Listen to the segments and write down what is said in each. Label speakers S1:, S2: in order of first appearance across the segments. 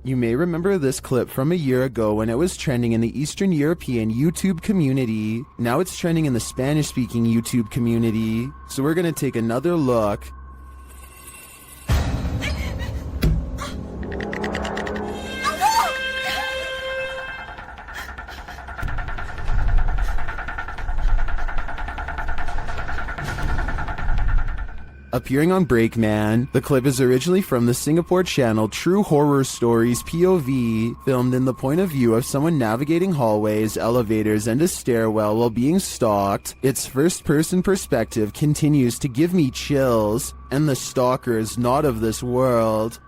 S1: You may remember this clip from a year ago when it was trending in the Eastern European YouTube community. Now it's trending in the Spanish-speaking YouTube community. So we're gonna take another look. Appearing on Breakman, the clip is originally from the Singapore channel True Horror Stories POV, filmed in the point of view of someone navigating hallways, elevators, and a stairwell while being stalked. Its first-person perspective continues to give me chills, and the stalker is not of this world.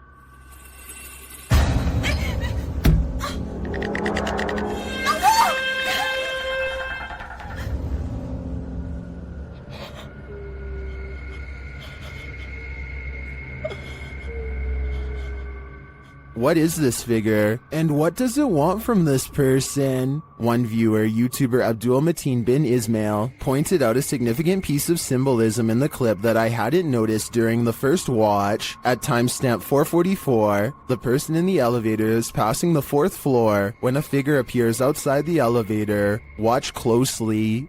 S1: What is this figure? And what does it want from this person? One viewer, YouTuber Abdul Mateen bin Ismail, pointed out a significant piece of symbolism in the clip that I hadn't noticed during the first watch. At timestamp 4:44, the person in the elevator is passing the 4th floor when a figure appears outside the elevator. Watch closely.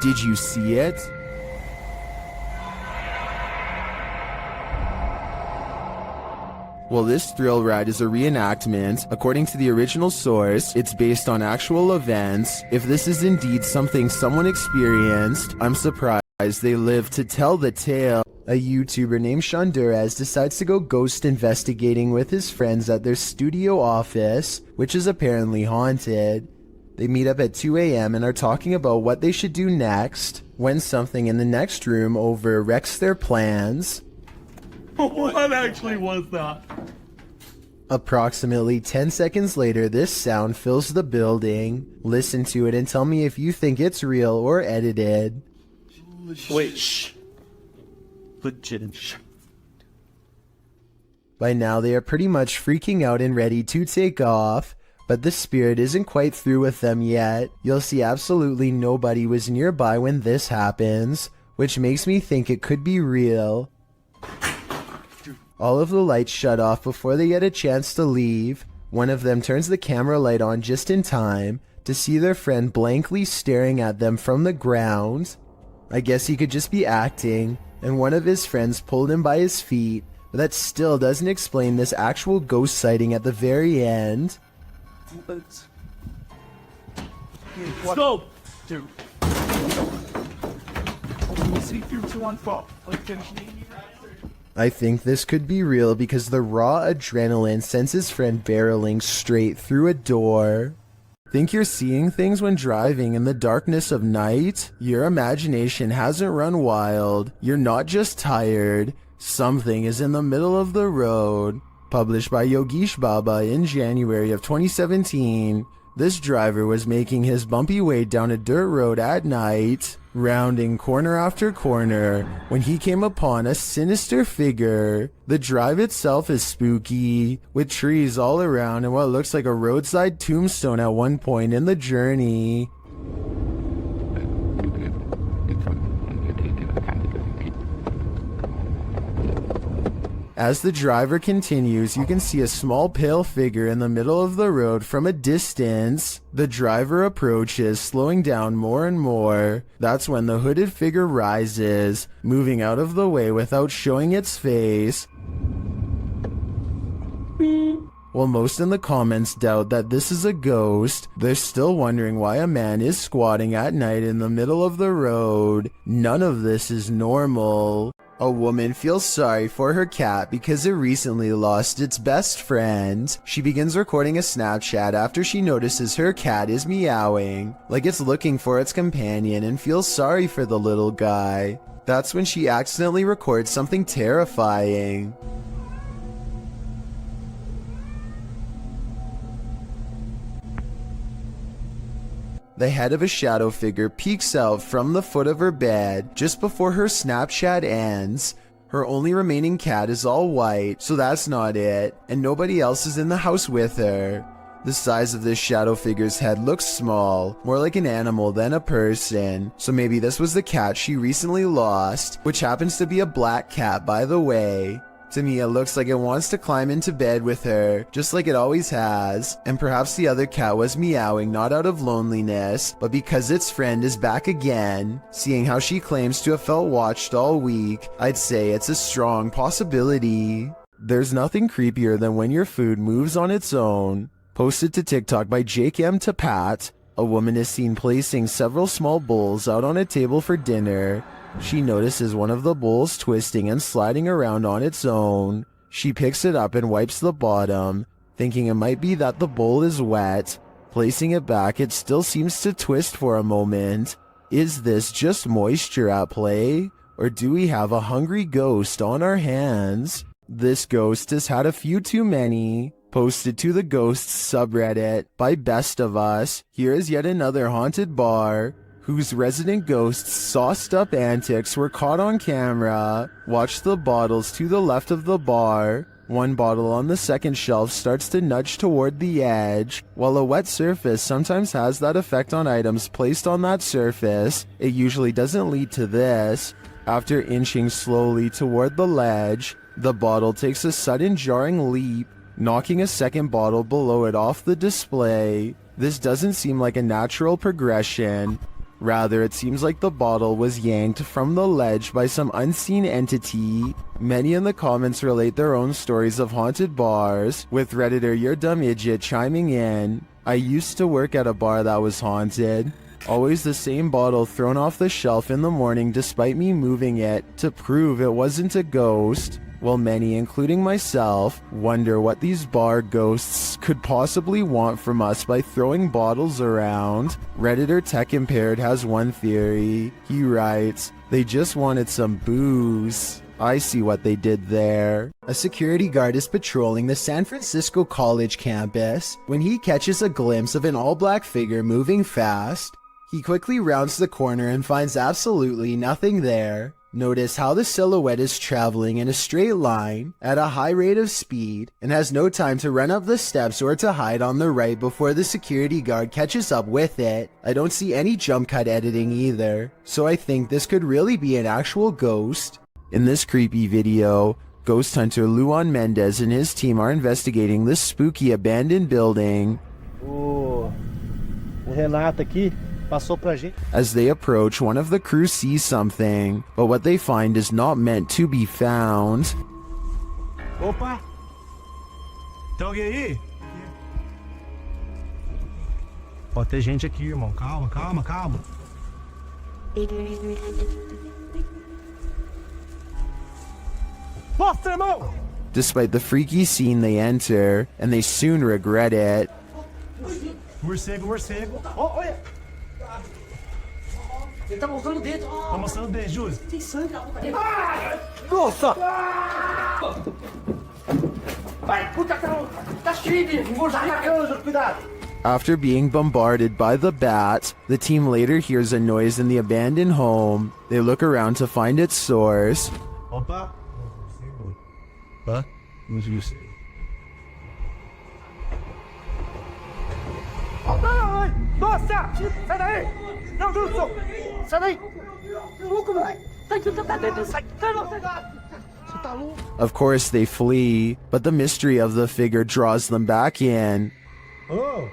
S1: Did you see it? Well, this thrill ride is a reenactment. According to the original source, it's based on actual events. If this is indeed something someone experienced, I'm surprised they lived to tell the tale. A YouTuber named Shondurez decides to go ghost investigating with his friends at their studio office, which is apparently haunted. They meet up at 2 a.m. and are talking about what they should do next, when something in the next room wrecks their plans.
S2: What actually was that?
S1: Approximately 10 seconds later, this sound fills the building. Listen to it and tell me if you think it's real or edited.
S2: Wait, shh. Legit.
S1: By now, they are pretty much freaking out and ready to take off, but the spirit isn't quite through with them yet. You'll see absolutely nobody was nearby when this happens, which makes me think it could be real. All of the lights shut off before they get a chance to leave. One of them turns the camera light on just in time to see their friend blankly staring at them from the ground. I guess he could just be acting, and one of his friends pulled him by his feet, but that still doesn't explain this actual ghost sighting at the very end.
S2: Stop! Dude. See through to one fall.
S1: I think this could be real because the raw adrenaline sends his friend barreling straight through a door. Think you're seeing things when driving in the darkness of night? Your imagination hasn't run wild. You're not just tired. Something is in the middle of the road. Published by Yogesh Baba in January of 2017. This driver was making his bumpy way down a dirt road at night, rounding corner after corner, when he came upon a sinister figure. The drive itself is spooky, with trees all around and what looks like a roadside tombstone at one point in the journey. As the driver continues, you can see a small pale figure in the middle of the road from a distance. The driver approaches, slowing down more and more. That's when the hooded figure rises, moving out of the way without showing its face. While most in the comments doubt that this is a ghost, they're still wondering why a man is squatting at night in the middle of the road. None of this is normal. A woman feels sorry for her cat because it recently lost its best friend. She begins recording a Snapchat after she notices her cat is meowing, like it's looking for its companion, and feels sorry for the little guy. That's when she accidentally records something terrifying. The head of a shadow figure peeks out from the foot of her bed just before her Snapchat ends. Her only remaining cat is all white, so that's not it, and nobody else is in the house with her. The size of this shadow figure's head looks small, more like an animal than a person, so maybe this was the cat she recently lost, which happens to be a black cat by the way. To me, it looks like it wants to climb into bed with her, just like it always has, and perhaps the other cat was meowing not out of loneliness, but because its friend is back again. Seeing how she claims to have felt watched all week, I'd say it's a strong possibility. There's nothing creepier than when your food moves on its own. Posted to TikTok by Jake M to Pat, a woman is seen placing several small bowls out on a table for dinner. She notices one of the bowls twisting and sliding around on its own. She picks it up and wipes the bottom, thinking it might be that the bowl is wet. Placing it back, it still seems to twist for a moment. Is this just moisture at play? Or do we have a hungry ghost on our hands? This ghost has had a few too many. Posted to the Ghosts subreddit by Best of Us, here is yet another haunted bar whose resident ghosts' sauced-up antics were caught on camera. Watch the bottles to the left of the bar. One bottle on the second shelf starts to nudge toward the edge. While a wet surface sometimes has that effect on items placed on that surface, it usually doesn't lead to this. After inching slowly toward the ledge, the bottle takes a sudden jarring leap, knocking a second bottle below it off the display. This doesn't seem like a natural progression. Rather, it seems like the bottle was yanked from the ledge by some unseen entity. Many in the comments relate their own stories of haunted bars, with Redditor Your Dumb Idiot chiming in. I used to work at a bar that was haunted. Always the same bottle thrown off the shelf in the morning despite me moving it to prove it wasn't a ghost. While many, including myself, wonder what these bar ghosts could possibly want from us by throwing bottles around, Redditor Tech Impaired has one theory. He writes, they just wanted some booze. I see what they did there. A security guard is patrolling the San Francisco College campus when he catches a glimpse of an all-black figure moving fast. He quickly rounds the corner and finds absolutely nothing there. Notice how the silhouette is traveling in a straight line at a high rate of speed and has no time to run up the steps or to hide on the right before the security guard catches up with it. I don't see any jump cut editing either, so I think this could really be an actual ghost. In this creepy video, ghost hunter Luan Mendez and his team are investigating this spooky abandoned building.
S3: O Renato aqui passou pra gente.
S1: As they approach, one of the crew sees something, but what they find is not meant to be found.
S3: Opa! Tem alguém aí? Ó, tem gente aqui, irmão. Calma, calma, calma. Mostra, irmão!
S1: Despite the freaky scene they enter, and they soon regret it.
S3: Morcego, morcego. Ó, olha!
S4: Ele tá mostrando o dedo.
S3: Tá mostrando o dedo, Júlio.
S4: Tem sangue na boca dele.
S3: Nossa!
S4: Vai, puta, tá cheio de morcego.
S3: Cuidado!
S1: After being bombarded by the bat, the team later hears a noise in the abandoned home. They look around to find its source.
S3: Opa! Hã? Não viu isso. Ai! Nossa! Sai daí! Não, Wilson! Sai daí!
S4: Louco, moleque. Tá aqui, tá dentro. Sai, louco.
S3: Você tá louco?
S1: Of course they flee, but the mystery of the figure draws them back in.
S3: Oh!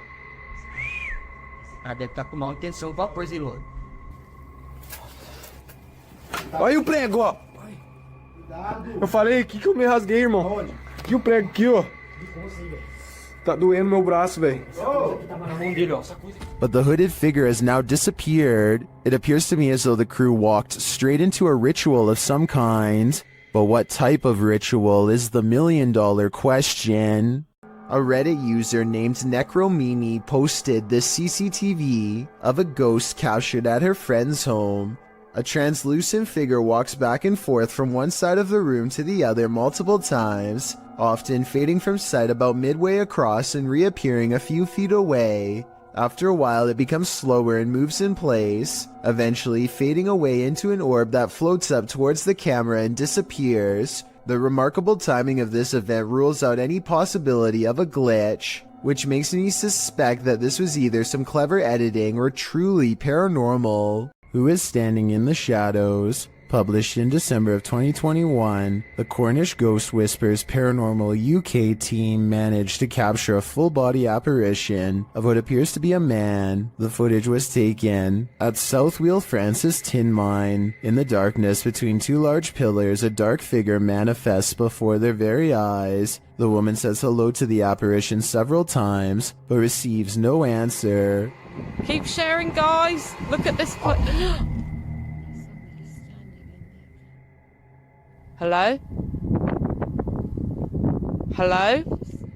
S4: Ah, deve estar com má intenção, vapor, Zilô.
S5: Olha aí o prego, ó. Eu falei aqui que eu me rasguei, irmão. Aqui o prego aqui, ó. Tá doendo meu braço, velho.
S4: Tava na mão dele, ó. Sacude.
S1: But the hooded figure has now disappeared. It appears to me as though the crew walked straight into a ritual of some kind. But what type of ritual is the million-dollar question? A Reddit user named Necromimi posted this CCTV of a ghost captured at her friend's home. A translucent figure walks back and forth from one side of the room to the other multiple times, often fading from sight about midway across and reappearing a few feet away. After a while, it becomes slower and moves in place, eventually fading away into an orb that floats up towards the camera and disappears. The remarkable timing of this event rules out any possibility of a glitch, which makes me suspect that this was either some clever editing or truly paranormal. Who is standing in the shadows? Published in December of 2021, the Cornish Ghost Whispers Paranormal UK team managed to capture a full-body apparition of what appears to be a man. The footage was taken at South Wheel Francis Tin Mine. In the darkness between two large pillars, a dark figure manifests before their very eyes. The woman says hello to the apparition several times, but receives no answer.
S6: Keep sharing, guys. Look at this. Hello? Hello?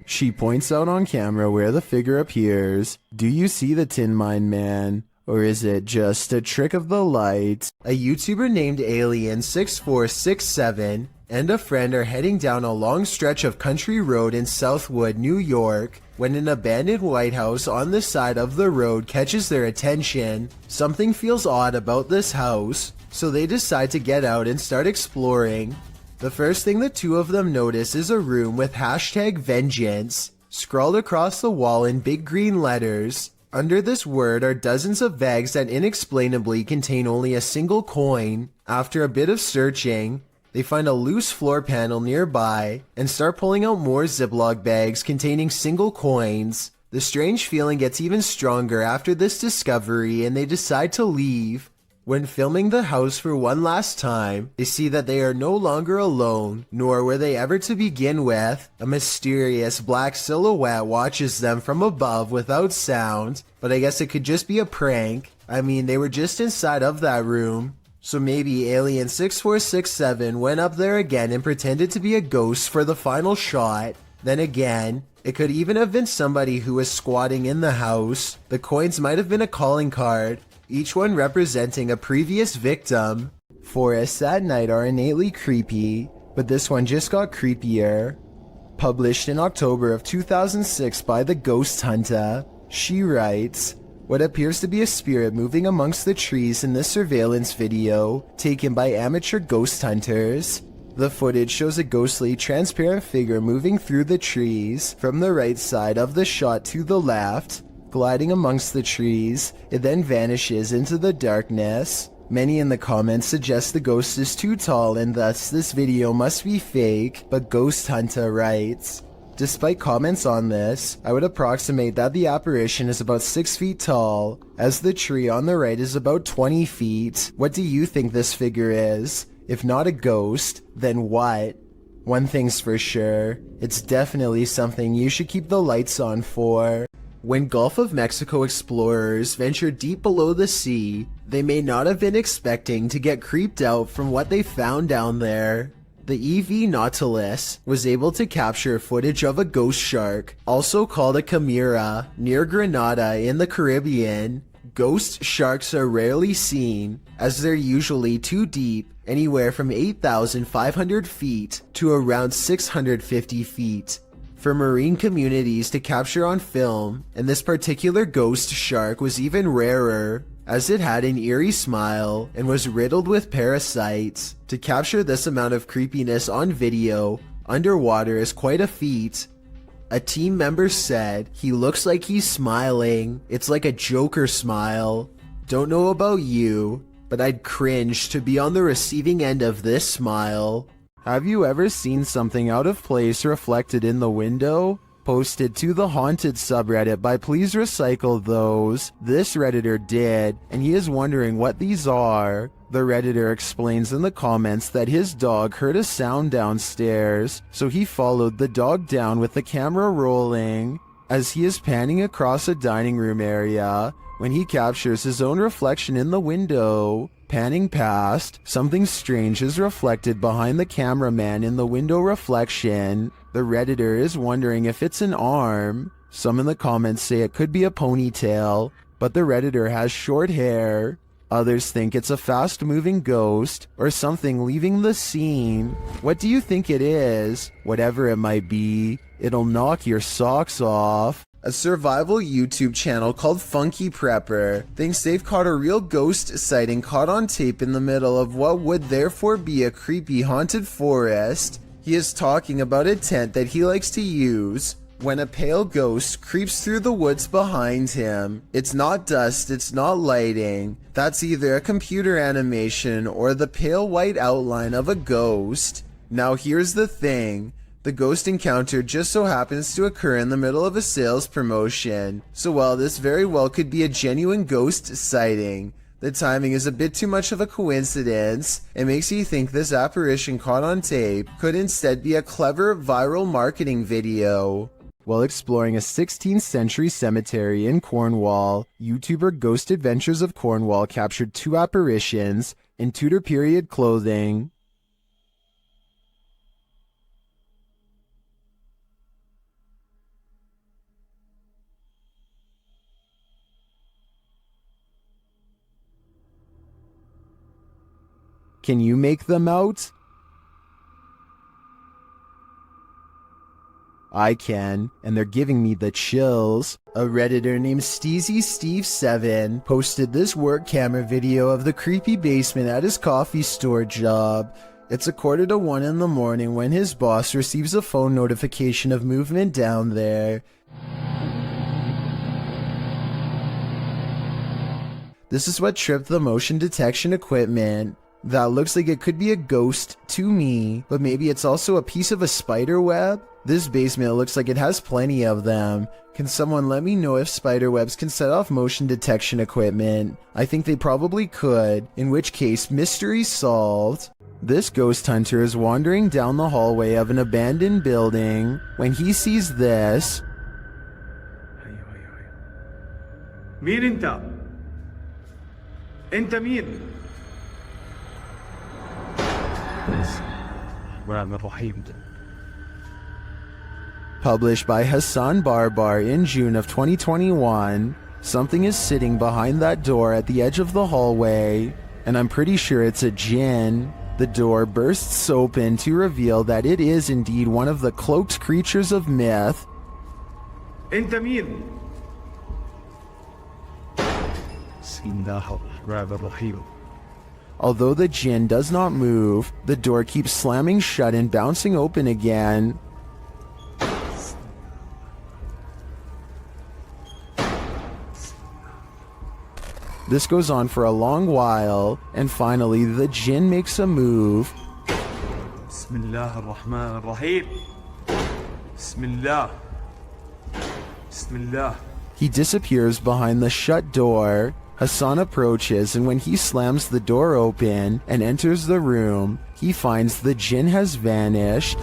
S1: She points out on camera where the figure appears. Do you see the Tin Mine Man? Or is it just a trick of the light? A YouTuber named Alien6467 and a friend are heading down a long stretch of country road in Southwood, New York, when an abandoned White House on the side of the road catches their attention. Something feels odd about this house, so they decide to get out and start exploring. The first thing the two of them notice is a room with #vengeance scrawled across the wall in big green letters. Under this word are dozens of bags that inexplainably contain only a single coin. After a bit of searching, they find a loose floor panel nearby and start pulling out more Ziploc bags containing single coins. The strange feeling gets even stronger after this discovery and they decide to leave. When filming the house for one last time, they see that they are no longer alone, nor were they ever to begin with. A mysterious black silhouette watches them from above without sound, but I guess it could just be a prank. I mean, they were just inside of that room. So maybe Alien6467 went up there again and pretended to be a ghost for the final shot. Then again, it could even have been somebody who was squatting in the house. The coins might have been a calling card, each one representing a previous victim. Forests at night are innately creepy, but this one just got creepier. Published in October of 2006 by The Ghost Hunter, she writes, what appears to be a spirit moving amongst the trees in this surveillance video, taken by amateur ghost hunters. The footage shows a ghostly, transparent figure moving through the trees from the right side of the shot to the left, gliding amongst the trees. It then vanishes into the darkness. Many in the comments suggest the ghost is too tall and thus this video must be fake, but Ghost Hunter writes, despite comments on this, I would approximate that the apparition is about 6 feet tall, as the tree on the right is about 20 feet. What do you think this figure is? If not a ghost, then what? One thing's for sure, it's definitely something you should keep the lights on for. When Gulf of Mexico explorers venture deep below the sea, they may not have been expecting to get creeped out from what they found down there. The EV Nautilus was able to capture footage of a ghost shark, also called a chimera, near Grenada in the Caribbean. Ghost sharks are rarely seen, as they're usually too deep, anywhere from 8,500 feet to around 650 feet. For marine communities to capture on film, and this particular ghost shark was even rarer, as it had an eerie smile and was riddled with parasites. To capture this amount of creepiness on video, underwater is quite a feat. A team member said, he looks like he's smiling, it's like a Joker smile. Don't know about you, but I'd cringe to be on the receiving end of this smile. Have you ever seen something out of place reflected in the window? Posted to the Haunted subreddit by Please Recycle Those. This Redditor did, and he is wondering what these are. The Redditor explains in the comments that his dog heard a sound downstairs, so he followed the dog down with the camera rolling. As he is panning across a dining room area, when he captures his own reflection in the window. Panning past, something strange is reflected behind the cameraman in the window reflection. The Redditor is wondering if it's an arm. Some in the comments say it could be a ponytail, but the Redditor has short hair. Others think it's a fast-moving ghost or something leaving the scene. What do you think it is? Whatever it might be, it'll knock your socks off. A survival YouTube channel called Funky Prepper thinks they've caught a real ghost sighting caught on tape in the middle of what would therefore be a creepy haunted forest. He is talking about a tent that he likes to use. when a pale ghost creeps through the woods behind him. It's not dust, it's not lighting. That's either a computer animation or the pale white outline of a ghost. Now here's the thing. The ghost encounter just so happens to occur in the middle of a sales promotion. So while this very well could be a genuine ghost sighting, the timing is a bit too much of a coincidence. It makes you think this apparition caught on tape could instead be a clever viral marketing video. While exploring a 16th century cemetery in Cornwall, YouTuber Ghost Adventures of Cornwall captured 2 apparitions in Tudor period clothing. Can you make them out? I can, and they're giving me the chills. A Redditor named SteezySteve7 posted this work camera video of the creepy basement at his coffee store job. It's 1:45 in the morning when his boss receives a phone notification of movement down there. This is what tripped the motion detection equipment. That looks like it could be a ghost to me, but maybe it's also a piece of a spider web? This basement looks like it has plenty of them. Can someone let me know if spider webs can set off motion detection equipment? I think they probably could, in which case mystery solved. This ghost hunter is wandering down the hallway of an abandoned building when he sees this.
S5: مين انت؟ انت مين؟
S1: Published by Hassan Barbar in June of 2021, something is sitting behind that door at the edge of the hallway, and I'm pretty sure it's a djinn. The door bursts open to reveal that it is indeed one of the cloaked creatures of myth.
S5: انت مين؟
S1: Although the djinn does not move, the door keeps slamming shut and bouncing open again. This goes on for a long while, and finally the djinn makes a move.
S5: Bismillah ar-Rahman ar-Rahim. Bismillah. Bismillah.
S1: He disappears behind the shut door. Hassan approaches, and when he slams the door open and enters the room, he finds the djinn has vanished.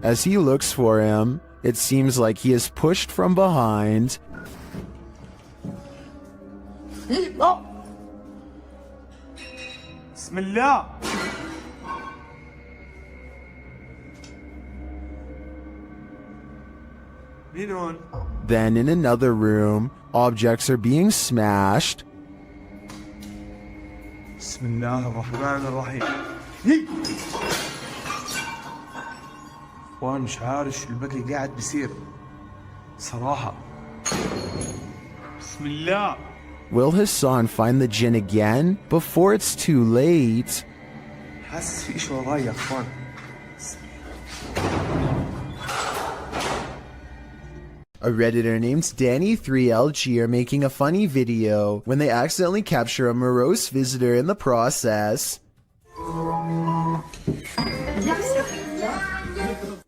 S1: As he looks for him, it seems like he is pushed from behind.
S5: Bismillah.
S1: Then in another room, objects are being smashed.
S5: Bismillah ar-Rahman ar-Rahim. وانا مش عارف شو البقى قاعد بيصير صراحة. بسم الله.
S1: Will Hassan find the djinn again before it's too late?
S5: حاسس في شيء وراي يا اخوان.
S1: A Redditor named Danny3LG are making a funny video when they accidentally capture a morose visitor in the process.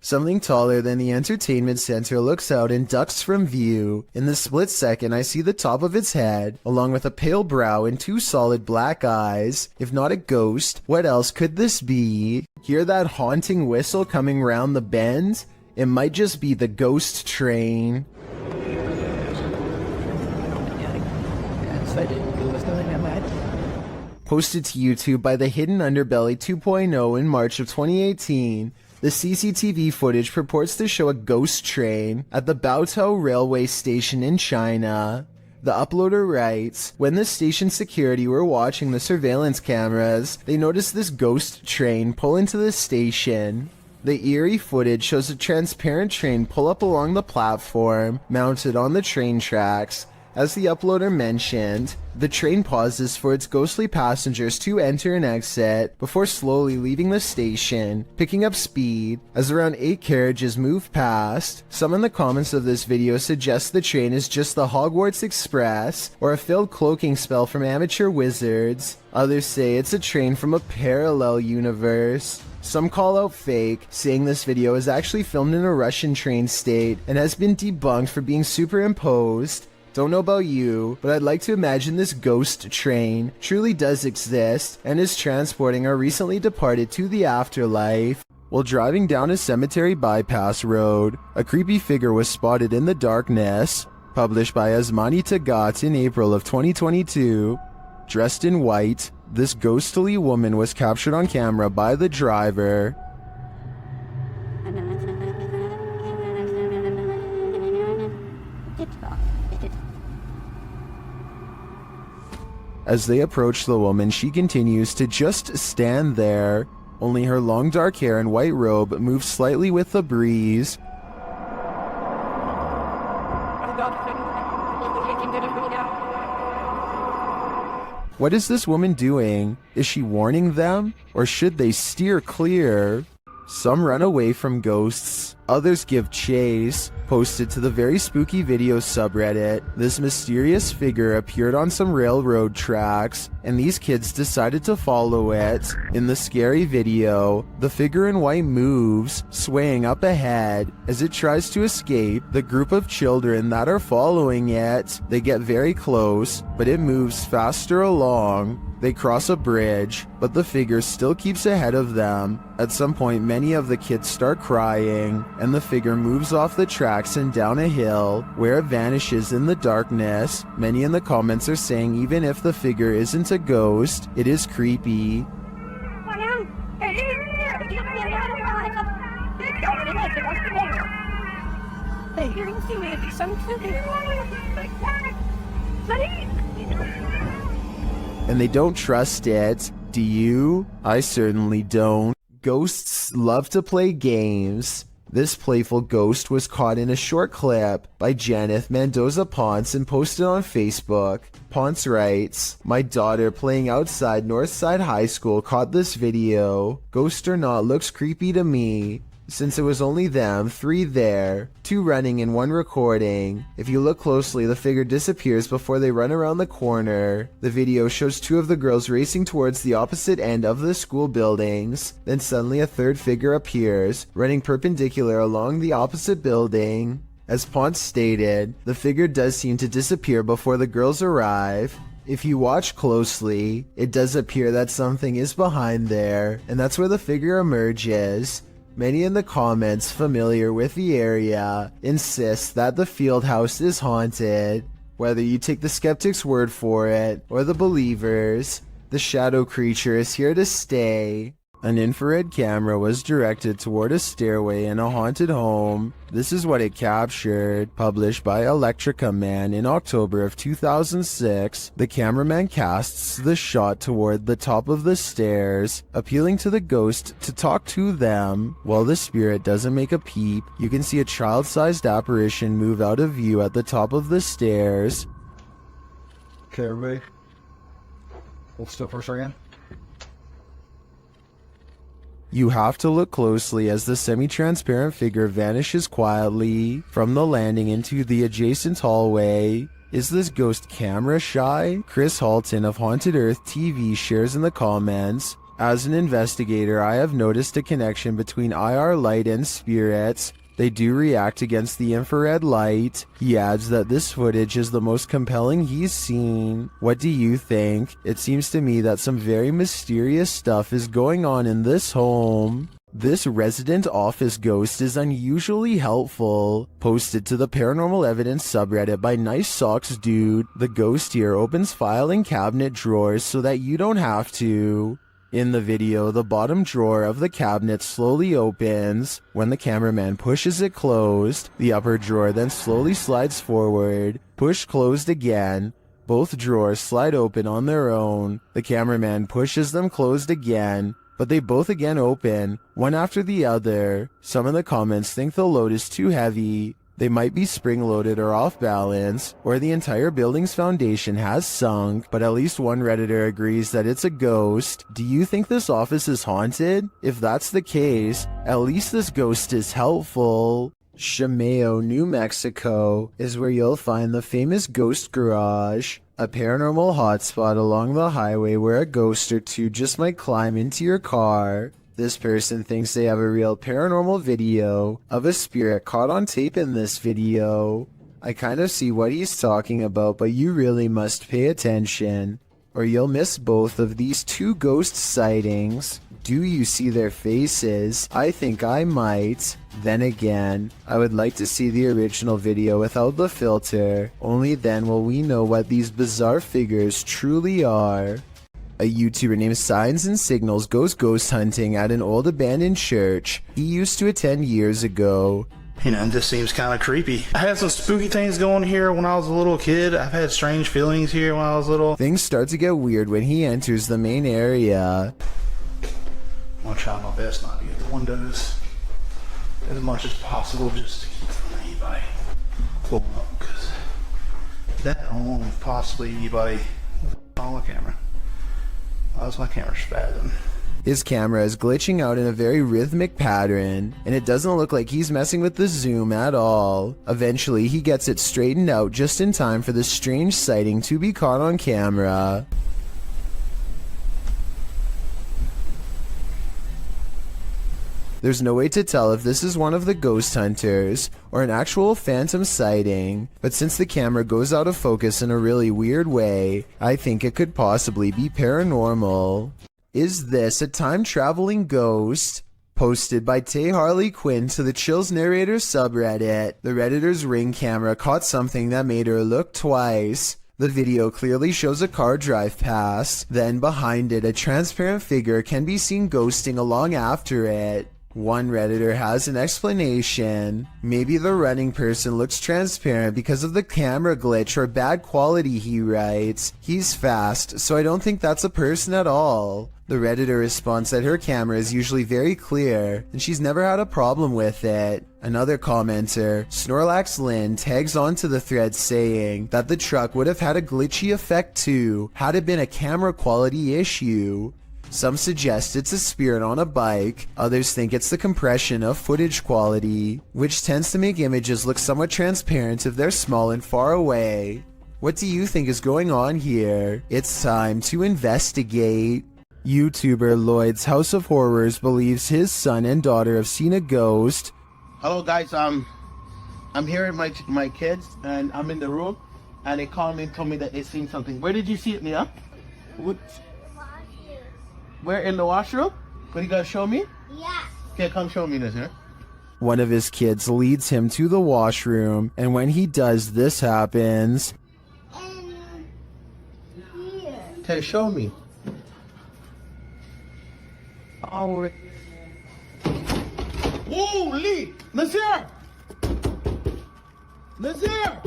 S1: Something taller than the entertainment center looks out and ducks from view. In the split second, I see the top of its head, along with a pale brow and 2 solid black eyes. If not a ghost, what else could this be? Hear that haunting whistle coming round the bend? It might just be the ghost train. Posted to YouTube by the Hidden Underbelly 2.0 in March of 2018, the CCTV footage purports to show a ghost train at the Baotou railway station in China. The uploader writes, when the station security were watching the surveillance cameras, they noticed this ghost train pull into the station. The eerie footage shows a transparent train pull up along the platform, mounted on the train tracks. As the uploader mentioned, the train pauses for its ghostly passengers to enter and exit before slowly leaving the station, picking up speed as around 8 carriages move past. Some in the comments of this video suggest the train is just the Hogwarts Express or a failed cloaking spell from amateur wizards. Others say it's a train from a parallel universe. Some call out fake, saying this video is actually filmed in a Russian train state and has been debunked for being superimposed. Don't know about you, but I'd like to imagine this ghost train truly does exist and is transporting our recently departed to the afterlife. While driving down a cemetery bypass road, a creepy figure was spotted in the darkness. Published by Asmani Tagat in April of 2022. Dressed in white, this ghostly woman was captured on camera by the driver. As they approach the woman, she continues to just stand there. Only her long dark hair and white robe move slightly with the breeze. What is this woman doing? Is she warning them? Or should they steer clear? Some run away from ghosts, others give chase. Posted to the very spooky video subreddit, this mysterious figure appeared on some railroad tracks, and these kids decided to follow it. In the scary video, the figure in white moves, swaying up ahead. As it tries to escape, the group of children that are following it, they get very close, but it moves faster along. They cross a bridge, but the figure still keeps ahead of them. At some point, many of the kids start crying, and the figure moves off the tracks and down a hill, where it vanishes in the darkness. Many in the comments are saying even if the figure isn't a ghost, it is creepy. And they don't trust it. Do you? I certainly don't. Ghosts love to play games. This playful ghost was caught in a short clip by Janeth Mendoza Ponce and posted on Facebook. Ponce writes, "My daughter playing outside Northside High School caught this video. Ghost or not, looks creepy to me. Since it was only them, 3 there, 2 running and 1 recording. If you look closely, the figure disappears before they run around the corner. The video shows 2 of the girls racing towards the opposite end of the school buildings. Then suddenly a 3rd figure appears, running perpendicular along the opposite building. As Ponce stated, the figure does seem to disappear before the girls arrive. If you watch closely, it does appear that something is behind there, and that's where the figure emerges." Many in the comments familiar with the area insist that the field house is haunted. Whether you take the skeptic's word for it or the believers, the shadow creature is here to stay. An infrared camera was directed toward a stairway in a haunted home. This is what it captured. Published by Electrica Man in October of 2006, the cameraman casts the shot toward the top of the stairs, appealing to the ghost to talk to them. While the spirit doesn't make a peep, you can see a child-sized apparition move out of view at the top of the stairs.
S5: Okay, everybody. Hold still for a second.
S1: You have to look closely as the semi-transparent figure vanishes quietly from the landing into the adjacent hallway. Is this ghost camera shy? Chris Halton of Haunted Earth TV shares in the comments, "As an investigator, I have noticed a connection between IR light and spirits. They do react against the infrared light." He adds that this footage is the most compelling he's seen. What do you think? It seems to me that some very mysterious stuff is going on in this home. This resident office ghost is unusually helpful. Posted to the Paranormal Evidence subreddit by Nice Socks Dude, the ghost here opens filing cabinet drawers so that you don't have to. In the video, the bottom drawer of the cabinet slowly opens. When the cameraman pushes it closed, the upper drawer then slowly slides forward. Push closed again. Both drawers slide open on their own. The cameraman pushes them closed again, but they both again open, one after the other. Some in the comments think the load is too heavy. They might be spring-loaded or off balance, or the entire building's foundation has sunk, but at least one Redditor agrees that it's a ghost. Do you think this office is haunted? If that's the case, at least this ghost is helpful. Shimeo, New Mexico is where you'll find the famous Ghost Garage, a paranormal hotspot along the highway where a ghost or two just might climb into your car. This person thinks they have a real paranormal video of a spirit caught on tape in this video. I kind of see what he's talking about, but you really must pay attention, or you'll miss both of these two ghost sightings. Do you see their faces? I think I might. Then again, I would like to see the original video without the filter. Only then will we know what these bizarre figures truly are. A YouTuber named Signs and Signals goes ghost hunting at an old abandoned church he used to attend years ago.
S7: You know, it just seems kind of creepy. I had some spooky things going here when I was a little kid. I've had strange feelings here when I was little.
S1: Things start to get weird when he enters the main area.
S7: I'm gonna try my best not to get the windows as much as possible just to keep from anybody pulling up, because that along with possibly anybody on the camera. How's my camera spazzing?
S1: His camera is glitching out in a very rhythmic pattern, and it doesn't look like he's messing with the zoom at all. Eventually, he gets it straightened out just in time for this strange sighting to be caught on camera. There's no way to tell if this is one of the ghost hunters or an actual phantom sighting, but since the camera goes out of focus in a really weird way, I think it could possibly be paranormal. Is this a time-traveling ghost? Posted by Tay Harley Quinn to the Chills Narrator subreddit, the Redditor's Ring camera caught something that made her look twice. The video clearly shows a car drive past, then behind it a transparent figure can be seen ghosting along after it. One Redditor has an explanation. Maybe the running person looks transparent because of the camera glitch or bad quality, he writes. He's fast, so I don't think that's a person at all. The Redditor responds that her camera is usually very clear, and she's never had a problem with it. Another commenter, Snorlax Lynn, tags onto the thread saying that the truck would have had a glitchy effect too, had it been a camera quality issue. Some suggest it's a spirit on a bike, others think it's the compression of footage quality, which tends to make images look somewhat transparent if they're small and far away. What do you think is going on here? It's time to investigate. YouTuber Lloyd's House of Horrors believes his son and daughter have seen a ghost.
S8: Hello guys, I'm here with my kids and I'm in the room and they called me and told me that they seen something. Where did you see it, Nia? What? Where, in the washroom? What, you gonna show me?
S9: Yeah.
S8: Okay, come show me this, huh?
S1: One of his kids leads him to the washroom, and when he does, this happens.
S9: And here.
S8: Okay, show me.
S3: Oh,
S8: Holy! Nazir! Nazir!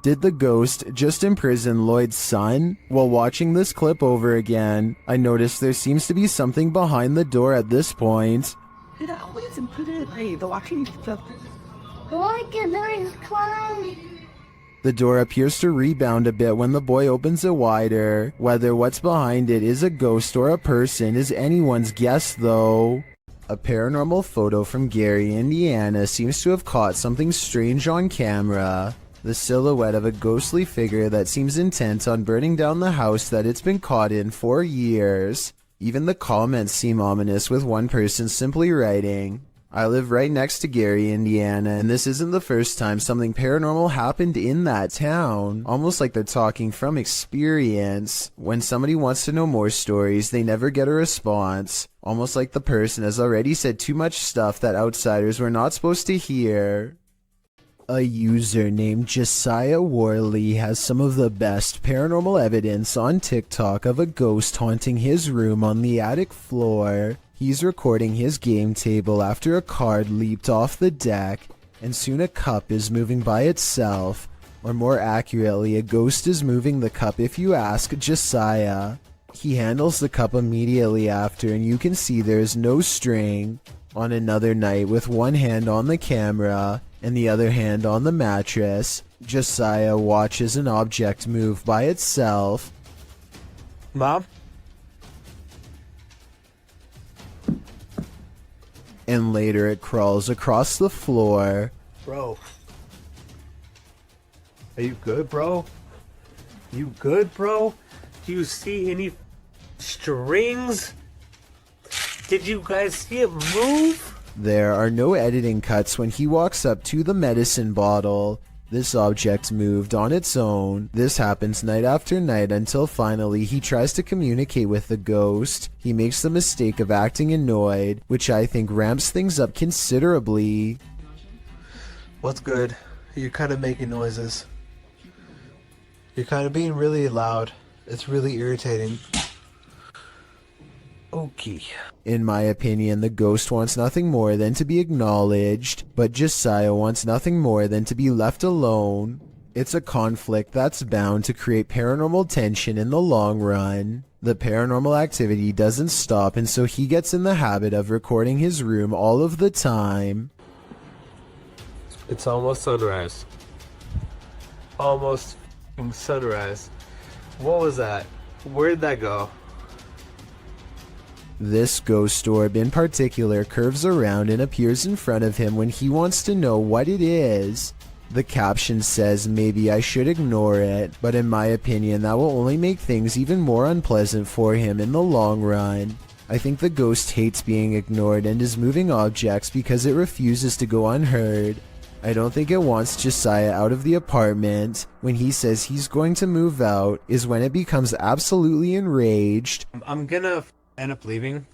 S1: Did the ghost just imprison Lloyd's son? While watching this clip over again, I noticed there seems to be something behind the door at this point.
S3: it always included the walking stuff.
S9: Look at there's clown.
S1: The door appears to rebound a bit when the boy opens it wider. Whether what's behind it is a ghost or a person is anyone's guess though. A paranormal photo from Gary, Indiana seems to have caught something strange on camera. The silhouette of a ghostly figure that seems intent on burning down the house that it's been caught in for years. Even the comments seem ominous, with one person simply writing, "I live right next to Gary, Indiana, and this isn't the first time something paranormal happened in that town." Almost like they're talking from experience. When somebody wants to know more stories, they never get a response. Almost like the person has already said too much stuff that outsiders were not supposed to hear. A user named Josiah Worley has some of the best paranormal evidence on TikTok of a ghost haunting his room on the attic floor. He's recording his game table after a card leaped off the deck, and soon a cup is moving by itself. Or more accurately, a ghost is moving the cup if you ask Josiah. He handles the cup immediately after, and you can see there is no string. On another night, with one hand on the camera and the other hand on the mattress, Josiah watches an object move by itself.
S5: Mom?
S1: And later it crawls across the floor.
S5: Bro. Are you good, bro? You good, bro? Do you see any strings? Did you guys see it move?
S1: There are no editing cuts when he walks up to the medicine bottle. This object moved on its own. This happens night after night until finally he tries to communicate with the ghost. He makes the mistake of acting annoyed, which I think ramps things up considerably.
S5: What's good? You're kind of making noises. You're kind of being really loud. It's really irritating. Okay.
S1: In my opinion, the ghost wants nothing more than to be acknowledged, but Josiah wants nothing more than to be left alone. It's a conflict that's bound to create paranormal tension in the long run. The paranormal activity doesn't stop, and so he gets in the habit of recording his room all of the time.
S5: It's almost sunrise. Almost sunrise. What was that? Where'd that go?
S1: This ghost orb in particular curves around and appears in front of him when he wants to know what it is. The caption says maybe I should ignore it, but in my opinion that will only make things even more unpleasant for him in the long run. I think the ghost hates being ignored and is moving objects because it refuses to go unheard. I don't think it wants Josiah out of the apartment. When he says he's going to move out is when it becomes absolutely enraged.
S5: I'm gonna end up leaving.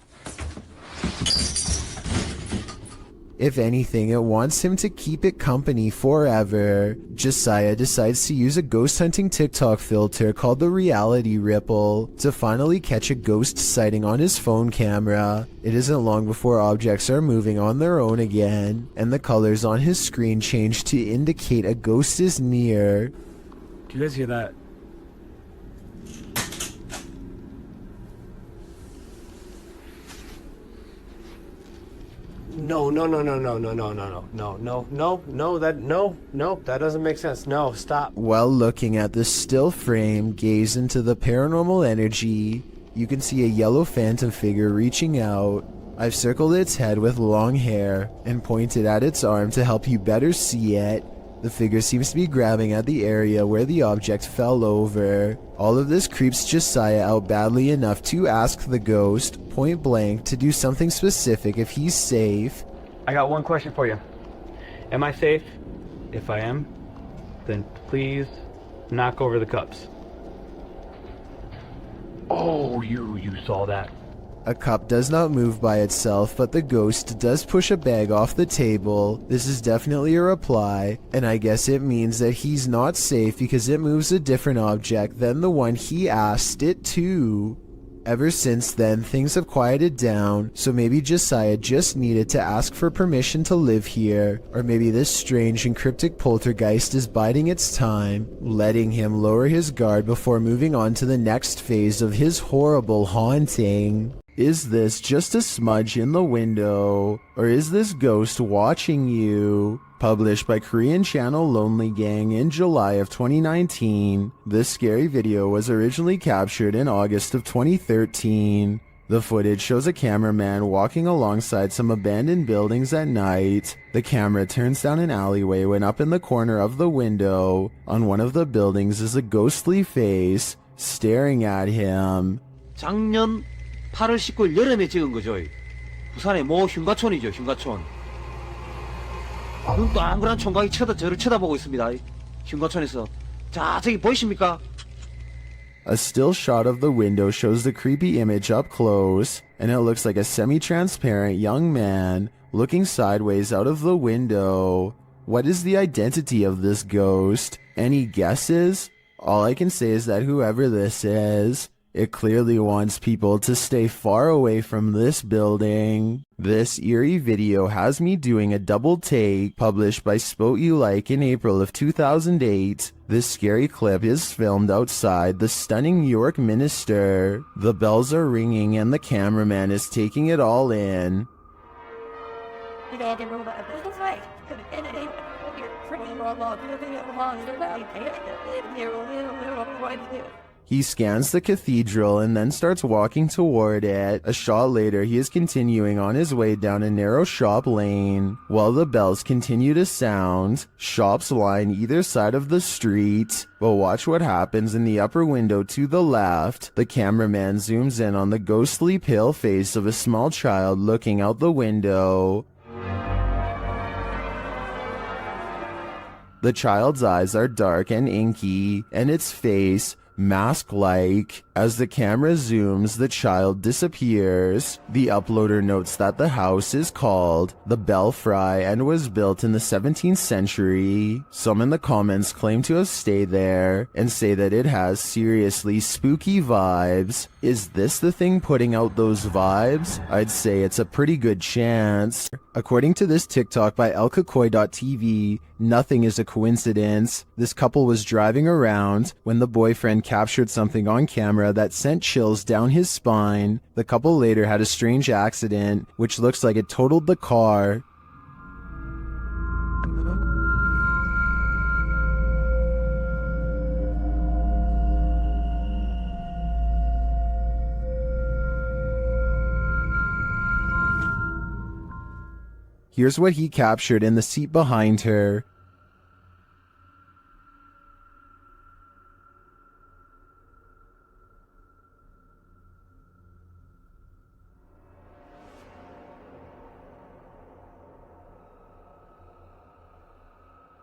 S1: If anything, it wants him to keep it company forever. Josiah decides to use a ghost hunting TikTok filter called the reality ripple to finally catch a ghost sighting on his phone camera. It isn't long before objects are moving on their own again, and the colors on his screen change to indicate a ghost is near.
S5: Do you guys hear that? No, that doesn't make sense. No, stop.
S1: While looking at the still frame, gaze into the paranormal energy. You can see a yellow phantom figure reaching out. I've circled its head with long hair and pointed at its arm to help you better see it. The figure seems to be grabbing at the area where the object fell over. All of this creeps Josiah out badly enough to ask the ghost, point blank, to do something specific if he's safe.
S10: I got one question for you. Am I safe? If I am, then please knock over the cups. Oh, you saw that.
S1: A cup does not move by itself, but the ghost does push a bag off the table. This is definitely a reply, and I guess it means that he's not safe because it moves a different object than the one he asked it to. Ever since then, things have quieted down, so maybe Josiah just needed to ask for permission to live here, or maybe this strange and cryptic poltergeist is biding its time, letting him lower his guard before moving on to the next phase of his horrible haunting. Is this just a smudge in the window, or is this ghost watching you? Published by Korean channel Lonely Gang in July of 2019, this scary video was originally captured in August of 2013. The footage shows a cameraman walking alongside some abandoned buildings at night. The camera turns down an alleyway when up in the corner of the window, on one of the buildings is a ghostly face, staring at him.
S11: 작년 8월 19일 여름에 찍은 거죠. 부산의 모 흉가촌이죠, 흉가촌. 눈 동그란 총각이 저를 쳐다보고 있습니다. 흉가촌에서. 자, 저기 보이십니까?
S1: A still shot of the window shows the creepy image up close, and it looks like a semi-transparent young man looking sideways out of the window. What is the identity of this ghost? Any guesses? All I can say is that whoever this is, It clearly wants people to stay far away from this building. This eerie video has me doing a double take, published by Spot You Like in April of 2008. This scary clip is filmed outside the stunning New York Minster. The bells are ringing and the cameraman is taking it all in. He scans the cathedral and then starts walking toward it. A shot later, he is continuing on his way down a narrow shop lane. While the bells continue to sound, shops line either side of the street. But watch what happens in the upper window to the left. The cameraman zooms in on the ghostly pale face of a small child looking out the window. The child's eyes are dark and inky, and its face mask-like. As the camera zooms, the child disappears. The uploader notes that the house is called the Belfry and was built in the 17th century. Some in the comments claim to have stayed there and say that it has seriously spooky vibes. Is this the thing putting out those vibes? I'd say it's a pretty good chance. According to this TikTok by elkakoi.tv, nothing is a coincidence. This couple was driving around when the boyfriend captured something on camera that sent chills down his spine. The couple later had a strange accident, which looks like it totaled the car. Here's what he captured in the seat behind her.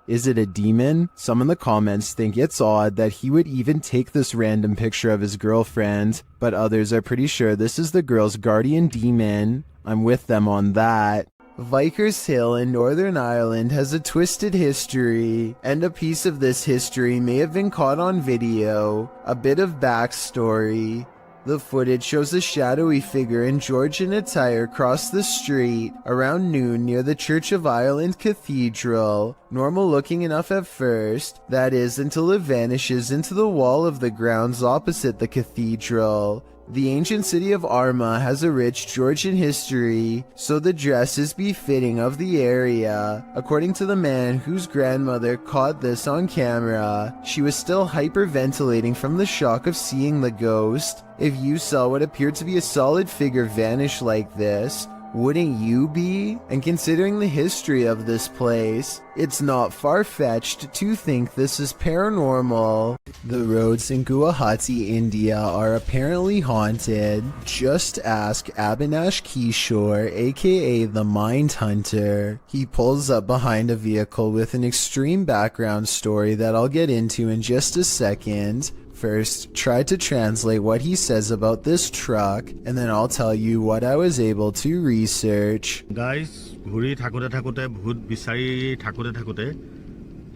S1: Is it a demon? Some in the comments think it's odd that he would even take this random picture of his girlfriend, but others are pretty sure this is the girl's guardian demon. I'm with them on that. Vickers Hill in Northern Ireland has a twisted history, and a piece of this history may have been caught on video. A bit of backstory. The footage shows a shadowy figure in Georgian attire cross the street around noon near the Church of Ireland Cathedral. Normal looking enough at first, that is, until it vanishes into the wall of the grounds opposite the cathedral. The ancient city of Armagh has a rich Georgian history, so the dress is befitting of the area. According to the man whose grandmother caught this on camera, she was still hyperventilating from the shock of seeing the ghost. If you saw what appeared to be a solid figure vanish like this, wouldn't you be? And considering the history of this place, it's not far-fetched to think this is paranormal. The roads in Guwahati, India are apparently haunted. Just ask Abhinash Kishore, aka the Mind Hunter. He pulls up behind a vehicle with an extreme background story that I'll get into in just a second. First, try to translate what he says about this truck, and then I'll tell you what I was able to research.
S12: Guys, ঘুৰি থাকোতে থাকোতে ভূত বিচাৰি থাকোতে থাকোতে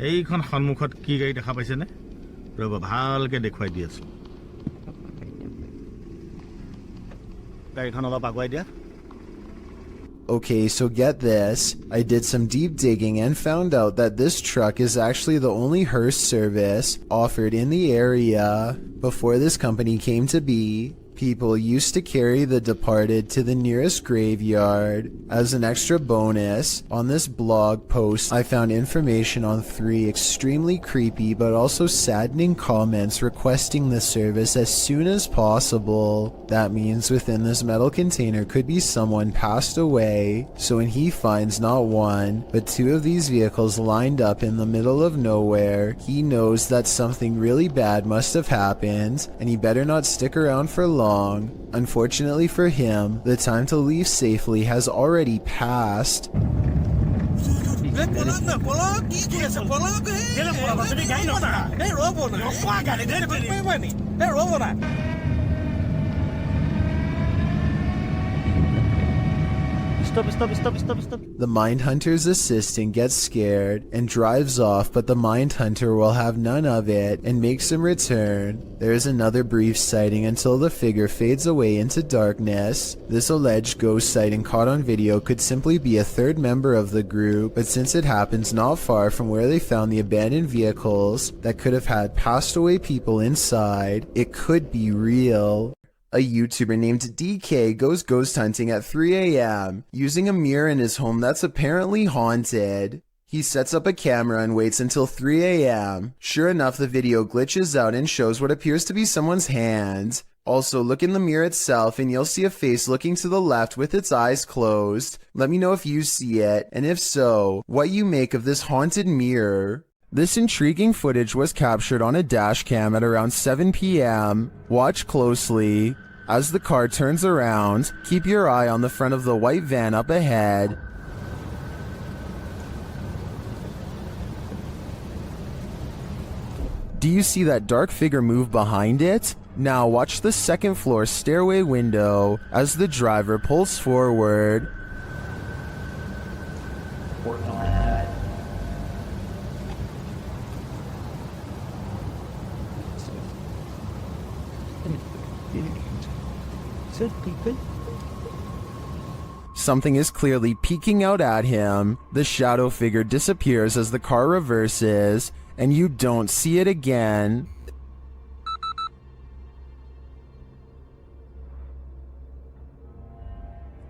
S12: এইখন সন্মুখত কি গাড়ী দেখা পাইছে নে ৰব ভালকে দেখুৱাই দি আছো গাড়ীখন অলপ আগুৱাই দিয়া
S1: Okay, so get this. I did some deep digging and found out that this truck is actually the only hearse service offered in the area. Before this company came to be, people used to carry the departed to the nearest graveyard. As an extra bonus, on this blog post, I found information on 3 extremely creepy but also saddening comments requesting the service as soon as possible. That means within this metal container could be someone passed away, so when he finds not 1, but 2 of these vehicles lined up in the middle of nowhere, he knows that something really bad must have happened, and he better not stick around for long. Unfortunately for him, the time to leave safely has already passed. The Mindhunter's assistant gets scared and drives off, but the Mindhunter will have none of it and makes him return. There is another brief sighting until the figure fades away into darkness. This alleged ghost sighting caught on video could simply be a third member of the group, but since it happens not far from where they found the abandoned vehicles that could have had passed away people inside, it could be real. A YouTuber named DK goes ghost hunting at 3 a.m. using a mirror in his home that's apparently haunted. He sets up a camera and waits until 3 a.m. Sure enough, the video glitches out and shows what appears to be someone's hand. Also, look in the mirror itself and you'll see a face looking to the left with its eyes closed. Let me know if you see it, and if so, what you make of this haunted mirror. This intriguing footage was captured on a dash cam at around 7 p.m. Watch closely. As the car turns around, keep your eye on the front of the white van up ahead. Do you see that dark figure move behind it? Now watch the second floor stairway window as the driver pulls forward. Something is clearly peeking out at him. The shadow figure disappears as the car reverses, and you don't see it again.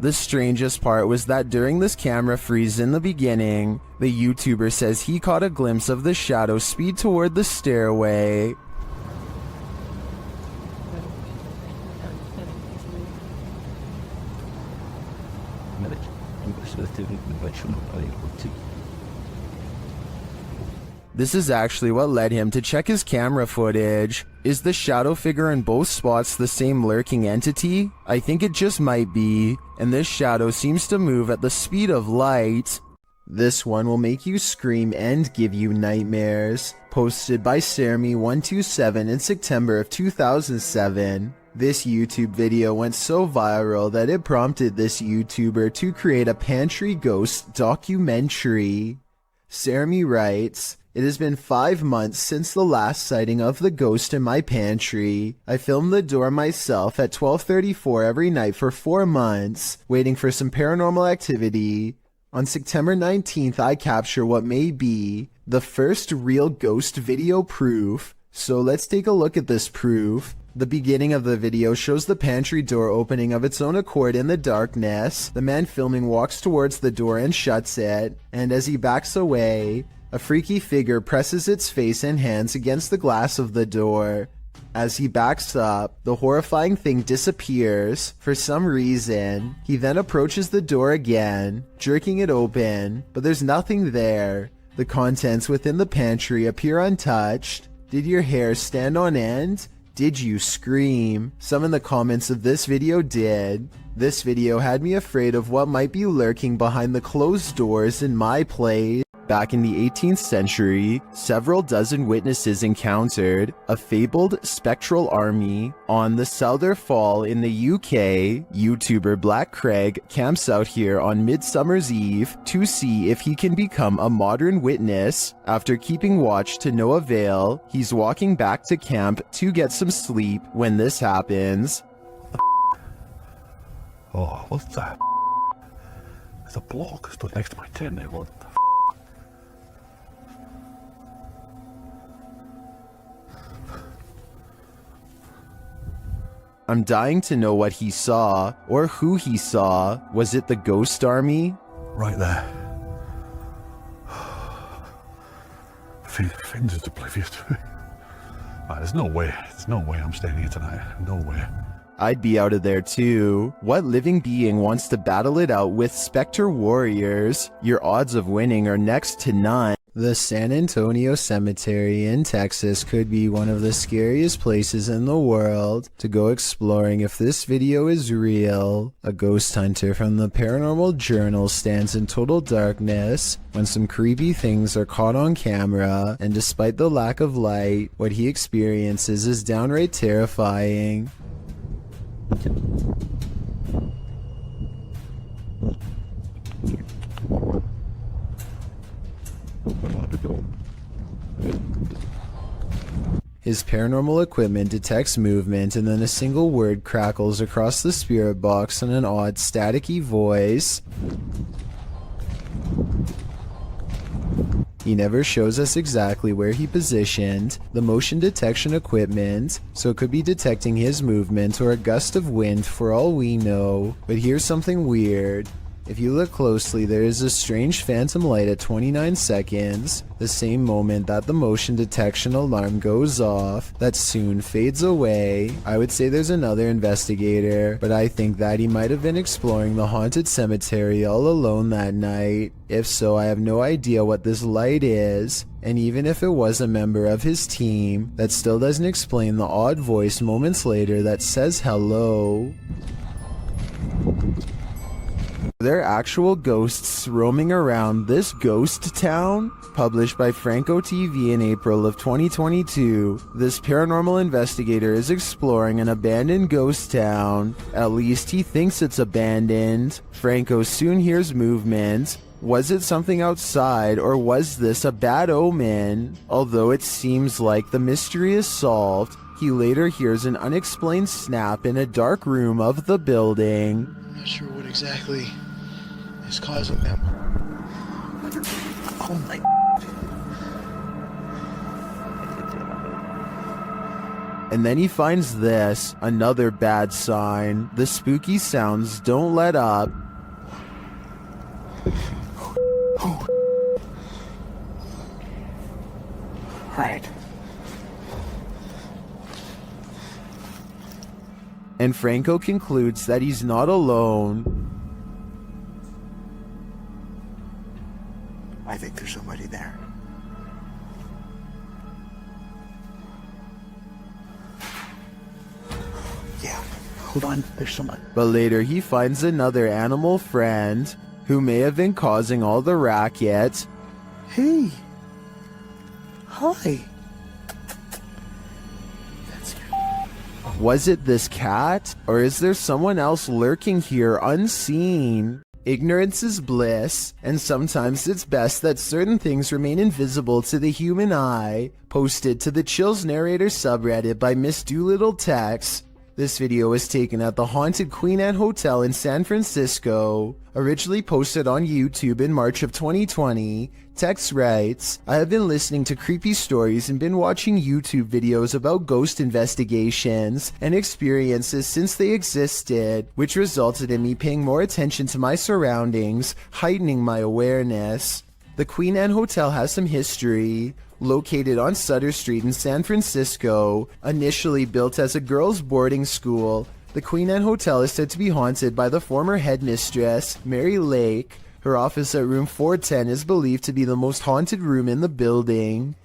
S1: The strangest part was that during this camera freeze in the beginning, the YouTuber says he caught a glimpse of the shadow speed toward the stairway. This is actually what led him to check his camera footage. Is the shadow figure in both spots the same lurking entity? I think it just might be, and this shadow seems to move at the speed of light. This one will make you scream and give you nightmares. Posted by Sermi127 in September of 2007. This YouTube video went so viral that it prompted this YouTuber to create a pantry ghost documentary. Sermi writes, "It has been 5 months since the last sighting of the ghost in my pantry. I filmed the door myself at 12:34 every night for 4 months, waiting for some paranormal activity. On September 19th, I capture what may be the first real ghost video proof. So let's take a look at this proof." The beginning of the video shows the pantry door opening of its own accord in the darkness. The man filming walks towards the door and shuts it, and as he backs away, a freaky figure presses its face and hands against the glass of the door. As he backs up, the horrifying thing disappears for some reason. He then approaches the door again, jerking it open, but there's nothing there. The contents within the pantry appear untouched. Did your hair stand on end? Did you scream? Some in the comments of this video did. This video had me afraid of what might be lurking behind the closed doors in my place. Back in the 18th century, several dozen witnesses encountered a fabled spectral army on the Souther Fall in the UK. YouTuber Black Craig camps out here on Midsummer's Eve to see if he can become a modern witness. After keeping watch to no avail, he's walking back to camp to get some sleep when this happens.
S13: Oh, what's that? There's a block stood next to my tent there. What the
S1: I'm dying to know what he saw, or who he saw. Was it the ghost army?
S13: Right there. Finn's just oblivious to it. There's no way I'm staying here tonight. No way.
S1: I'd be out of there too. What living being wants to battle it out with Spectre warriors? Your odds of winning are next to none. The San Antonio Cemetery in Texas could be one of the scariest places in the world to go exploring if this video is real. A ghost hunter from the Paranormal Journal stands in total darkness when some creepy things are caught on camera, and despite the lack of light, what he experiences is downright terrifying. His paranormal equipment detects movement, and then a single word crackles across the spirit box in an odd, staticky voice. He never shows us exactly where he positioned the motion detection equipment, so it could be detecting his movement or a gust of wind for all we know. But here's something weird. If you look closely, there is a strange phantom light at 29 seconds, the same moment that the motion detection alarm goes off, that soon fades away. I would say there's another investigator, but I think that he might have been exploring the haunted cemetery all alone that night. If so, I have no idea what this light is, and even if it was a member of his team, that still doesn't explain the odd voice moments later that says hello. There are actual ghosts roaming around this ghost town? Published by Franco TV in April of 2022, this paranormal investigator is exploring an abandoned ghost town. At least he thinks it's abandoned. Franco soon hears movement. Was it something outside, or was this a bad omen? Although it seems like the mystery is solved, he later hears an unexplained snap in a dark room of the building.
S7: I'm not sure what exactly is causing them. Oh my.
S1: And then he finds this, another bad sign. The spooky sounds don't let up.
S7: Right.
S1: And Franco concludes that he's not alone.
S7: I think there's somebody there. Yeah, hold on, there's someone.
S1: But later he finds another animal friend who may have been causing all the racket.
S7: Hey. Hi.
S1: Was it this cat? Or is there someone else lurking here unseen? Ignorance is bliss, and sometimes it's best that certain things remain invisible to the human eye. Posted to the Chills Narrator subreddit by Miss Doolittle Tex. This video was taken at the haunted Queen Anne Hotel in San Francisco. Originally posted on YouTube in March of 2020, Tex writes, I have been listening to creepy stories and been watching YouTube videos about ghost investigations and experiences since they existed, which resulted in me paying more attention to my surroundings, heightening my awareness. The Queen Anne Hotel has some history. Located on Sutter Street in San Francisco, initially built as a girls' boarding school, the Queen Anne Hotel is said to be haunted by the former headmistress, Mary Lake. Her office at room 410 is believed to be the most haunted room in the building.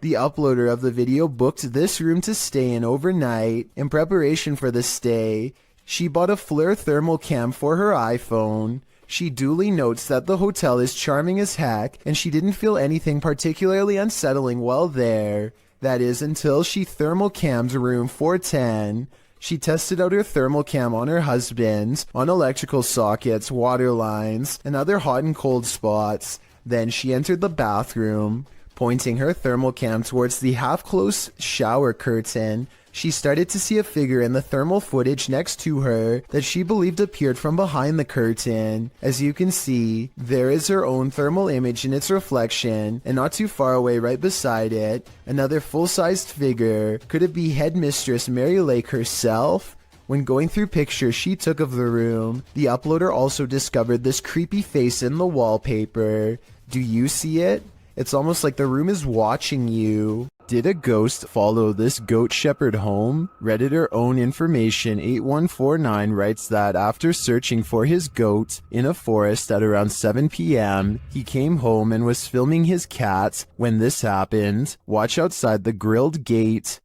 S1: The uploader of the video booked this room to stay in overnight. In preparation for the stay, she bought a FLIR thermal cam for her iPhone. She duly notes that the hotel is charming as heck, and she didn't feel anything particularly unsettling while there. That is, until she thermal cammed room 410. She tested out her thermal cam on her husband, on electrical sockets, water lines, and other hot and cold spots. Then she entered the bathroom. Pointing her thermal cam towards the half-closed shower curtain, she started to see a figure in the thermal footage next to her that she believed appeared from behind the curtain. As you can see, there is her own thermal image in its reflection, and not too far away right beside it, another full-sized figure. Could it be headmistress Mary Lake herself? When going through pictures she took of the room, the uploader also discovered this creepy face in the wallpaper. Do you see it? It's almost like the room is watching you. Did a ghost follow this goat shepherd home? Redditor Own Information 8149 writes that after searching for his goat in a forest at around 7 p.m., he came home and was filming his cat when this happened. Watch outside the grilled gate.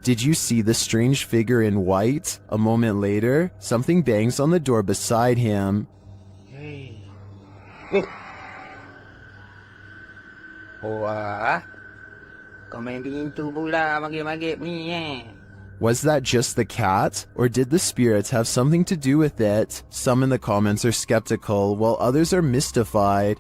S1: Did you see the strange figure in white? A moment later, something bangs on the door beside him.
S4: Wah, komen pintu pula magi-magi ni.
S1: Was that just the cat? Or did the spirits have something to do with it? Some in the comments are skeptical, while others are mystified.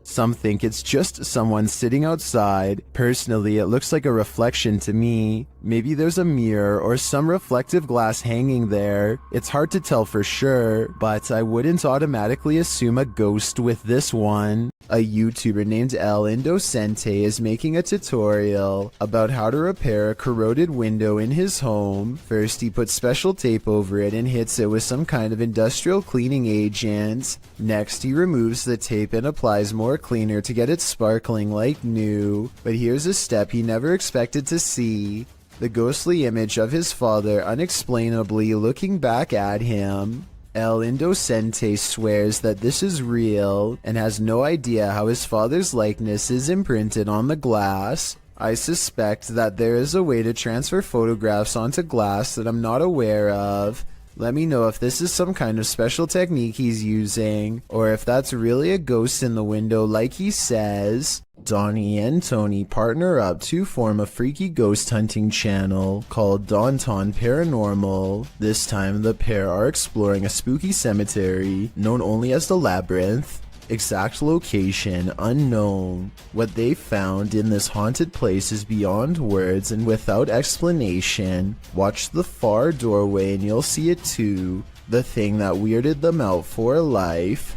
S1: Some think it's just someone sitting outside. Personally, it looks like a reflection to me. Maybe there's a mirror or some reflective glass hanging there. It's hard to tell for sure, but I wouldn't automatically assume a ghost with this one. A YouTuber named El Indocente is making a tutorial about how to repair a corroded window in his home. First, he puts special tape over it and hits it with some kind of industrial cleaning agent. Next, he removes the tape and applies more cleaner to get it sparkling like new. But here's a step he never expected to see. The ghostly image of his father unexplainably looking back at him. El Indocente swears that this is real and has no idea how his father's likeness is imprinted on the glass. I suspect that there is a way to transfer photographs onto glass that I'm not aware of. Let me know if this is some kind of special technique he's using, or if that's really a ghost in the window like he says. Donnie and Tony partner up to form a freaky ghost hunting channel called Donton Paranormal. This time the pair are exploring a spooky cemetery known only as the Labyrinth. Exact location unknown. What they found in this haunted place is beyond words and without explanation. Watch the far doorway and you'll see it too. The thing that weirded them out for life.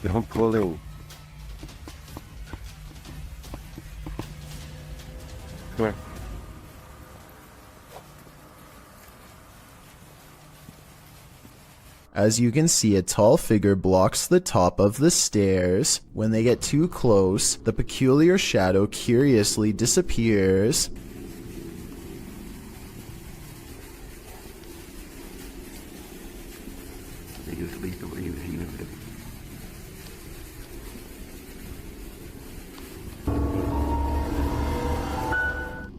S5: Don't pull it. Come here.
S1: As you can see, a tall figure blocks the top of the stairs. When they get too close, the peculiar shadow curiously disappears.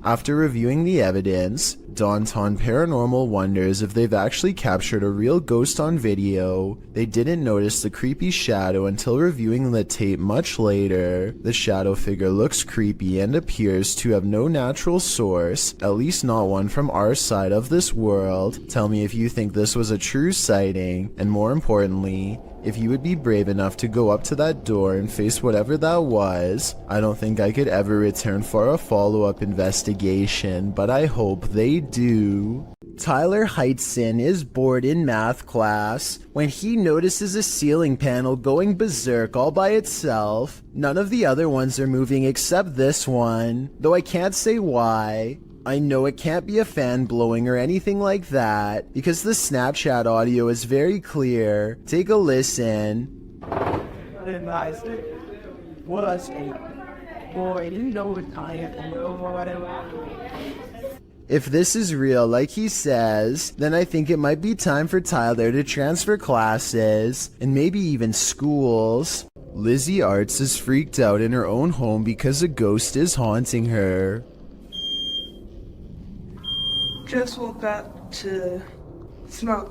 S1: After reviewing the evidence, Donton Paranormal wonders if they've actually captured a real ghost on video. They didn't notice the creepy shadow until reviewing the tape much later. The shadow figure looks creepy and appears to have no natural source, at least not one from our side of this world. Tell me if you think this was a true sighting, and more importantly, if you would be brave enough to go up to that door and face whatever that was. I don't think I could ever return for a follow-up investigation, but I hope they do. Tyler Heitzin is bored in math class when he notices a ceiling panel going berserk all by itself. None of the other ones are moving except this one, though I can't say why. I know it can't be a fan blowing or anything like that, because the Snapchat audio is very clear. Take a listen. If this is real, like he says, then I think it might be time for Tyler to transfer classes, and maybe even schools. Lizzie Arts is freaked out in her own home because a ghost is haunting her.
S14: Just woke up to smoke.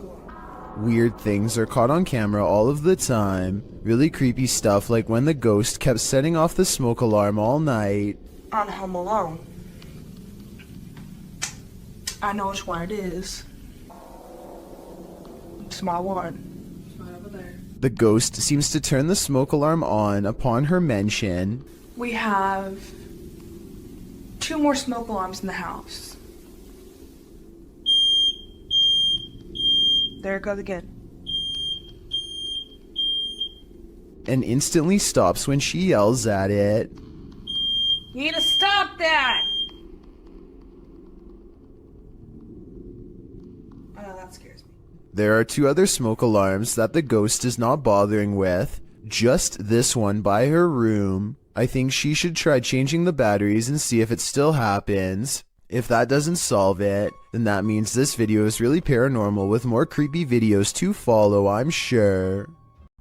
S1: Weird things are caught on camera all of the time. Really creepy stuff like when the ghost kept setting off the smoke alarm all night.
S14: On Home Alone. I know which one it is. Small one. It's right over there.
S1: The ghost seems to turn the smoke alarm on upon her mention.
S14: We have 2 more smoke alarms in the house. There it goes again.
S1: And instantly stops when she yells at it.
S14: You need to stop that! I know, that scares me.
S1: There are 2 other smoke alarms that the ghost is not bothering with. Just this one by her room. I think she should try changing the batteries and see if it still happens. If that doesn't solve it, then that means this video is really paranormal with more creepy videos to follow, I'm sure.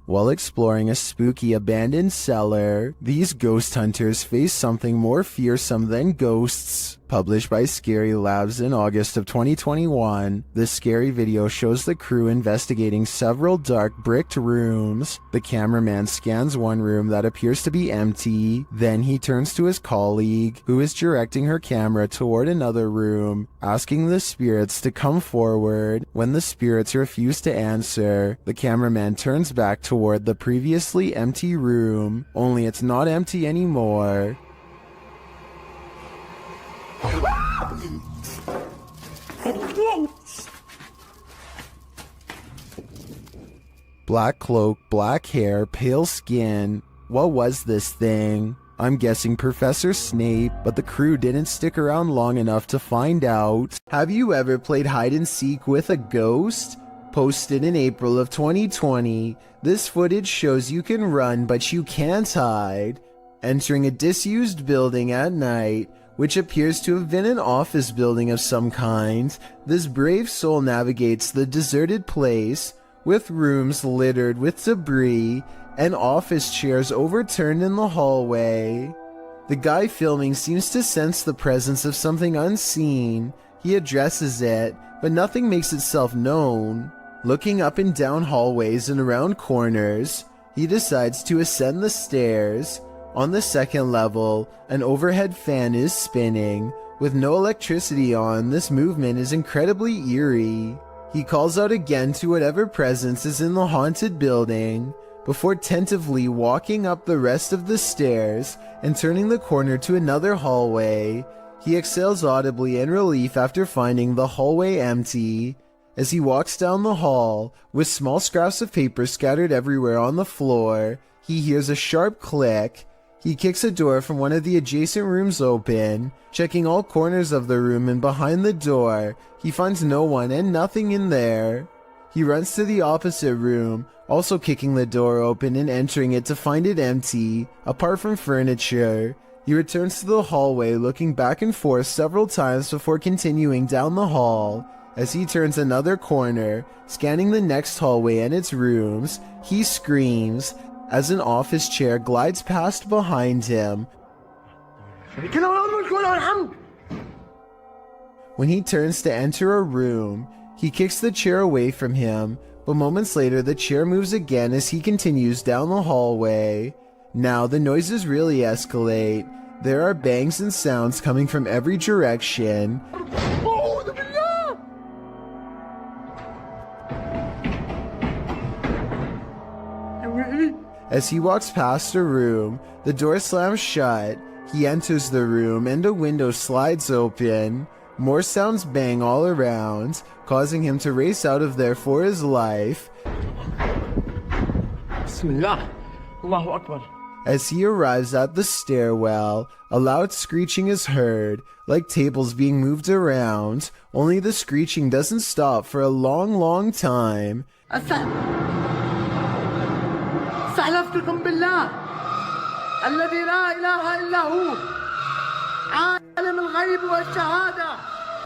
S1: While exploring a spooky abandoned cellar, these ghost hunters face something more fearsome than ghosts. Published by Scary Labs in August of 2021, this scary video shows the crew investigating several dark bricked rooms. The cameraman scans one room that appears to be empty, then he turns to his colleague, who is directing her camera toward another room, asking the spirits to come forward. When the spirits refuse to answer, the cameraman turns back toward the previously empty room, only it's not empty anymore. Black cloak, black hair, pale skin. What was this thing? I'm guessing Professor Snape, but the crew didn't stick around long enough to find out. Have you ever played hide and seek with a ghost? Posted in April of 2020, this footage shows you can run but you can't hide. Entering a disused building at night, which appears to have been an office building of some kind, this brave soul navigates the deserted place, with rooms littered with debris and office chairs overturned in the hallway. The guy filming seems to sense the presence of something unseen. He addresses it, but nothing makes itself known. Looking up and down hallways and around corners, he decides to ascend the stairs. On the second level, an overhead fan is spinning. With no electricity on, this movement is incredibly eerie. He calls out again to whatever presence is in the haunted building, before tentatively walking up the rest of the stairs and turning the corner to another hallway. He exhales audibly in relief after finding the hallway empty. As he walks down the hall, with small scraps of paper scattered everywhere on the floor, he hears a sharp click. He kicks a door from one of the adjacent rooms open. Checking all corners of the room and behind the door, he finds no one and nothing in there. He runs to the opposite room, also kicking the door open and entering it to find it empty, apart from furniture. He returns to the hallway, looking back and forth several times before continuing down the hall. As he turns another corner, scanning the next hallway and its rooms, he screams as an office chair glides past behind him. When he turns to enter a room, he kicks the chair away from him, but moments later the chair moves again as he continues down the hallway. Now the noises really escalate. There are bangs and sounds coming from every direction. As he walks past a room, the door slams shut. He enters the room and a window slides open. More sounds bang all around, causing him to race out of there for his life.
S3: Bismillah. Allahu Akbar.
S1: As he arrives at the stairwell, a loud screeching is heard, like tables being moved around, only the screeching doesn't stop for a long time.
S3: استحلفتكم بالله الذي لا إله إلا هو عالم الغيب والشهادة.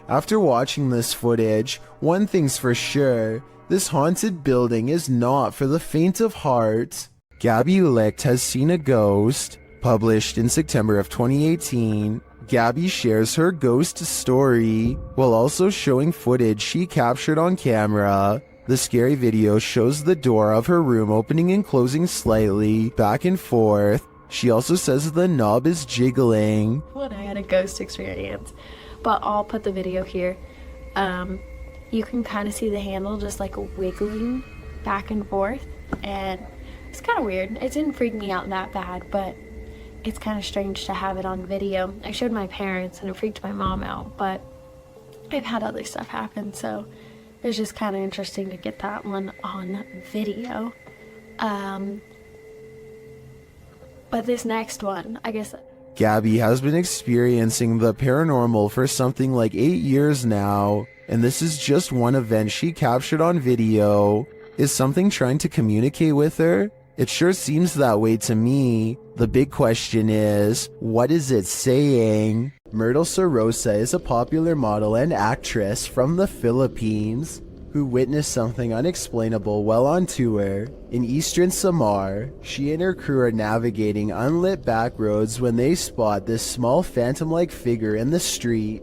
S1: After watching this footage, one thing's for sure, this haunted building is not for the faint of heart. Gabby Licht has seen a ghost. Published in September of 2018, Gabby shares her ghost story, while also showing footage she captured on camera. The scary video shows the door of her room opening and closing slightly, back and forth. She also says the knob is jiggling.
S15: When I had a ghost experience, but I'll put the video here. You can kind of see the handle just like wiggling back and forth, and it's kind of weird. It didn't freak me out that bad, but it's kind of strange to have it on video. I showed my parents and it freaked my mom out, but I've had other stuff happen, so it's just kind of interesting to get that one on video. But this next one, I guess...
S1: Gabby has been experiencing the paranormal for something like 8 years now, and this is just one event she captured on video. Is something trying to communicate with her? It sure seems that way to me. The big question is, what is it saying? Myrtle Sorosa is a popular model and actress from the Philippines who witnessed something unexplainable while on tour. In eastern Samar, she and her crew are navigating unlit back roads when they spot this small phantom-like figure in the street.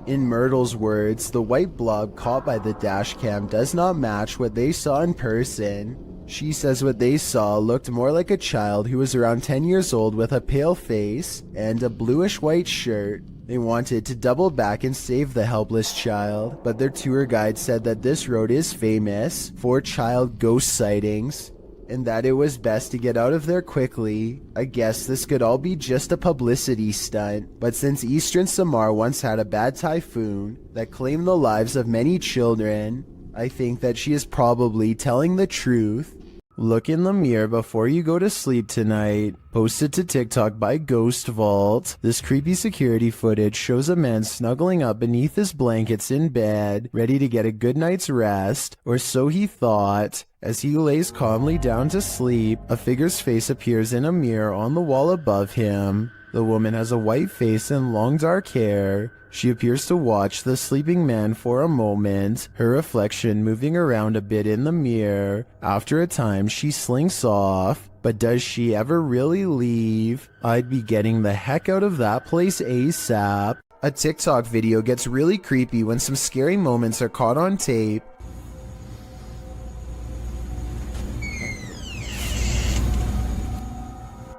S1: In Myrtle's words, the white blob caught by the dash cam does not match what they saw in person. She says what they saw looked more like a child who was around 10 years old with a pale face and a bluish-white shirt. They wanted to double back and save the helpless child, but their tour guide said that this road is famous for child ghost sightings, and that it was best to get out of there quickly. I guess this could all be just a publicity stunt, but since eastern Samar once had a bad typhoon that claimed the lives of many children, I think that she is probably telling the truth. Look in the mirror before you go to sleep tonight. Posted to TikTok by Ghost Vault. This creepy security footage shows a man snuggling up beneath his blankets in bed, ready to get a good night's rest, or so he thought. As he lays calmly down to sleep, a figure's face appears in a mirror on the wall above him. The woman has a white face and long dark hair. She appears to watch the sleeping man for a moment, her reflection moving around a bit in the mirror. After a time, she slinks off. But does she ever really leave? I'd be getting the heck out of that place ASAP. A TikTok video gets really creepy when some scary moments are caught on tape.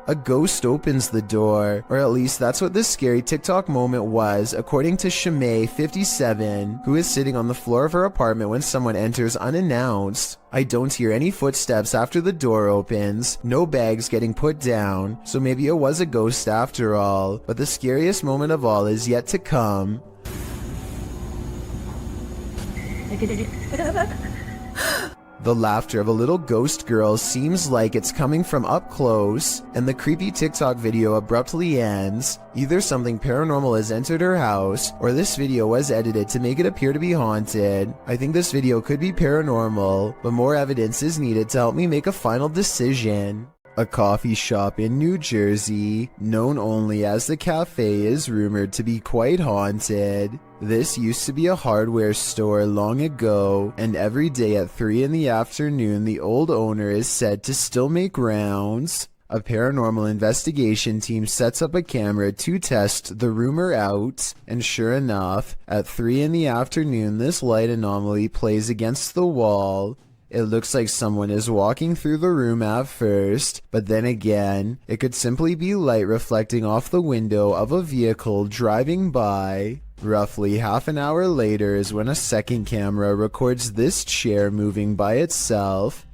S1: A ghost opens the door, or at least that's what this scary TikTok moment was, according to Shimei 57, who is sitting on the floor of her apartment when someone enters unannounced. I don't hear any footsteps after the door opens, no bags getting put down, so maybe it was a ghost after all, but the scariest moment of all is yet to come. The laughter of a little ghost girl seems like it's coming from up close, and the creepy TikTok video abruptly ends. Either something paranormal has entered her house, or this video was edited to make it appear to be haunted. I think this video could be paranormal, but more evidence is needed to help me make a final decision. A coffee shop in New Jersey, known only as the Cafe, is rumored to be quite haunted. This used to be a hardware store long ago, and every day at 3 in the afternoon the old owner is said to still make rounds. A paranormal investigation team sets up a camera to test the rumor out, and sure enough, at 3 in the afternoon this light anomaly plays against the wall. It looks like someone is walking through the room at first, but then again, it could simply be light reflecting off the window of a vehicle driving by. Roughly half an hour later is when a second camera records this chair moving by itself.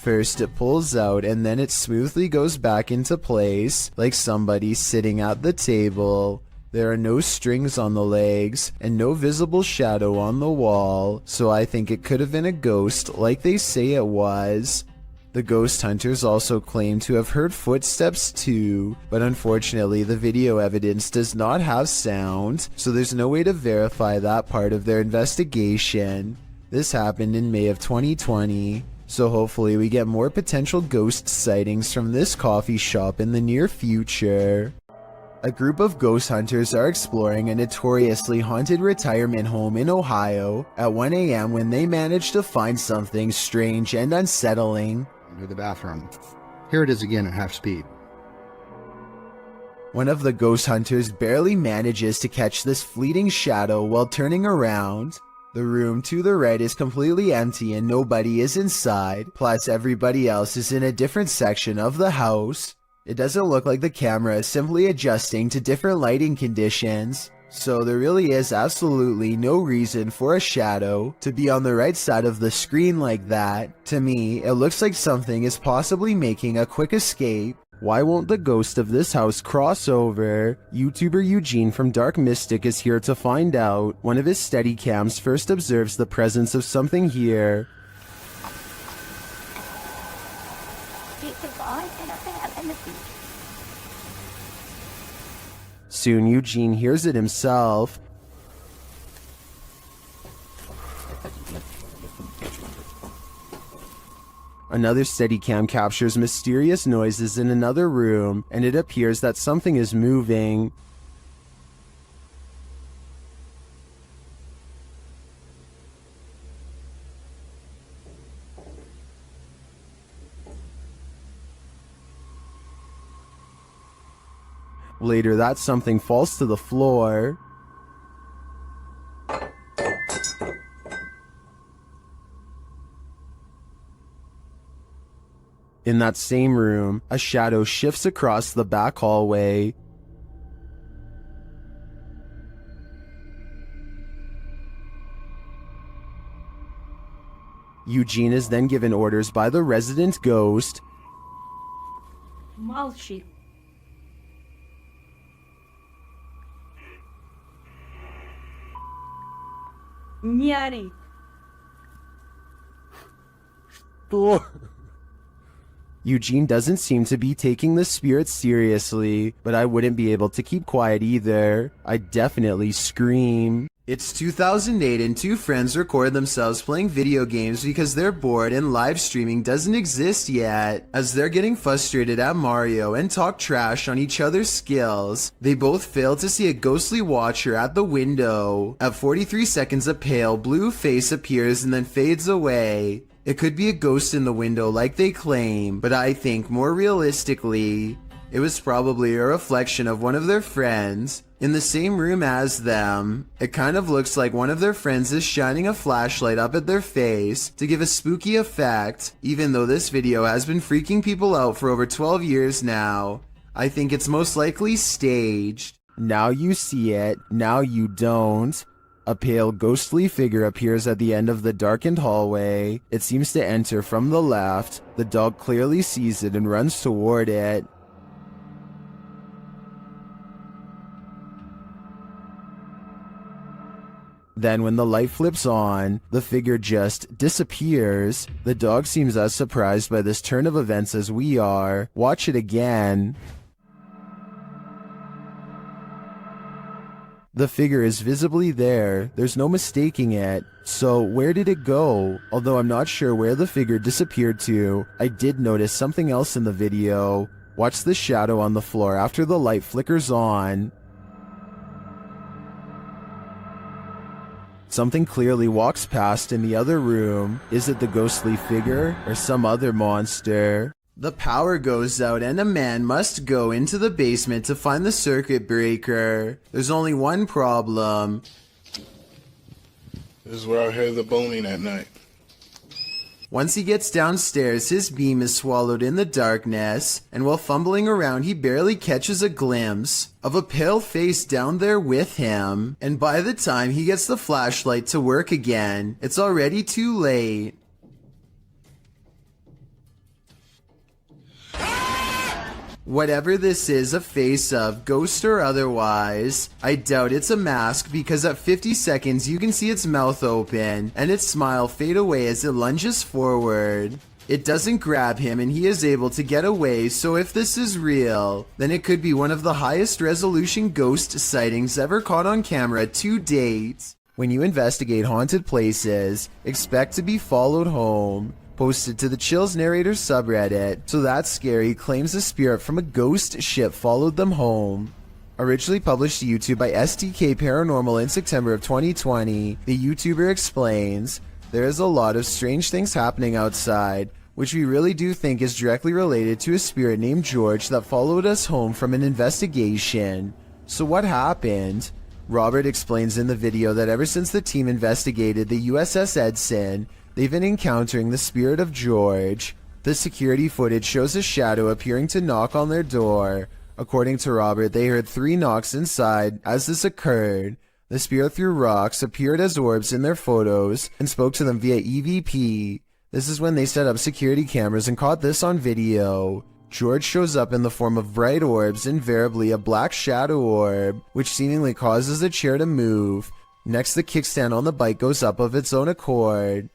S1: First it pulls out and then it smoothly goes back into place, like somebody sitting at the table. There are no strings on the legs, and no visible shadow on the wall, so I think it could have been a ghost like they say it was. The ghost hunters also claim to have heard footsteps too, but unfortunately the video evidence does not have sound, so there's no way to verify that part of their investigation. This happened in May of 2020, so hopefully we get more potential ghost sightings from this coffee shop in the near future. A group of ghost hunters are exploring a notoriously haunted retirement home in Ohio at 1 a.m. when they manage to find something strange and unsettling.
S16: Into the bathroom. Here it is again at half speed.
S1: One of the ghost hunters barely manages to catch this fleeting shadow while turning around. The room to the right is completely empty and nobody is inside, plus everybody else is in a different section of the house. It doesn't look like the camera is simply adjusting to different lighting conditions, so there really is absolutely no reason for a shadow to be on the right side of the screen like that. To me, it looks like something is possibly making a quick escape. Why won't the ghost of this house cross over? YouTuber Eugene from Dark Mystic is here to find out. One of his Steadicams first observes the presence of something here. Soon Eugene hears it himself. Another Steadicam captures mysterious noises in another room, and it appears that something is moving. Later, that something falls to the floor. In that same room, a shadow shifts across the back hallway. Eugene is then given orders by the resident ghost
S17: Молчи. Не ори.
S1: Eugene doesn't seem to be taking the spirit seriously, but I wouldn't be able to keep quiet either. I'd definitely scream. It's 2008 and two friends record themselves playing video games because they're bored and live streaming doesn't exist yet. As they're getting frustrated at Mario and talk trash on each other's skills, they both fail to see a ghostly watcher at the window. At 43 seconds, a pale blue face appears and then fades away. It could be a ghost in the window like they claim, but I think more realistically, it was probably a reflection of one of their friends in the same room as them. It kind of looks like one of their friends is shining a flashlight up at their face to give a spooky effect, even though this video has been freaking people out for over 12 years now. I think it's most likely staged. Now you see it, now you don't. A pale, ghostly figure appears at the end of the darkened hallway. It seems to enter from the left. The dog clearly sees it and runs toward it. Then when the light flips on, the figure just disappears. The dog seems as surprised by this turn of events as we are. Watch it again. The figure is visibly there, there's no mistaking it. So where did it go? Although I'm not sure where the figure disappeared to, I did notice something else in the video. Watch the shadow on the floor after the light flickers on. Something clearly walks past in the other room. Is it the ghostly figure or some other monster? The power goes out and a man must go into the basement to find the circuit breaker. There's only one problem.
S18: This is where I hear the boning at night.
S1: Once he gets downstairs, his beam is swallowed in the darkness, and while fumbling around, he barely catches a glimpse of a pale face down there with him. And by the time he gets the flashlight to work again, it's already too late. Whatever this is a face of, ghost or otherwise, I doubt it's a mask because at 50 seconds you can see its mouth open and its smile fade away as it lunges forward. It doesn't grab him and he is able to get away, so if this is real, then it could be one of the highest resolution ghost sightings ever caught on camera to date. When you investigate haunted places, expect to be followed home. Posted to the Chills Narrator subreddit, So That's Scary claims a spirit from a ghost ship followed them home. Originally published to YouTube by STK Paranormal in September of 2020, the YouTuber explains, there is a lot of strange things happening outside, which we really do think is directly related to a spirit named George that followed us home from an investigation. So what happened? Robert explains in the video that ever since the team investigated the USS Edson, they've been encountering the spirit of George. The security footage shows a shadow appearing to knock on their door. According to Robert, they heard 3 knocks inside as this occurred. The spirit threw rocks, appeared as orbs in their photos, and spoke to them via EVP. This is when they set up security cameras and caught this on video. George shows up in the form of bright orbs, invariably a black shadow orb, which seemingly causes the chair to move. Next, the kickstand on the bike goes up of its own accord.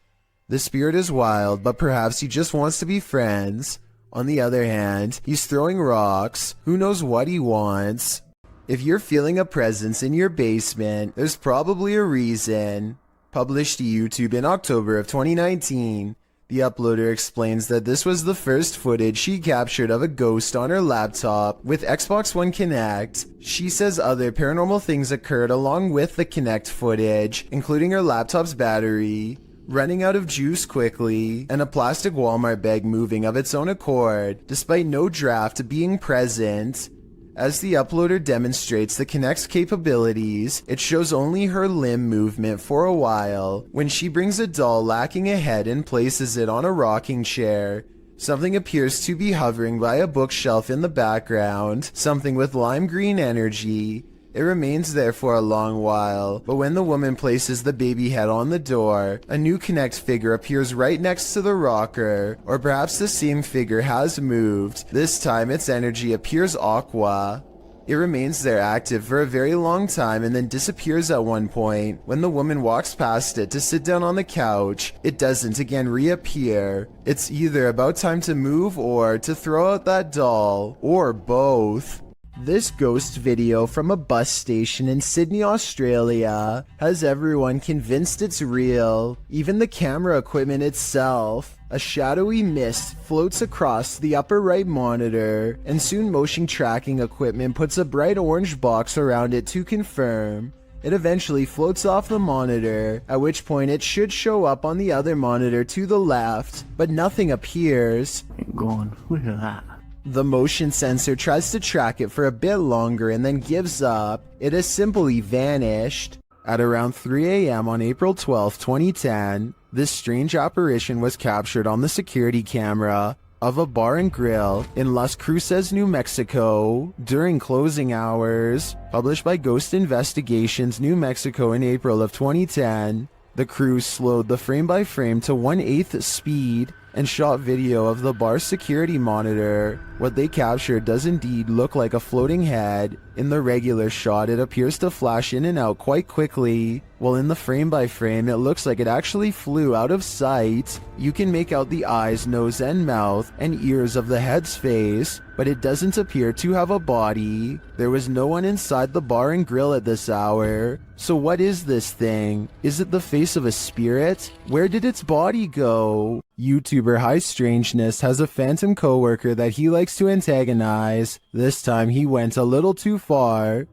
S1: The spirit is wild, but perhaps he just wants to be friends. On the other hand, he's throwing rocks. Who knows what he wants? If you're feeling a presence in your basement, there's probably a reason. Published to YouTube in October of 2019, The uploader explains that this was the first footage she captured of a ghost on her laptop with Xbox One Kinect. She says other paranormal things occurred along with the Kinect footage, including her laptop's battery running out of juice quickly, and a plastic Walmart bag moving of its own accord, despite no draft being present. As the uploader demonstrates the Kinect's capabilities, it shows only her limb movement for a while. When she brings a doll lacking a head and places it on a rocking chair, something appears to be hovering by a bookshelf in the background, something with lime green energy. It remains there for a long while, but when the woman places the baby head on the door, a new Kinect figure appears right next to the rocker, or perhaps the same figure has moved. This time its energy appears aqua. It remains there active for a very long time and then disappears at one point. When the woman walks past it to sit down on the couch, it doesn't again reappear. It's either about time to move or to throw out that doll, or both. This ghost video from a bus station in Sydney, Australia has everyone convinced it's real, even the camera equipment itself. A shadowy mist floats across the upper right monitor, and soon motion tracking equipment puts a bright orange box around it to confirm. It eventually floats off the monitor, at which point it should show up on the other monitor to the left, but nothing appears.
S8: Look at that.
S1: The motion sensor tries to track it for a bit longer and then gives up. It has simply vanished. At around 3 a.m. on April 12, 2010, this strange apparition was captured on the security camera of a bar and grill in Las Cruces, New Mexico, during closing hours. Published by Ghost Investigations, New Mexico in April of 2010, the crew slowed the frame-by-frame to 1/8 speed and shot video of the bar's security monitor. What they captured does indeed look like a floating head. In the regular shot, it appears to flash in and out quite quickly, while in the frame-by-frame, it looks like it actually flew out of sight. You can make out the eyes, nose, and mouth, and ears of the head's face, but it doesn't appear to have a body. There was no one inside the bar and grill at this hour. So what is this thing? Is it the face of a spirit? Where did its body go? YouTuber High Strangeness has a phantom coworker that he likes to antagonize. This time he went a little too far.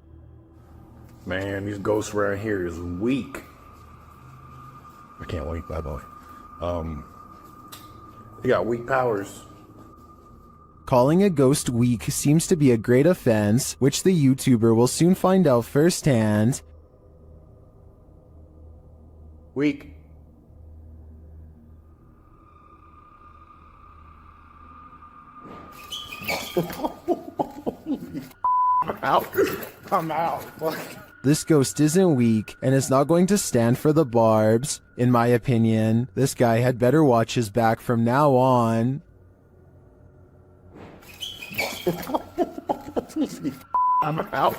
S19: Man, these ghosts around here is weak. I can't wait, bye bye. They got weak powers.
S1: Calling a ghost weak seems to be a great offense, which the YouTuber will soon find out firsthand.
S19: Weak. I'm out.
S1: This ghost isn't weak and is not going to stand for the barbs. In my opinion, this guy had better watch his back from now on.
S19: I'm out.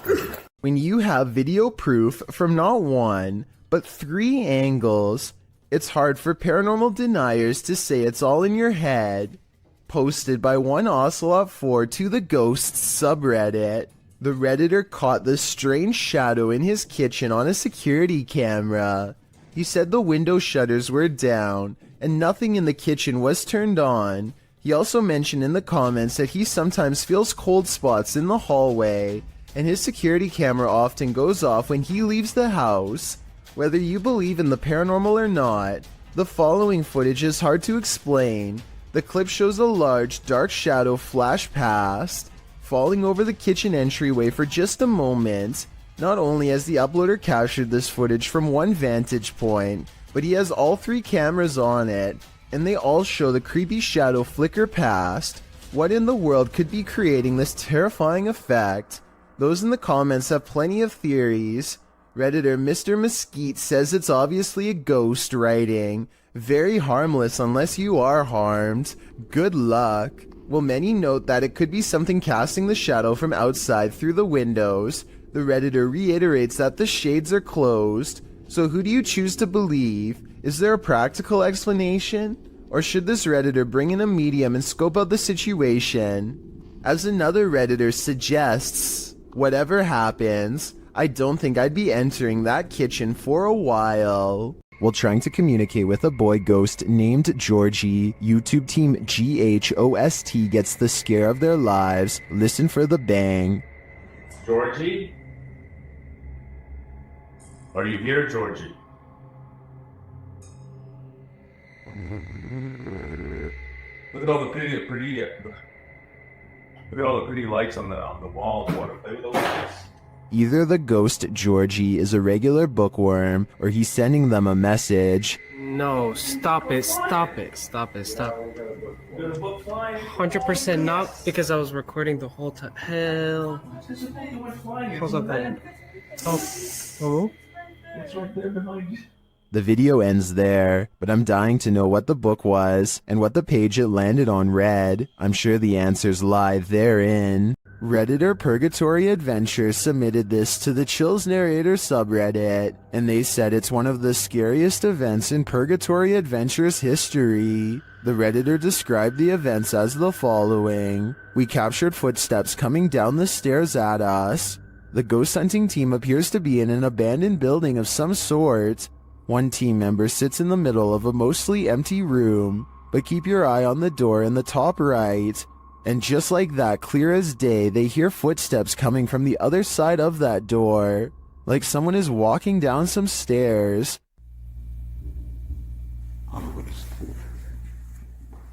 S1: When you have video proof from not one, but 3 angles, it's hard for paranormal deniers to say it's all in your head. Posted by one Ocelot4 to the Ghosts subreddit. The Redditor caught the strange shadow in his kitchen on a security camera. He said the window shutters were down and nothing in the kitchen was turned on. He also mentioned in the comments that he sometimes feels cold spots in the hallway, and his security camera often goes off when he leaves the house. Whether you believe in the paranormal or not, the following footage is hard to explain. The clip shows a large, dark shadow flash past, falling over the kitchen entryway for just a moment. Not only has the uploader captured this footage from one vantage point, but he has all 3 cameras on it, and they all show the creepy shadow flicker past. What in the world could be creating this terrifying effect? Those in the comments have plenty of theories. Redditor Mr. Mesquite says it's obviously a ghost writing. Very harmless unless you are harmed. Good luck. While many note that it could be something casting the shadow from outside through the windows, the Redditor reiterates that the shades are closed. So who do you choose to believe? Is there a practical explanation? Or should this Redditor bring in a medium and scope out the situation? As another Redditor suggests, whatever happens, I don't think I'd be entering that kitchen for a while. while trying to communicate with a boy ghost named Georgie. YouTube team GHOST gets the scare of their lives. Listen for the bang.
S20: Georgie? Are you here, Georgie?
S21: Look at all the pretty look at all the pretty lights on the walls. Want to play with those lights?
S1: Either the ghost Georgie is a regular bookworm, or he's sending them a message.
S22: No, stop it, stop it, stop it, stop. 100% not, because I was recording the whole time. Hell. What's up there? Oh.
S21: It's right there behind you.
S1: The video ends there, but I'm dying to know what the book was and what the page it landed on read. I'm sure the answers lie therein. Redditor Purgatory Adventures submitted this to the Chills Narrator subreddit, and they said it's one of the scariest events in Purgatory Adventures history. The Redditor described the events as the following. We captured footsteps coming down the stairs at us. The ghost hunting team appears to be in an abandoned building of some sort. One team member sits in the middle of a mostly empty room, but keep your eye on the door in the top right. And just like that, clear as day, they hear footsteps coming from the other side of that door, like someone is walking down some stairs.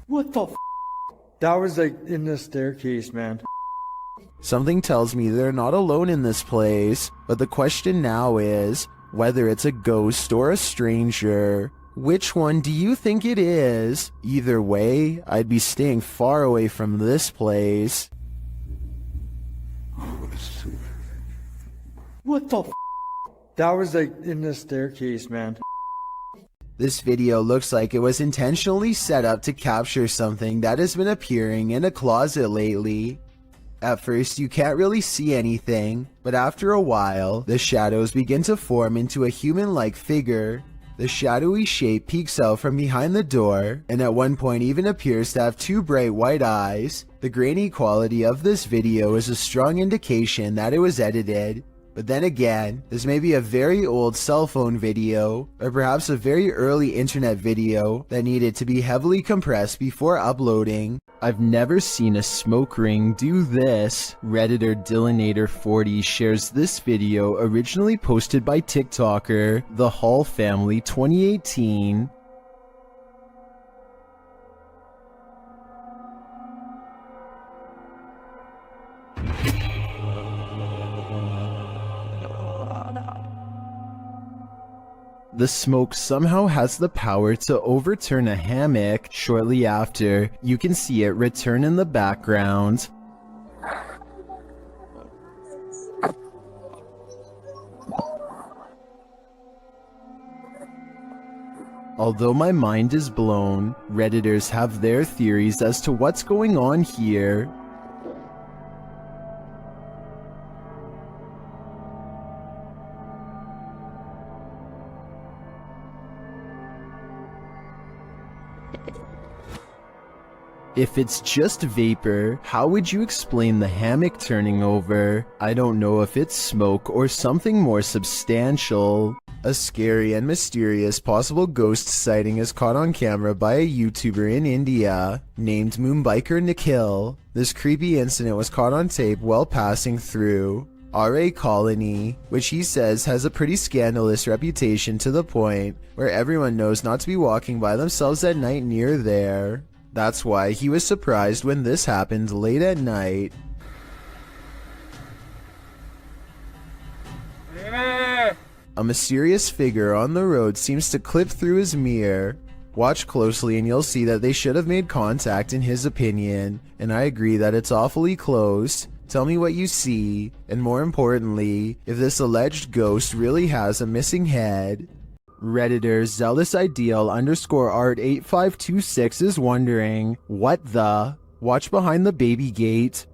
S5: What the f? That was like in the staircase, man.
S1: Something tells me they're not alone in this place, but the question now is whether it's a ghost or a stranger. Which one do you think it is? Either way, I'd be staying far away from this place.
S5: What the f? That was like in the staircase, man.
S1: This video looks like it was intentionally set up to capture something that has been appearing in a closet lately. At first, you can't really see anything, but after a while, the shadows begin to form into a human-like figure. The shadowy shape peeks out from behind the door, and at one point even appears to have two bright white eyes. The grainy quality of this video is a strong indication that it was edited. But then again, this may be a very old cell phone video, or perhaps a very early internet video that needed to be heavily compressed before uploading. I've never seen a smoke ring do this. Redditor Dillinator40 shares this video originally posted by TikToker The Hall Family 2018. The smoke somehow has the power to overturn a hammock. Shortly after, you can see it return in the background. Although my mind is blown, Redditors have their theories as to what's going on here. If it's just vapor, how would you explain the hammock turning over? I don't know if it's smoke or something more substantial. A scary and mysterious possible ghost sighting is caught on camera by a YouTuber in India named Moonbiker Nikhil. This creepy incident was caught on tape while passing through RA Colony, which he says has a pretty scandalous reputation to the point where everyone knows not to be walking by themselves at night near there. That's why he was surprised when this happened late at night. A mysterious figure on the road seems to clip through his mirror. Watch closely and you'll see that they should have made contact in his opinion, and I agree that it's awfully close. Tell me what you see, and more importantly, if this alleged ghost really has a missing head. Redditor Zealous Ideal _art 8526 is wondering, what the? Watch behind the baby gate.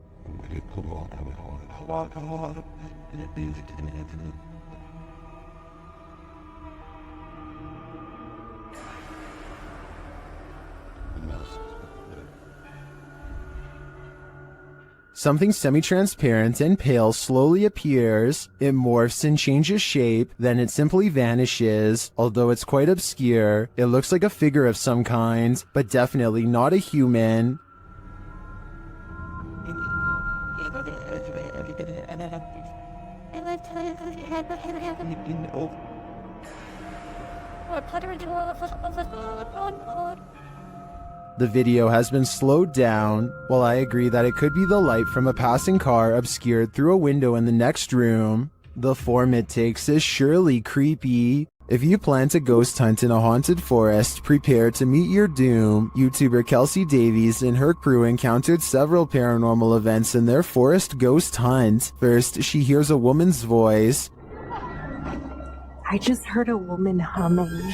S1: Something semi-transparent and pale slowly appears. It morphs and changes shape, then it simply vanishes. Although it's quite obscure, it looks like a figure of some kind, but definitely not a human. The video has been slowed down. While I agree that it could be the light from a passing car obscured through a window in the next room, the form it takes is surely creepy. If you plan to ghost hunt in a haunted forest, prepare to meet your doom. YouTuber Kelsey Davies and her crew encountered several paranormal events in their forest ghost hunt. First, she hears a woman's voice.
S17: I just heard a woman humming.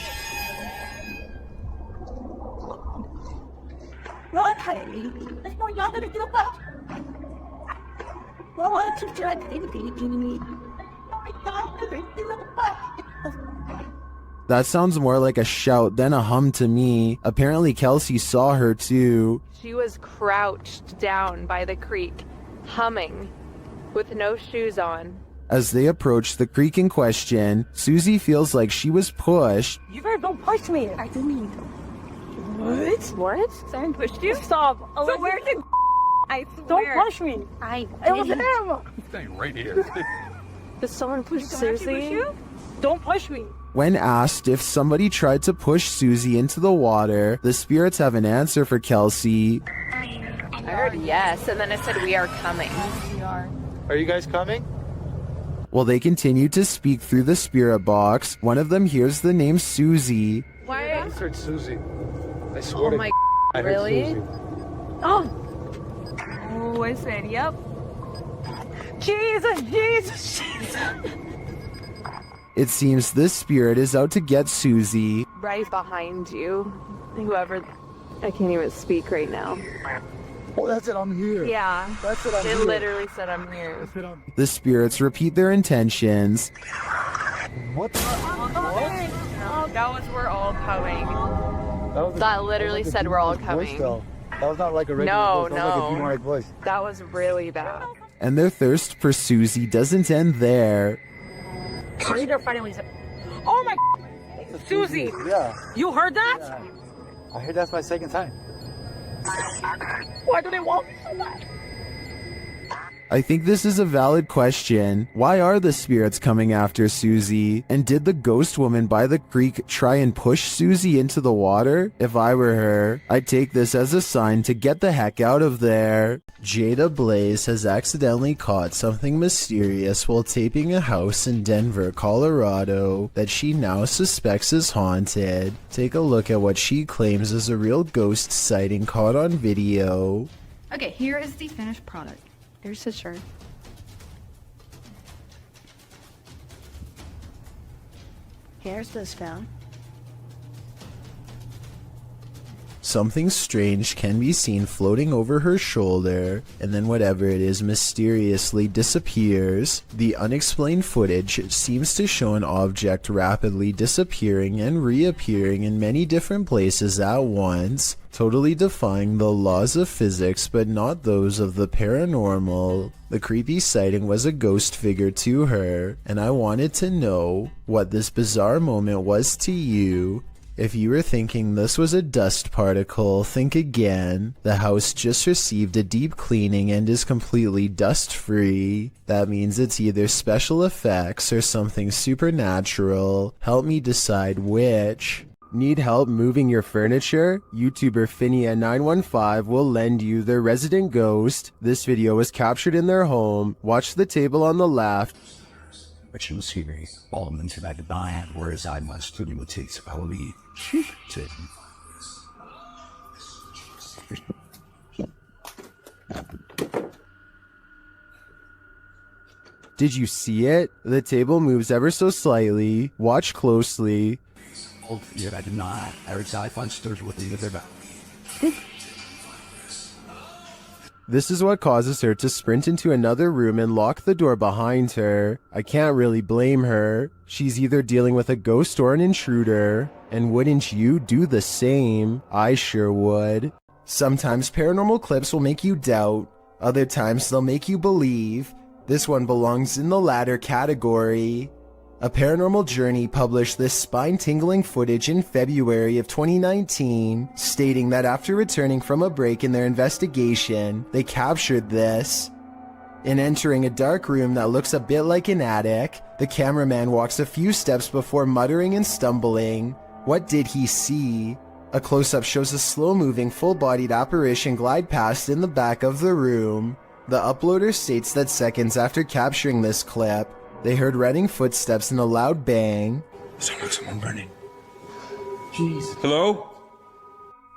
S1: That sounds more like a shout than a hum to me. Apparently Kelsey saw her too.
S2: She was crouched down by the creek, humming, with no shoes on.
S1: As they approach the creek in question, Susie feels like she was pushed.
S17: You better don't push me. I didn't. What?
S2: What?
S17: Someone pushed you? Stop. So where's it? I swear. Don't push me. It was him.
S21: He's staying right here.
S2: Did someone push
S17: Someone actually
S2: Susie?
S17: push you? Don't push me.
S1: When asked if somebody tried to push Susie into the water, the spirits have an answer for Kelsey.
S2: I heard yes, and then it said we are coming.
S17: We are.
S7: Are you guys coming?
S1: While they continue to speak through the spirit box, one of them hears the name Susie.
S2: Why?
S5: I heard Susie. I swear
S2: Oh
S5: to
S2: my
S5: I heard
S2: really?
S5: Susie.
S17: Oh. Oh, I said, yep. Jesus, Jesus, Jesus.
S1: It seems this spirit is out to get Susie.
S2: Right behind you. Whoever. I can't even speak right now.
S7: Oh, that's it. I'm here.
S2: Yeah.
S7: That's it. I'm
S2: It
S7: here.
S2: literally said I'm here.
S7: That's it. I'm...
S1: The spirits repeat their intentions.
S7: What?
S2: That was we're all coming.
S7: That,
S2: That literally said we're all coming.
S7: That was not like a regular
S2: No,
S7: voice. That was like a
S2: no.
S7: demonic voice.
S2: That was really bad.
S1: And their thirst for Susie doesn't end there.
S17: They're fighting when he said, oh my Susie.
S7: Yeah.
S17: You heard that?
S7: Yeah. I heard that's my second time.
S17: Why do they want me so bad?
S1: I think this is a valid question. Why are the spirits coming after Susie? And did the ghost woman by the creek try and push Susie into the water? If I were her, I'd take this as a sign to get the heck out of there. Jada Blaze has accidentally caught something mysterious while taping a house in Denver, Colorado that she now suspects is haunted. Take a look at what she claims is a real ghost sighting caught on video.
S6: Okay, here is the finished product.
S2: Here's his shirt.
S6: Here's this phone.
S1: Something strange can be seen floating over her shoulder, and then whatever it is mysteriously disappears. The unexplained footage seems to show an object rapidly disappearing and reappearing in many different places at once, totally defying the laws of physics but not those of the paranormal. The creepy sighting was a ghost figure to her, and I wanted to know what this bizarre moment was to you. If you were thinking this was a dust particle, think again. The house just received a deep cleaning and is completely dust-free. That means it's either special effects or something supernatural. Help me decide which. Need help moving your furniture? YouTuber Finia915 will lend you their resident ghost. This video was captured in their home. Watch the table on the left.
S23: Which was here, all into that divine, whereas I must to imitate probably to
S1: Did you see it? The table moves ever so slightly. Watch closely.
S23: oh, yeah, I did not. Every time I find stairs with the other back.
S1: This is what causes her to sprint into another room and lock the door behind her. I can't really blame her. She's either dealing with a ghost or an intruder. And wouldn't you do the same? I sure would. Sometimes paranormal clips will make you doubt. Other times they'll make you believe. This one belongs in the latter category. A Paranormal Journey published this spine-tingling footage in February of 2019, stating that after returning from a break in their investigation, they captured this. In entering a dark room that looks a bit like an attic, the cameraman walks a few steps before muttering and stumbling. What did he see? A close-up shows a slow-moving, full-bodied apparition glide past in the back of the room. The uploader states that seconds after capturing this clip, they heard running footsteps and a loud bang.
S21: Sounds like someone running. Jeez. Hello?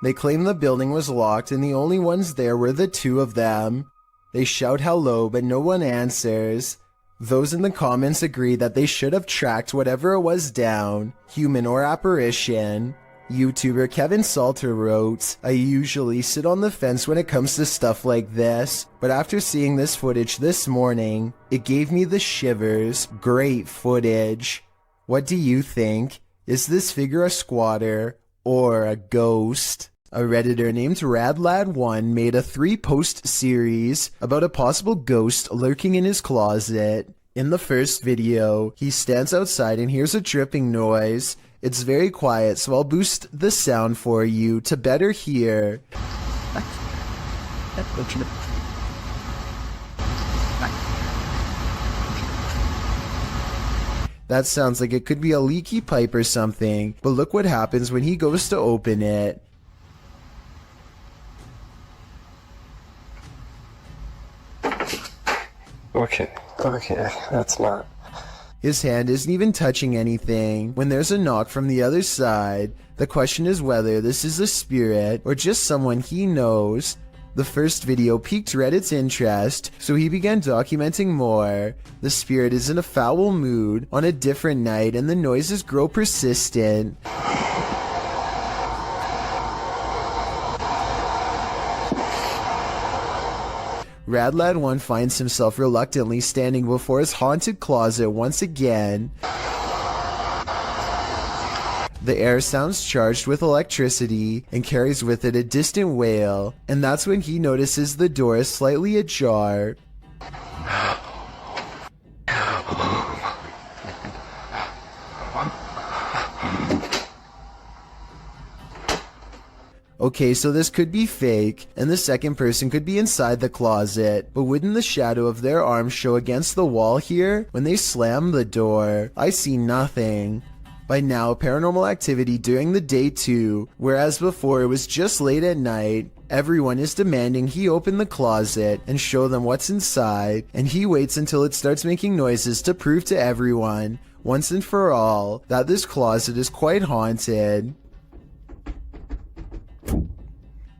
S1: They claim the building was locked and the only ones there were the two of them. They shout hello, but no one answers. Those in the comments agree that they should have tracked whatever it was down, human or apparition. YouTuber Kevin Salter wrote, "I usually sit on the fence when it comes to stuff like this, but after seeing this footage this morning, it gave me the shivers. Great footage. What do you think? Is this figure a squatter or a ghost?" A Redditor named RadLad1 made a 3-post series about a possible ghost lurking in his closet. In the first video, he stands outside and hears a dripping noise. It's very quiet, so I'll boost the sound for you to better hear. That sounds like it could be a leaky pipe or something, but look what happens when he goes to open it.
S22: Okay, that's not.
S1: His hand isn't even touching anything when there's a knock from the other side. The question is whether this is a spirit or just someone he knows. The first video piqued Reddit's interest, so he began documenting more. The spirit is in a foul mood on a different night and the noises grow persistent. RadLad1 finds himself reluctantly standing before his haunted closet once again. The air sounds charged with electricity and carries with it a distant wail, and that's when he notices the door is slightly ajar. Okay, so this could be fake, and the second person could be inside the closet, but wouldn't the shadow of their arm show against the wall here when they slam the door? I see nothing. By now, paranormal activity during the day too, whereas before it was just late at night. Everyone is demanding he open the closet and show them what's inside, and he waits until it starts making noises to prove to everyone, once and for all, that this closet is quite haunted.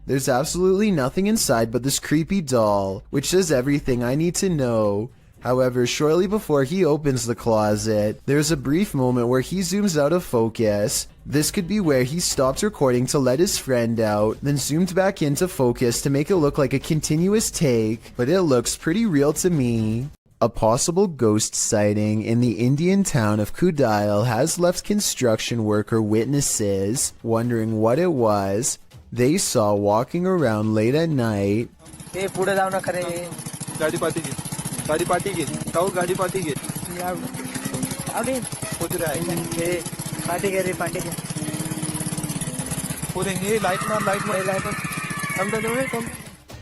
S1: There's absolutely nothing inside but this creepy doll, which says everything I need to know. However, shortly before he opens the closet, there's a brief moment where he zooms out of focus. This could be where he stopped recording to let his friend out, then zoomed back into focus to make it look like a continuous take, but it looks pretty real to me. A possible ghost sighting in the Indian town of Kudail has left construction worker witnesses wondering what it was they saw walking around late at night.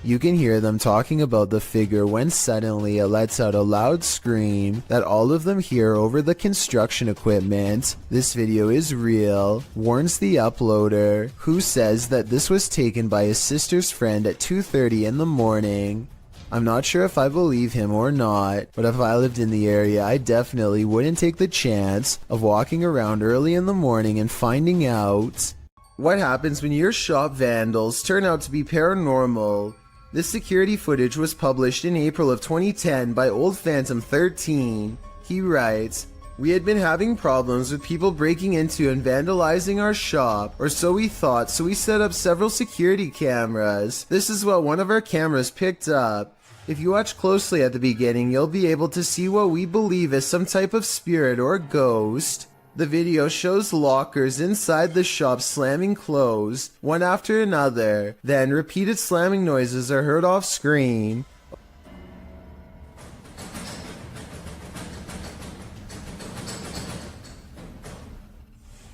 S1: You can hear them talking about the figure when suddenly it lets out a loud scream that all of them hear over the construction equipment. This video is real, warns the uploader, who says that this was taken by his sister's friend at 2:30 in the morning. I'm not sure if I believe him or not, but if I lived in the area, I definitely wouldn't take the chance of walking around early in the morning and finding out. What happens when your shop vandals turn out to be paranormal? This security footage was published in April of 2010 by Old Phantom 13. He writes, "We had been having problems with people breaking into and vandalizing our shop, or so we thought, so we set up several security cameras. This is what one of our cameras picked up. If you watch closely at the beginning, you'll be able to see what we believe is some type of spirit or ghost. The video shows lockers inside the shop slamming closed, one after another. Then repeated slamming noises are heard off screen.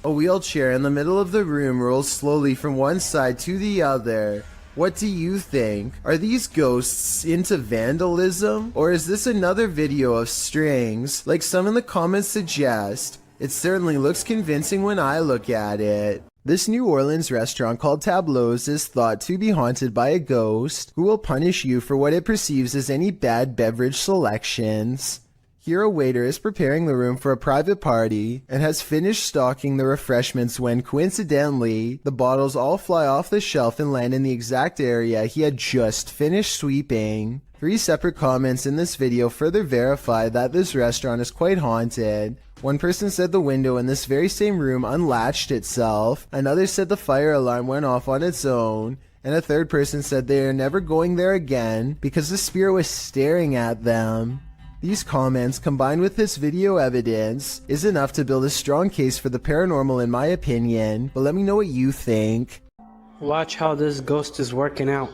S1: A wheelchair in the middle of the room rolls slowly from one side to the other. What do you think? Are these ghosts into vandalism? Or is this another video of strings, like some in the comments suggest? It certainly looks convincing when I look at it. This New Orleans restaurant called Tableau's is thought to be haunted by a ghost who will punish you for what it perceives as any bad beverage selections. Here a waiter is preparing the room for a private party and has finished stocking the refreshments when, coincidentally, the bottles all fly off the shelf and land in the exact area he had just finished sweeping. 3 separate comments in this video further verify that this restaurant is quite haunted. One person said the window in this very same room unlatched itself, another said the fire alarm went off on its own, and a third person said they are never going there again because the spirit was staring at them. These comments, combined with this video evidence, is enough to build a strong case for the paranormal in my opinion, but let me know what you think.
S22: Watch how this ghost is working out.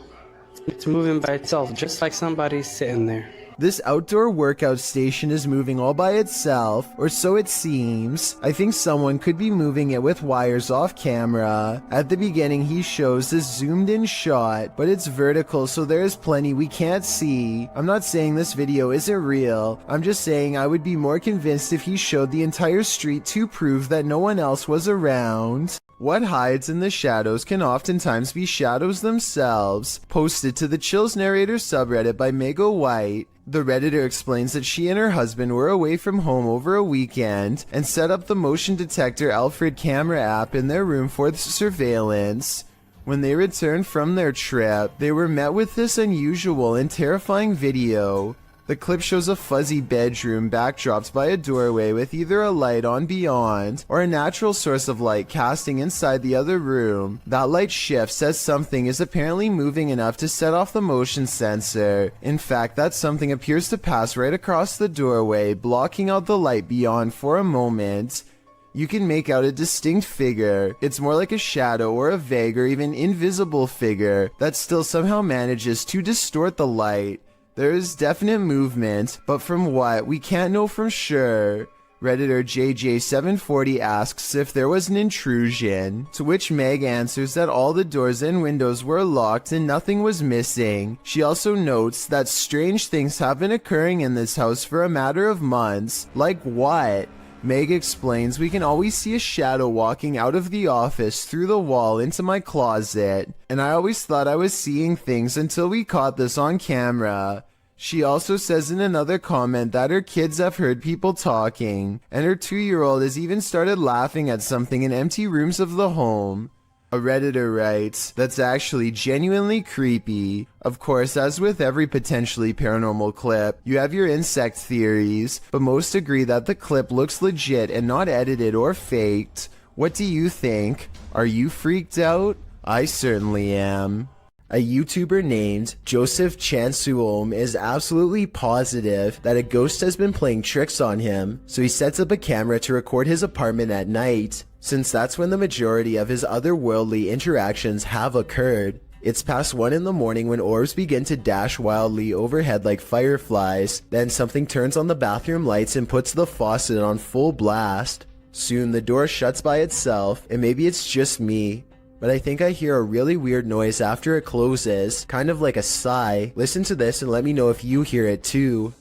S22: It's moving by itself, just like somebody's sitting there.
S1: This outdoor workout station is moving all by itself, or so it seems. I think someone could be moving it with wires off camera. At the beginning he shows this zoomed in shot, but it's vertical so there is plenty we can't see. I'm not saying this video isn't real, I'm just saying I would be more convinced if he showed the entire street to prove that no one else was around. What hides in the shadows can oftentimes be shadows themselves. Posted to the Chills Narrator subreddit by Mego White, the Redditor explains that she and her husband were away from home over a weekend and set up the motion detector Alfred camera app in their room for surveillance. When they returned from their trip, they were met with this unusual and terrifying video. The clip shows a fuzzy bedroom backdropped by a doorway with either a light on beyond or a natural source of light casting inside the other room. That light shifts as something is apparently moving enough to set off the motion sensor. In fact, that something appears to pass right across the doorway, blocking out the light beyond for a moment. You can make out a distinct figure. It's more like a shadow or a vague or even invisible figure that still somehow manages to distort the light. There is definite movement, but from what, we can't know for sure. Redditor JJ740 asks if there was an intrusion, to which Meg answers that all the doors and windows were locked and nothing was missing. She also notes that strange things have been occurring in this house for a matter of months. Like what? Meg explains we can always see a shadow walking out of the office through the wall into my closet, and I always thought I was seeing things until we caught this on camera. She also says in another comment that her kids have heard people talking, and her 2-year-old has even started laughing at something in empty rooms of the home. A Redditor writes, that's actually genuinely creepy. Of course, as with every potentially paranormal clip, you have your insect theories, but most agree that the clip looks legit and not edited or faked. What do you think? Are you freaked out? I certainly am. A YouTuber named Joseph Chansuom is absolutely positive that a ghost has been playing tricks on him, so he sets up a camera to record his apartment at night, since that's when the majority of his otherworldly interactions have occurred. It's past 1 in the morning when orbs begin to dash wildly overhead like fireflies, then something turns on the bathroom lights and puts the faucet on full blast. Soon the door shuts by itself, and maybe it's just me, but I think I hear a really weird noise after it closes, kind of like a sigh. Listen to this and let me know if you hear it too.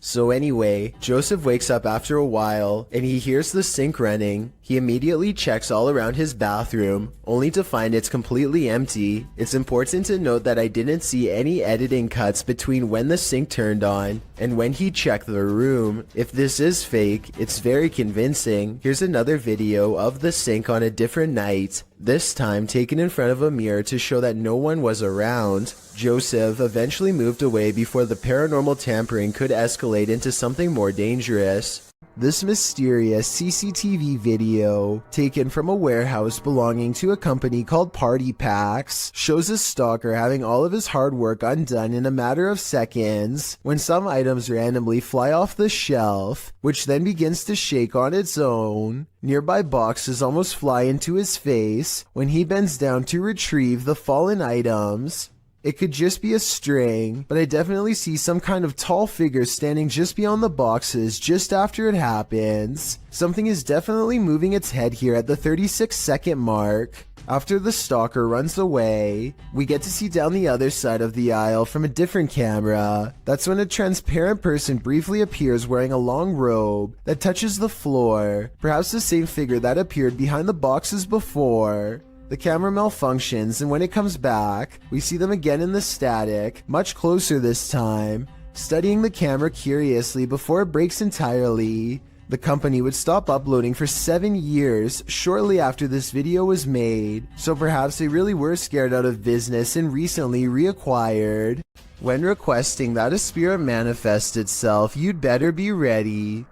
S1: So anyway, Joseph wakes up after a while, and he hears the sink running. He immediately checks all around his bathroom, only to find it's completely empty. It's important to note that I didn't see any editing cuts between when the sink turned on and when he checked the room. If this is fake, it's very convincing. Here's another video of the sink on a different night, this time taken in front of a mirror to show that no one was around. Joseph eventually moved away before the paranormal tampering could escalate into something more dangerous. This mysterious CCTV video, taken from a warehouse belonging to a company called Party Packs, shows a stalker having all of his hard work undone in a matter of seconds, when some items randomly fly off the shelf, which then begins to shake on its own. Nearby boxes almost fly into his face when he bends down to retrieve the fallen items. It could just be a string, but I definitely see some kind of tall figure standing just beyond the boxes just after it happens. Something is definitely moving its head here at the 36-second mark. After the stalker runs away, we get to see down the other side of the aisle from a different camera. That's when a transparent person briefly appears wearing a long robe that touches the floor, perhaps the same figure that appeared behind the boxes before. The camera malfunctions, and when it comes back, we see them again in the static, much closer this time, studying the camera curiously before it breaks entirely. The company would stop uploading for 7 years shortly after this video was made, so perhaps they really were scared out of business and recently reacquired. When requesting that a spirit manifest itself, you'd better be ready.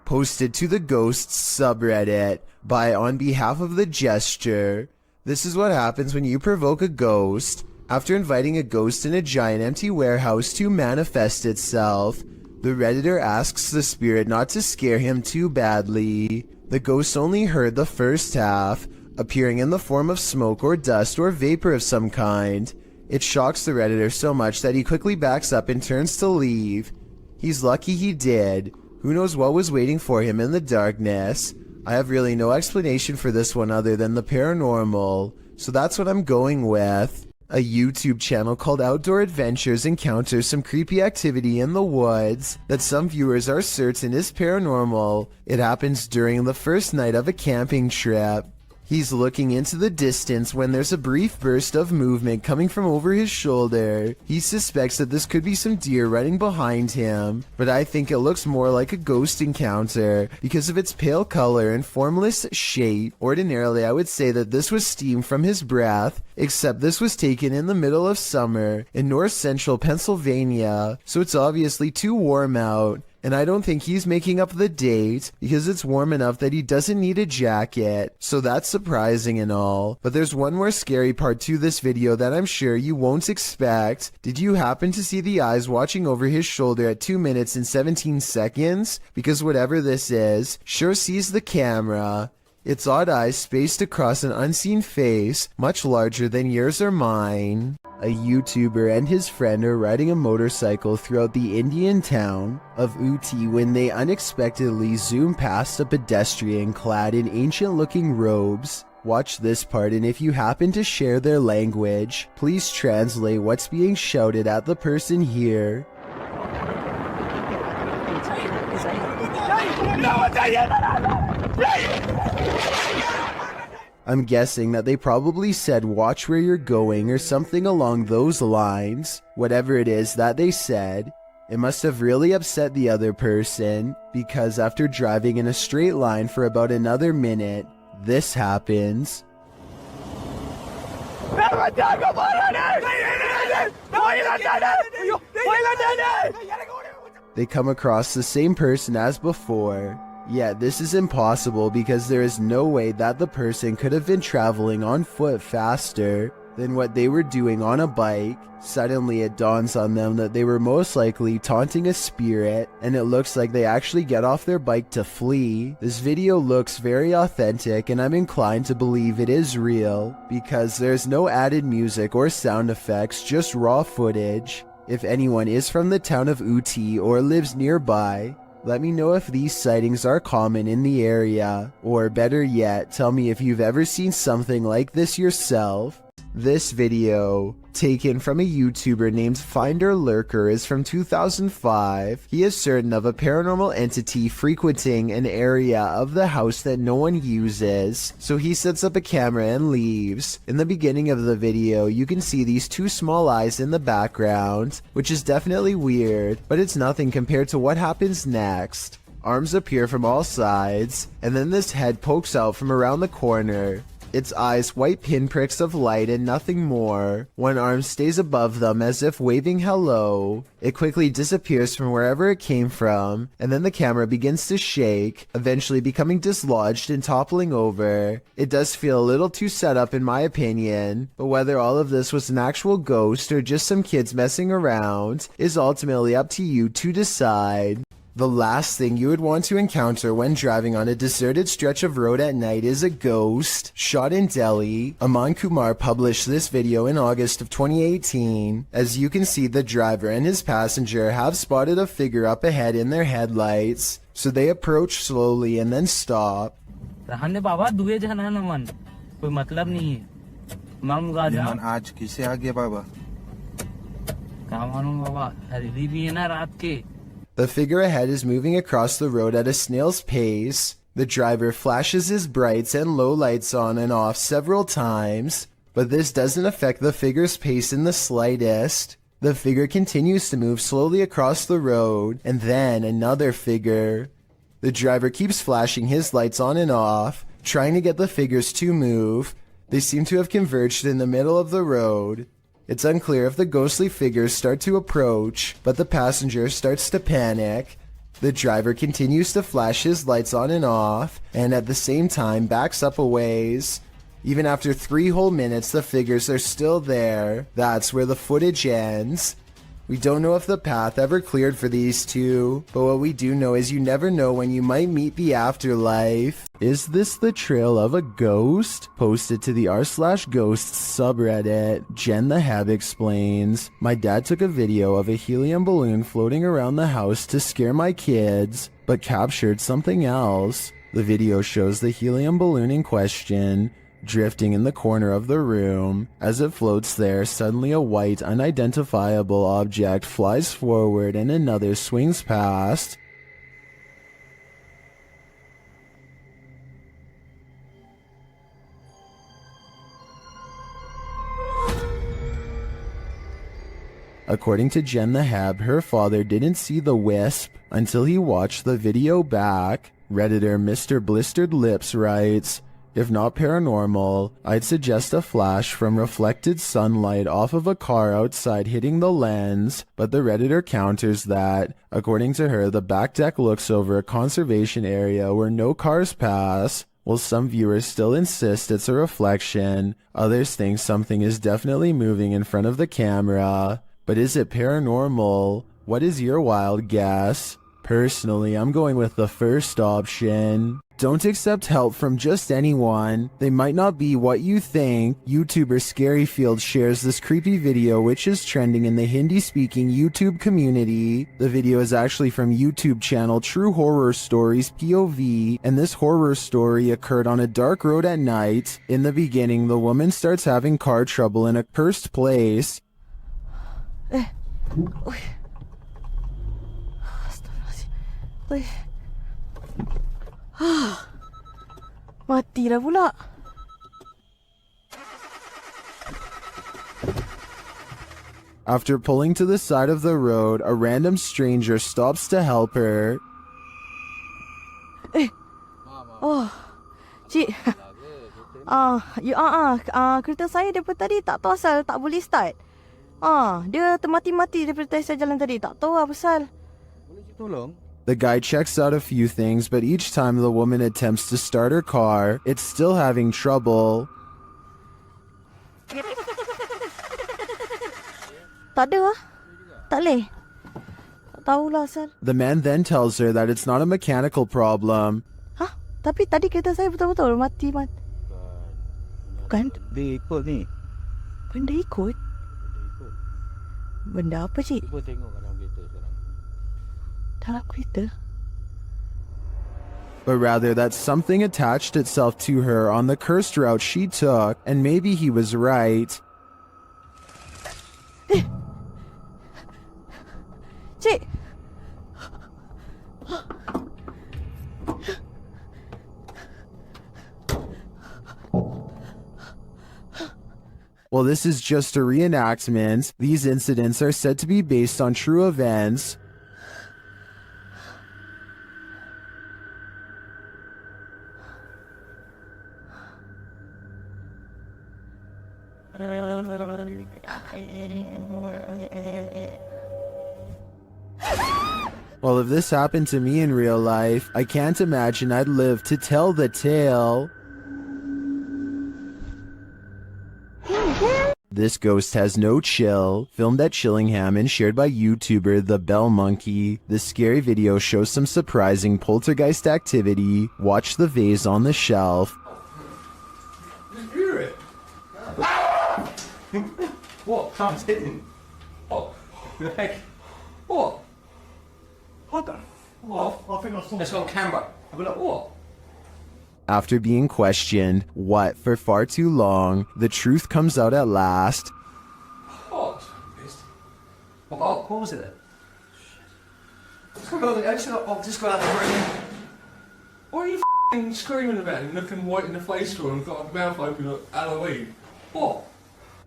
S1: Posted to the Ghosts subreddit by On Behalf of the Gesture. This is what happens when you provoke a ghost. After inviting a ghost in a giant empty warehouse to manifest itself, the Redditor asks the spirit not to scare him too badly. The ghost only heard the first half, appearing in the form of smoke or dust or vapor of some kind. It shocks the Redditor so much that he quickly backs up and turns to leave. He's lucky he did. Who knows what was waiting for him in the darkness? I have really no explanation for this one other than the paranormal, so that's what I'm going with. A YouTube channel called Outdoor Adventures encounters some creepy activity in the woods that some viewers are certain is paranormal. It happens during the first night of a camping trip. He's looking into the distance when there's a brief burst of movement coming from over his shoulder. He suspects that this could be some deer running behind him, but I think it looks more like a ghost encounter because of its pale color and formless shape. Ordinarily, I would say that this was steam from his breath, except this was taken in the middle of summer in north central Pennsylvania, so it's obviously too warm out. And I don't think he's making up the date because it's warm enough that he doesn't need a jacket. So that's surprising and all. But there's one more scary part to this video that I'm sure you won't expect. Did you happen to see the eyes watching over his shoulder at 2 minutes and 17 seconds? Because whatever this is, sure sees the camera. Its odd eyes spaced across an unseen face, much larger than yours or mine. A YouTuber and his friend are riding a motorcycle throughout the Indian town of Uti when they unexpectedly zoom past a pedestrian clad in ancient-looking robes. Watch this part, and if you happen to share their language, please translate what's being shouted at the person here. I'm guessing that they probably said watch where you're going or something along those lines. Whatever it is that they said, it must have really upset the other person, because after driving in a straight line for about another minute, this happens. They come across the same person as before. Yet this is impossible because there is no way that the person could have been traveling on foot faster than what they were doing on a bike. Suddenly it dawns on them that they were most likely taunting a spirit, and it looks like they actually get off their bike to flee. This video looks very authentic, and I'm inclined to believe it is real because there's no added music or sound effects, just raw footage. If anyone is from the town of Uti or lives nearby, let me know if these sightings are common in the area, or better yet, tell me if you've ever seen something like this yourself. This video, taken from a YouTuber named Finder Lurker, is from 2005. He is certain of a paranormal entity frequenting an area of the house that no one uses, so he sets up a camera and leaves. In the beginning of the video, you can see these two small eyes in the background, which is definitely weird, but it's nothing compared to what happens next. Arms appear from all sides, and then this head pokes out from around the corner. Its eyes white pinpricks of light and nothing more. One arm stays above them as if waving hello. It quickly disappears from wherever it came from, and then the camera begins to shake, eventually becoming dislodged and toppling over. It does feel a little too set up in my opinion, but whether all of this was an actual ghost or just some kids messing around is ultimately up to you to decide. The last thing you would want to encounter when driving on a deserted stretch of road at night is a ghost. Shot in Delhi, Aman Kumar published this video in August of 2018. As you can see, the driver and his passenger have spotted a figure up ahead in their headlights, so they approach slowly and then stop.
S9: रहने बाबा दुए जना न मन कोई मतलब नहीं है मालूम गाजा
S10: आज किसे आ गया बाबा
S9: क्या मालूम बाबा हल्दी भी है ना रात के.
S1: The figure ahead is moving across the road at a snail's pace. The driver flashes his brights and low lights on and off several times, but this doesn't affect the figure's pace in the slightest. The figure continues to move slowly across the road, and then another figure. The driver keeps flashing his lights on and off, trying to get the figures to move. They seem to have converged in the middle of the road. It's unclear if the ghostly figures start to approach, but the passenger starts to panic. The driver continues to flash his lights on and off, and at the same time backs up a ways. Even after 3 whole minutes, the figures are still there. That's where the footage ends. We don't know if the path ever cleared for these two, but what we do know is you never know when you might meet the afterlife. Is this the trail of a ghost? Posted to the r/ghosts subreddit, Jen the Heb explains, my dad took a video of a helium balloon floating around the house to scare my kids, but captured something else. The video shows the helium balloon in question drifting in the corner of the room. As it floats there, suddenly a white, unidentifiable object flies forward and another swings past. According to Jen the Heb, her father didn't see the wisp until he watched the video back. Redditor Mr. Blistered Lips writes, if not paranormal, I'd suggest a flash from reflected sunlight off of a car outside hitting the lens, but the Redditor counters that, according to her, the back deck looks over a conservation area where no cars pass. While some viewers still insist it's a reflection, others think something is definitely moving in front of the camera. But is it paranormal? What is your wild guess? Personally, I'm going with the first option. Don't accept help from just anyone. They might not be what you think. YouTuber Scaryfield shares this creepy video which is trending in the Hindi-speaking YouTube community. The video is actually from YouTube channel True Horror Stories POV, and this horror story occurred on a dark road at night. In the beginning, the woman starts having car trouble in a cursed place.
S17: Mati dah pula.
S1: After pulling to the side of the road, a random stranger stops to help her.
S17: Oh, cik. Kereta saya daripada tadi tak tahu asal tak boleh start. Dia termati-mati daripada saya jalan tadi. Tak tahu apa pasal. Boleh tolong?
S1: The guy checks out a few things, but each time the woman attempts to start her car, it's still having trouble.
S17: Tak ada lah. Tak boleh. Tak tahulah asal.
S1: The man then tells her that it's not a mechanical problem.
S17: Tapi tadi kereta saya betul-betul mati. Bukan?
S10: Dia ikut ni.
S17: Benda ikut? Benda apa cik?
S10: Cuba tengok dalam kereta sekarang.
S17: Dalam kereta?
S1: But rather that something attached itself to her on the cursed route she took, and maybe he was right.
S17: Cik!
S1: While this is just a reenactment, these incidents are said to be based on true events. Well, if this happened to me in real life, I can't imagine I'd live to tell the tale. This ghost has no chill, filmed at Chillingham and shared by YouTuber The Bell Monkey. This scary video shows some surprising poltergeist activity. Watch the vase on the shelf.
S5: Just hear it. What? Tom's hitting. What? The heck? What? What the? What? I think I saw. It's on camera. I'll be like, what?
S1: After being questioned, what, for far too long, the truth comes out at last.
S5: What? What was it then? Just got out of the room. What are you f***ing screaming about and looking white in the face for and got a mouth open like Halloween? What?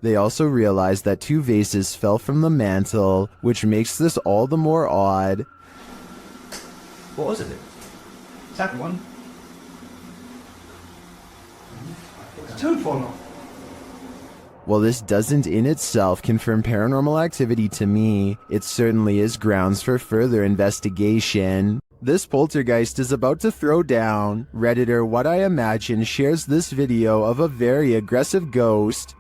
S1: They also realized that 2 vases fell from the mantle, which makes this all the more odd.
S5: What was it?
S7: Second one.
S5: Two for them.
S1: While this doesn't in itself confirm paranormal activity to me, it certainly is grounds for further investigation. This poltergeist is about to throw down. Redditor What I Imagine shares this video of a very aggressive ghost.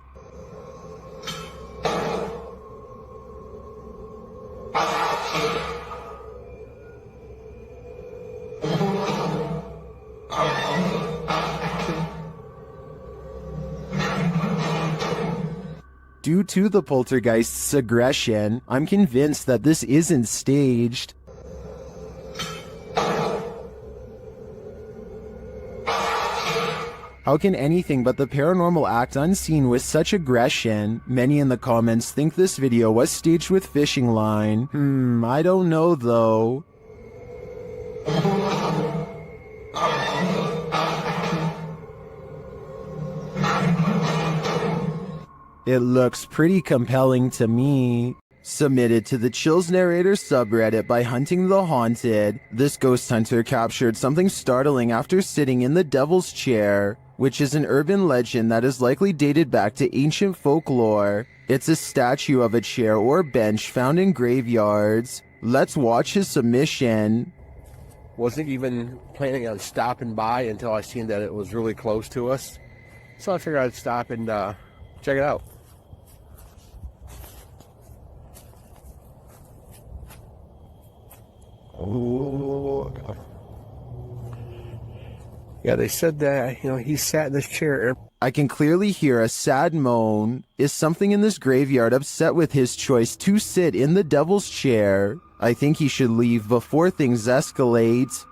S1: Due to the poltergeist's aggression, I'm convinced that this isn't staged. How can anything but the paranormal act unseen with such aggression? Many in the comments think this video was staged with fishing line. I don't know though. It looks pretty compelling to me. Submitted to the Chills Narrator subreddit by Hunting the Haunted, this ghost hunter captured something startling after sitting in the Devil's Chair, which is an urban legend that is likely dated back to ancient folklore. It's a statue of a chair or bench found in graveyards. Let's watch his submission.
S11: Wasn't even planning on stopping by until I seen that it was really close to us. So I figured I'd stop and check it out. Oh, God. Yeah, they said that, he sat in this chair.
S1: I can clearly hear a sad moan. Is something in this graveyard upset with his choice to sit in the Devil's Chair? I think he should leave before things escalate.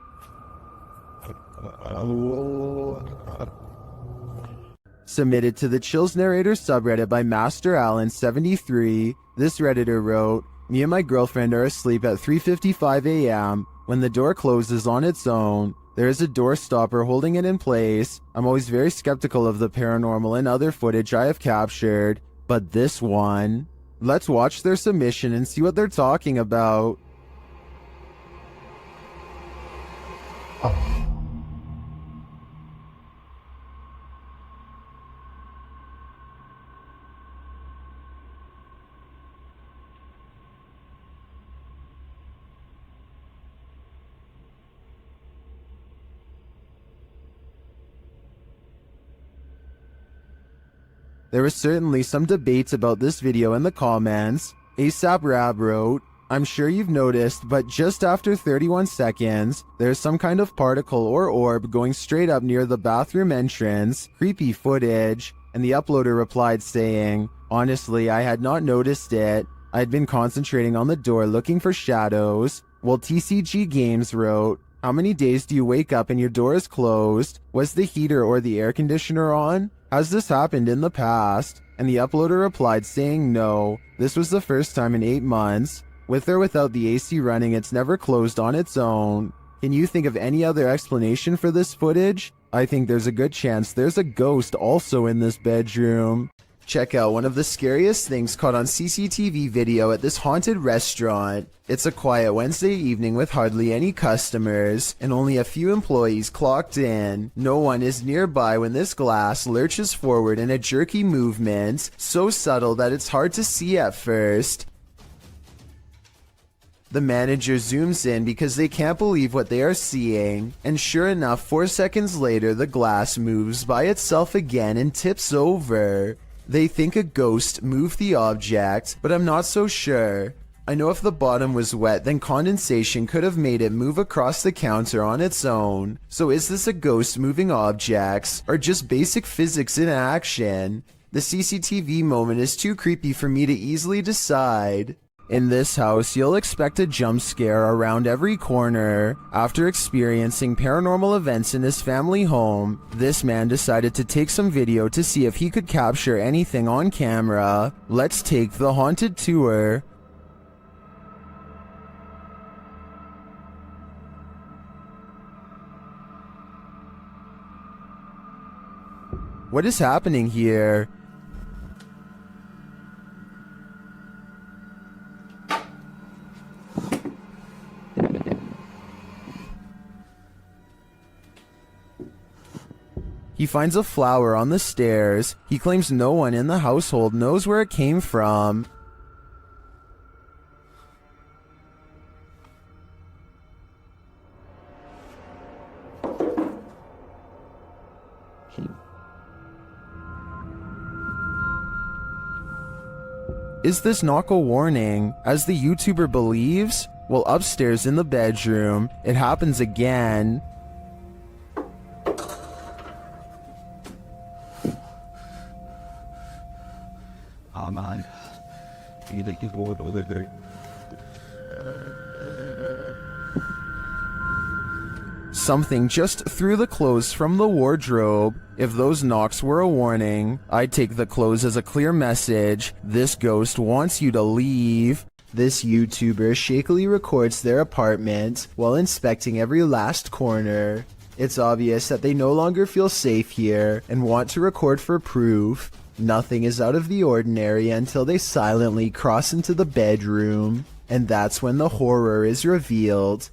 S1: Submitted to the Chills Narrator subreddit by Master Allen 73, this redditor wrote, "Me and my girlfriend are asleep at 3:55 a.m. when the door closes on its own. There is a door stopper holding it in place. I'm always very skeptical of the paranormal and other footage I have captured, but this one..." Let's watch their submission and see what they're talking about. There was certainly some debates about this video in the comments. ASAP Rab wrote, "I'm sure you've noticed, but just after 31 seconds, there's some kind of particle or orb going straight up near the bathroom entrance. Creepy footage." And the uploader replied saying, "Honestly, I had not noticed it. I'd been concentrating on the door looking for shadows." While TCG Games wrote, "How many days do you wake up and your door is closed? Was the heater or the air conditioner on? Has this happened in the past?" And the uploader replied saying no, this was the first time in 8 months. With or without the AC running, it's never closed on its own. Can you think of any other explanation for this footage? I think there's a good chance there's a ghost also in this bedroom. Check out one of the scariest things caught on CCTV video at this haunted restaurant. It's a quiet Wednesday evening with hardly any customers and only a few employees clocked in. No one is nearby when this glass lurches forward in a jerky movement, so subtle that it's hard to see at first. The manager zooms in because they can't believe what they are seeing, and sure enough, 4 seconds later the glass moves by itself again and tips over. They think a ghost moved the object, but I'm not so sure. I know if the bottom was wet, then condensation could have made it move across the counter on its own. So is this a ghost moving objects, or just basic physics in action? The CCTV moment is too creepy for me to easily decide. In this house, you'll expect a jump scare around every corner. After experiencing paranormal events in his family home, this man decided to take some video to see if he could capture anything on camera. Let's take the haunted tour. What is happening here? He finds a flower on the stairs. He claims no one in the household knows where it came from. Is this knock a warning, as the YouTuber believes? Well, upstairs in the bedroom, it happens again.
S23: Oh man. You think you've got all the
S1: Something just threw the clothes from the wardrobe. If those knocks were a warning, I'd take the clothes as a clear message. This ghost wants you to leave. This YouTuber shakily records their apartment while inspecting every last corner. It's obvious that they no longer feel safe here and want to record for proof. Nothing is out of the ordinary until they silently cross into the bedroom. And that's when the horror is revealed.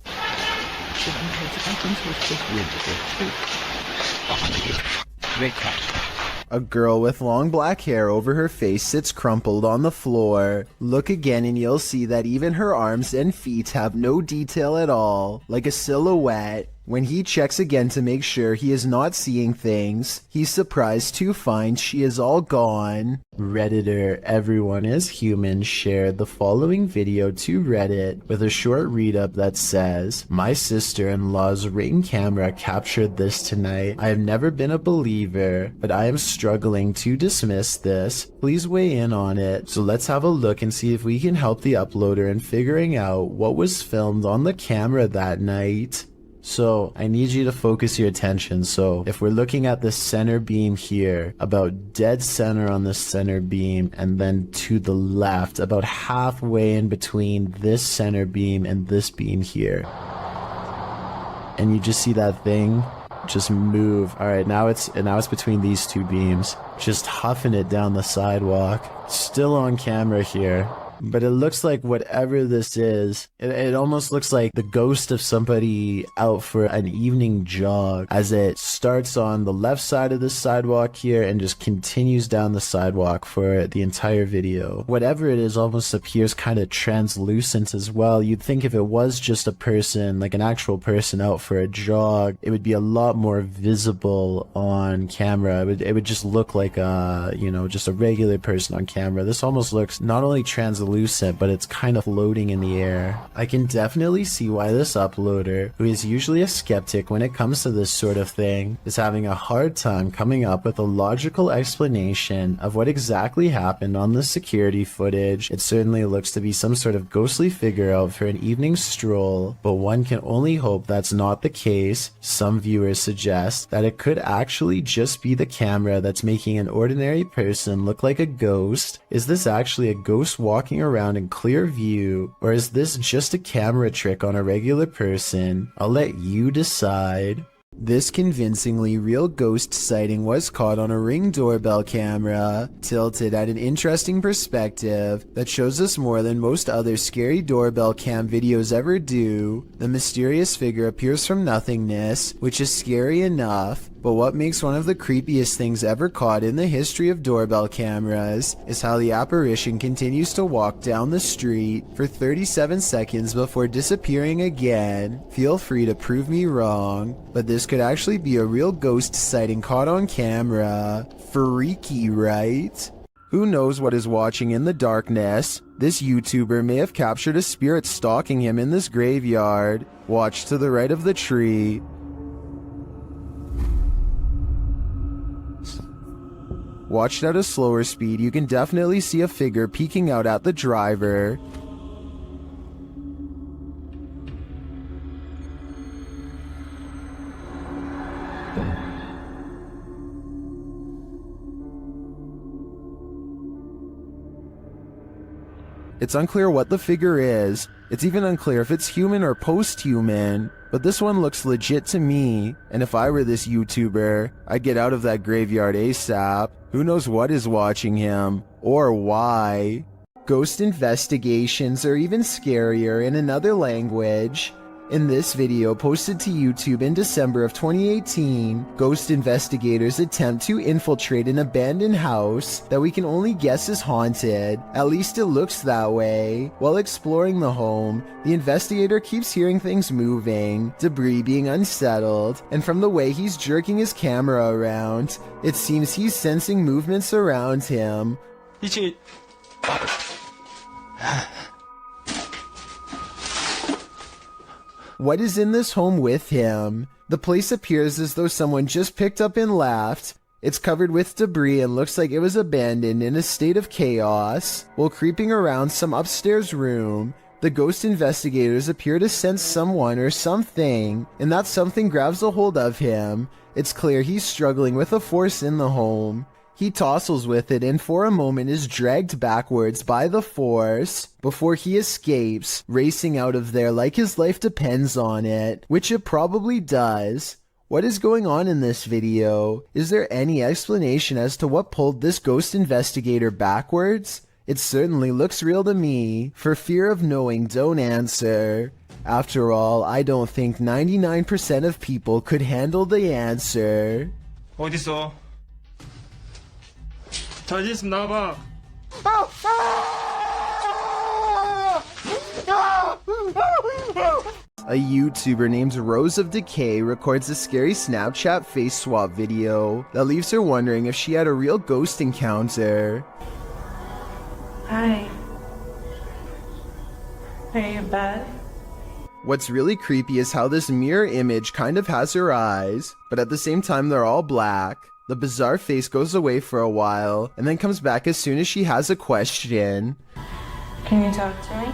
S1: A girl with long black hair over her face sits crumpled on the floor. Look again and you'll see that even her arms and feet have no detail at all, like a silhouette. When he checks again to make sure he is not seeing things, he's surprised to find she is all gone. Redditor Everyone is Human shared the following video to Reddit with a short read-up that says, "My sister-in-law's Ring camera captured this tonight. I have never been a believer, but I am struggling to dismiss this. Please weigh in on it." So let's have a look and see if we can help the uploader in figuring out what was filmed on the camera that night. So I need you to focus your attention. So if we're looking at the center beam here, about dead center on the center beam, and then to the left, about halfway in between this center beam and this beam here. And you just see that thing just move. All right, now it's between these two beams, just huffing it down the sidewalk. Still on camera here. But it looks like whatever this is, it almost looks like the ghost of somebody out for an evening jog, as it starts on the left side of the sidewalk here and just continues down the sidewalk for the entire video. Whatever it is almost appears kind of translucent as well. You'd think if it was just a person, like an actual person out for a jog, it would be a lot more visible on camera. It would just look like a, just a regular person on camera. This almost looks not only translucent, but it's kind of floating in the air. I can definitely see why this uploader, who is usually a skeptic when it comes to this sort of thing, is having a hard time coming up with a logical explanation of what exactly happened on the security footage. It certainly looks to be some sort of ghostly figure out for an evening stroll, but one can only hope that's not the case. Some viewers suggest that it could actually just be the camera that's making an ordinary person look like a ghost. Is this actually a ghost walking around in clear view, or is this just a camera trick on a regular person? I'll let you decide. This convincingly real ghost sighting was caught on a Ring doorbell camera, tilted at an interesting perspective that shows us more than most other scary doorbell cam videos ever do. The mysterious figure appears from nothingness, which is scary enough, but what makes one of the creepiest things ever caught in the history of doorbell cameras is how the apparition continues to walk down the street for 37 seconds before disappearing again. Feel free to prove me wrong, but this could actually be a real ghost sighting caught on camera. Freaky, right? Who knows what is watching in the darkness? This YouTuber may have captured a spirit stalking him in this graveyard. Watch to the right of the tree. Watched at a slower speed, you can definitely see a figure peeking out at the driver. It's unclear what the figure is. It's even unclear if it's human or post-human. But this one looks legit to me, and if I were this YouTuber, I'd get out of that graveyard ASAP. Who knows what is watching him, or why? Ghost investigations are even scarier in another language. In this video posted to YouTube in December of 2018, ghost investigators attempt to infiltrate an abandoned house that we can only guess is haunted. At least it looks that way. While exploring the home, the investigator keeps hearing things moving, debris being unsettled, and from the way he's jerking his camera around, it seems he's sensing movements around him. What is in this home with him? The place appears as though someone just picked up and left. It's covered with debris and looks like it was abandoned in a state of chaos. While creeping around some upstairs room, the ghost investigators appear to sense someone or something, and that something grabs a hold of him. It's clear he's struggling with a force in the home. He tussles with it and for a moment is dragged backwards by the force before he escapes, racing out of there like his life depends on it, which it probably does. What is going on in this video? Is there any explanation as to what pulled this ghost investigator backwards? It certainly looks real to me. For fear of knowing, don't answer. After all, I don't think 99% of people could handle the answer.
S3: 어딨어? 자신 있으면 나와봐.
S1: A YouTuber named Rose of Decay records a scary Snapchat face swap video that leaves her wondering if she had a real ghost encounter.
S2: Hi. Are you in bed?
S1: What's really creepy is how this mirror image kind of has her eyes, but at the same time they're all black. The bizarre face goes away for a while, and then comes back as soon as she has a question.
S2: Can you talk to me?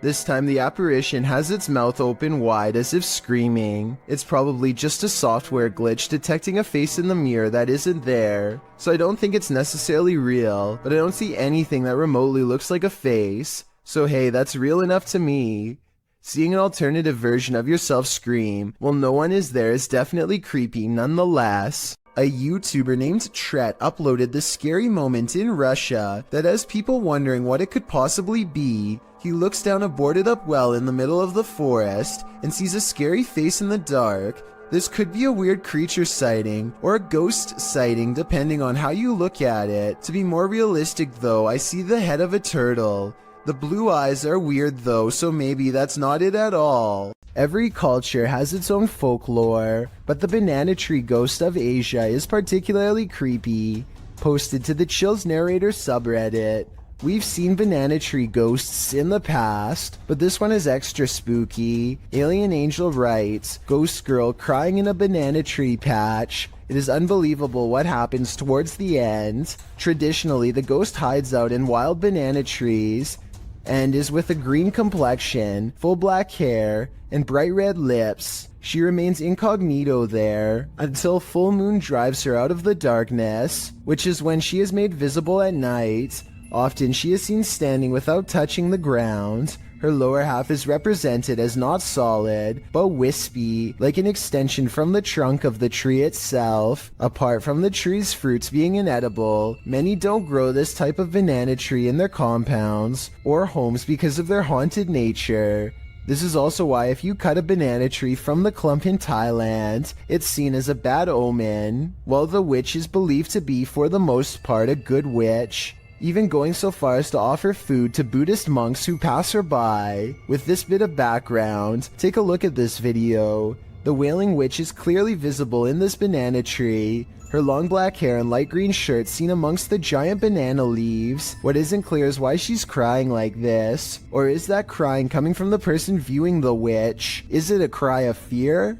S1: This time the apparition has its mouth open wide as if screaming. It's probably just a software glitch detecting a face in the mirror that isn't there. So I don't think it's necessarily real, but I don't see anything that remotely looks like a face. So hey, that's real enough to me. Seeing an alternative version of yourself scream while no one is there is definitely creepy nonetheless. A YouTuber named Tret uploaded this scary moment in Russia that has people wondering what it could possibly be. He looks down a boarded up well in the middle of the forest and sees a scary face in the dark. This could be a weird creature sighting or a ghost sighting depending on how you look at it. To be more realistic though, I see the head of a turtle. The blue eyes are weird though, so maybe that's not it at all. Every culture has its own folklore, but the banana tree ghost of Asia is particularly creepy. Posted to the Chills Narrator subreddit. We've seen banana tree ghosts in the past, but this one is extra spooky. Alien Angel writes, "Ghost girl crying in a banana tree patch. It is unbelievable what happens towards the end. Traditionally, the ghost hides out in wild banana trees and is with a green complexion, full black hair, and bright red lips. She remains incognito there until full moon drives her out of the darkness, which is when she is made visible at night. Often she is seen standing without touching the ground. Her lower half is represented as not solid, but wispy, like an extension from the trunk of the tree itself. Apart from the tree's fruits being inedible, many don't grow this type of banana tree in their compounds or homes because of their haunted nature. This is also why if you cut a banana tree from the clump in Thailand, it's seen as a bad omen, while the witch is believed to be for the most part a good witch, even going so far as to offer food to Buddhist monks who pass her by. With this bit of background, take a look at this video. The Wailing Witch is clearly visible in this banana tree. Her long black hair and light green shirt seen amongst the giant banana leaves. What isn't clear is why she's crying like this. Or is that crying coming from the person viewing the witch? Is it a cry of fear?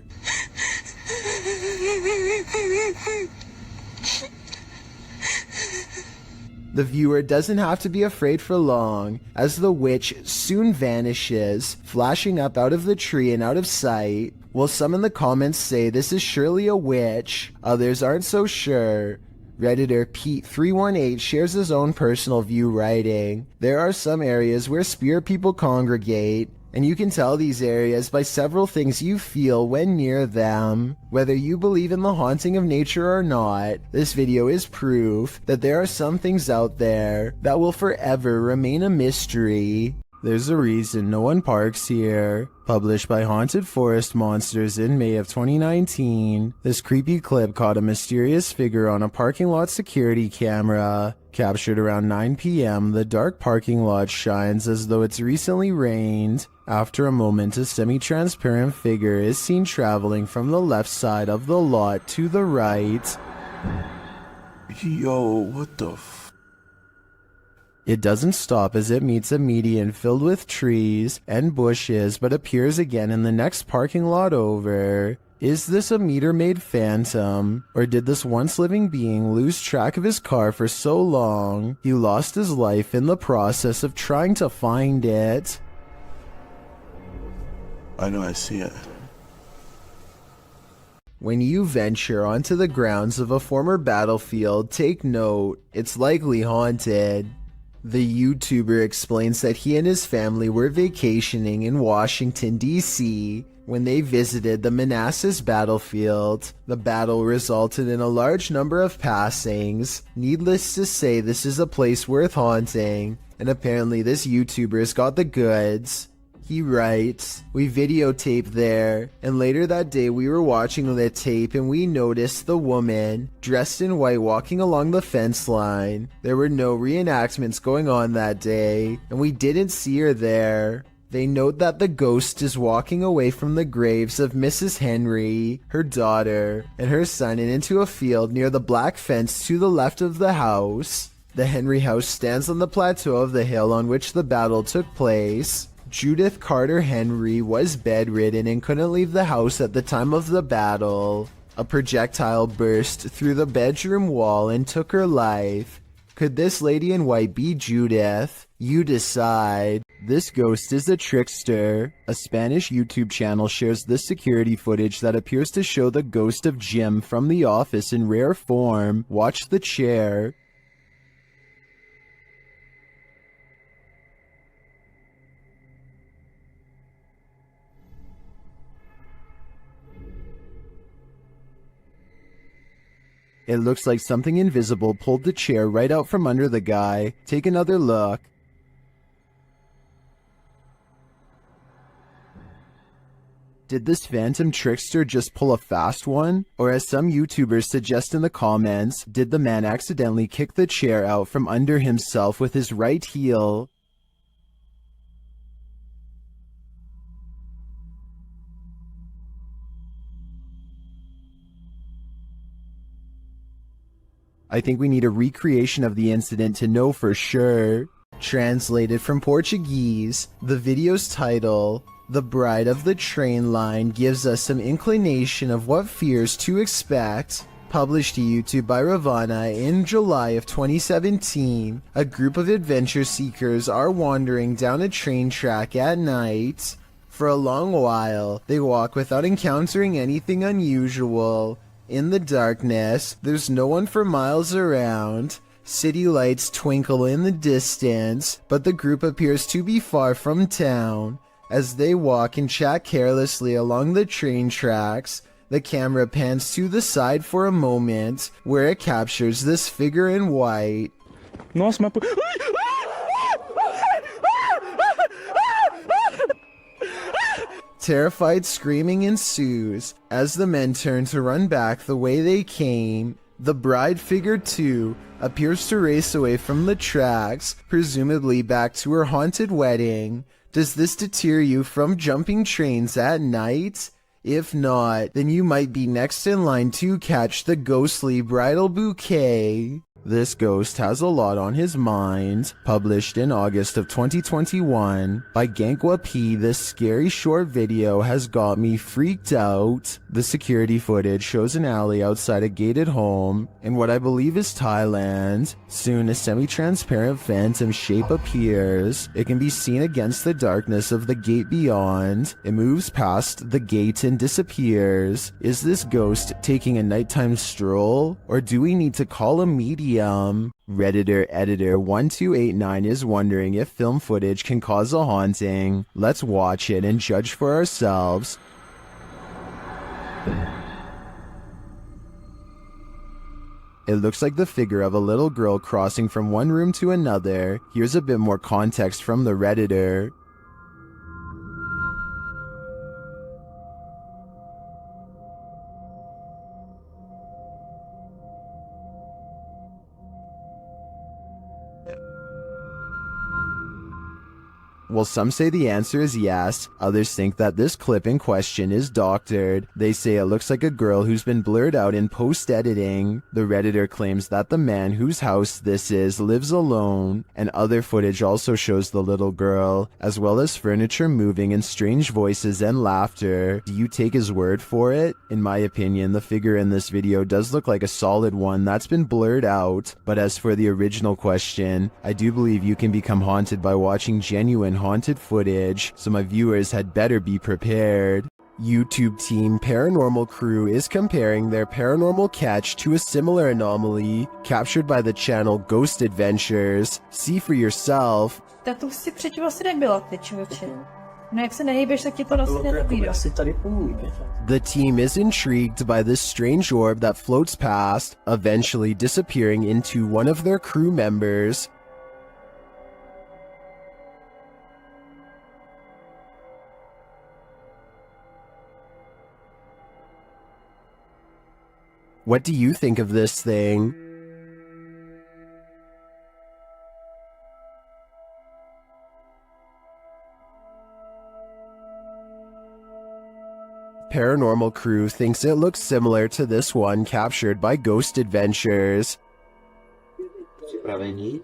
S1: The viewer doesn't have to be afraid for long, as the witch soon vanishes, flashing up out of the tree and out of sight. While some in the comments say this is surely a witch, others aren't so sure. Redditor Pete318 shares his own personal view, writing, "There are some areas where spirit people congregate, and you can tell these areas by several things you feel when near them. Whether you believe in the haunting of nature or not, this video is proof that there are some things out there that will forever remain a mystery." There's a reason no one parks here. Published by Haunted Forest Monsters in May of 2019, this creepy clip caught a mysterious figure on a parking lot security camera. Captured around 9 p.m., the dark parking lot shines as though it's recently rained. After a moment, a semi-transparent figure is seen traveling from the left side of the lot to the right.
S21: Yo, what the f...
S1: It doesn't stop as it meets a median filled with trees and bushes, but appears again in the next parking lot over. Is this a meter-maid phantom? Or did this once living being lose track of his car for so long, he lost his life in the process of trying to find it?
S21: I know I see it.
S1: When you venture onto the grounds of a former battlefield, take note, it's likely haunted. The YouTuber explains that he and his family were vacationing in Washington, D.C. when they visited the Manassas battlefield. The battle resulted in a large number of passings. Needless to say, this is a place worth haunting, and apparently this YouTuber's got the goods. He writes, "We videotaped there, and later that day we were watching the tape and we noticed the woman, dressed in white, walking along the fence line. There were no reenactments going on that day, and we didn't see her there." They note that the ghost is walking away from the graves of Mrs. Henry, her daughter, and her son and into a field near the black fence to the left of the house. The Henry house stands on the plateau of the hill on which the battle took place. Judith Carter Henry was bedridden and couldn't leave the house at the time of the battle. A projectile burst through the bedroom wall and took her life. Could this lady in white be Judith? You decide. This ghost is a trickster. A Spanish YouTube channel shares this security footage that appears to show the ghost of Jim from The Office in rare form. Watch the chair. It looks like something invisible pulled the chair right out from under the guy. Take another look. Did this phantom trickster just pull a fast one? Or as some YouTubers suggest in the comments, did the man accidentally kick the chair out from under himself with his right heel? I think we need a recreation of the incident to know for sure. Translated from Portuguese, the video's title, "The Bride of the Train Line," gives us some inclination of what fears to expect. Published to YouTube by Ravana in July of 2017, a group of adventure seekers are wandering down a train track at night. For a long while, they walk without encountering anything unusual. In the darkness, there's no one for miles around. City lights twinkle in the distance, but the group appears to be far from town. As they walk and chat carelessly along the train tracks, the camera pans to the side for a moment, where it captures this figure in white.
S21: Nossa, mas...
S1: Terrified screaming ensues as the men turn to run back the way they came. The bride figure, too, appears to race away from the tracks, presumably back to her haunted wedding. Does this deter you from jumping trains at night? If not, then you might be next in line to catch the ghostly bridal bouquet. This ghost has a lot on his mind. Published in August of 2021 by Gankwa P, this scary short video has got me freaked out. The security footage shows an alley outside a gated home in what I believe is Thailand. Soon a semi-transparent phantom shape appears. It can be seen against the darkness of the gate beyond. It moves past the gate and disappears. Is this ghost taking a nighttime stroll, or do we need to call a medium? Redditor editor 1289 is wondering if film footage can cause a haunting. Let's watch it and judge for ourselves. It looks like the figure of a little girl crossing from one room to another. Here's a bit more context from the Redditor. Well, some say the answer is yes, others think that this clip in question is doctored. They say it looks like a girl who's been blurred out in post-editing. The Redditor claims that the man whose house this is lives alone, and other footage also shows the little girl, as well as furniture moving and strange voices and laughter. Do you take his word for it? In my opinion, the figure in this video does look like a solid one that's been blurred out, but as for the original question, I do believe you can become haunted by watching genuine haunted footage, so my viewers had better be prepared. YouTube team Paranormal Crew is comparing their paranormal catch to a similar anomaly captured by the channel Ghost Adventures. See for yourself.
S14: Tak to si předtím asi nebyla, ty člověče. No jak se nehýbeš, tak ti to asi nenabídá.
S1: The team is intrigued by this strange orb that floats past, eventually disappearing into one of their crew members. What do you think of this thing? Paranormal Crew thinks it looks similar to this one captured by Ghost Adventures.
S4: Připravení?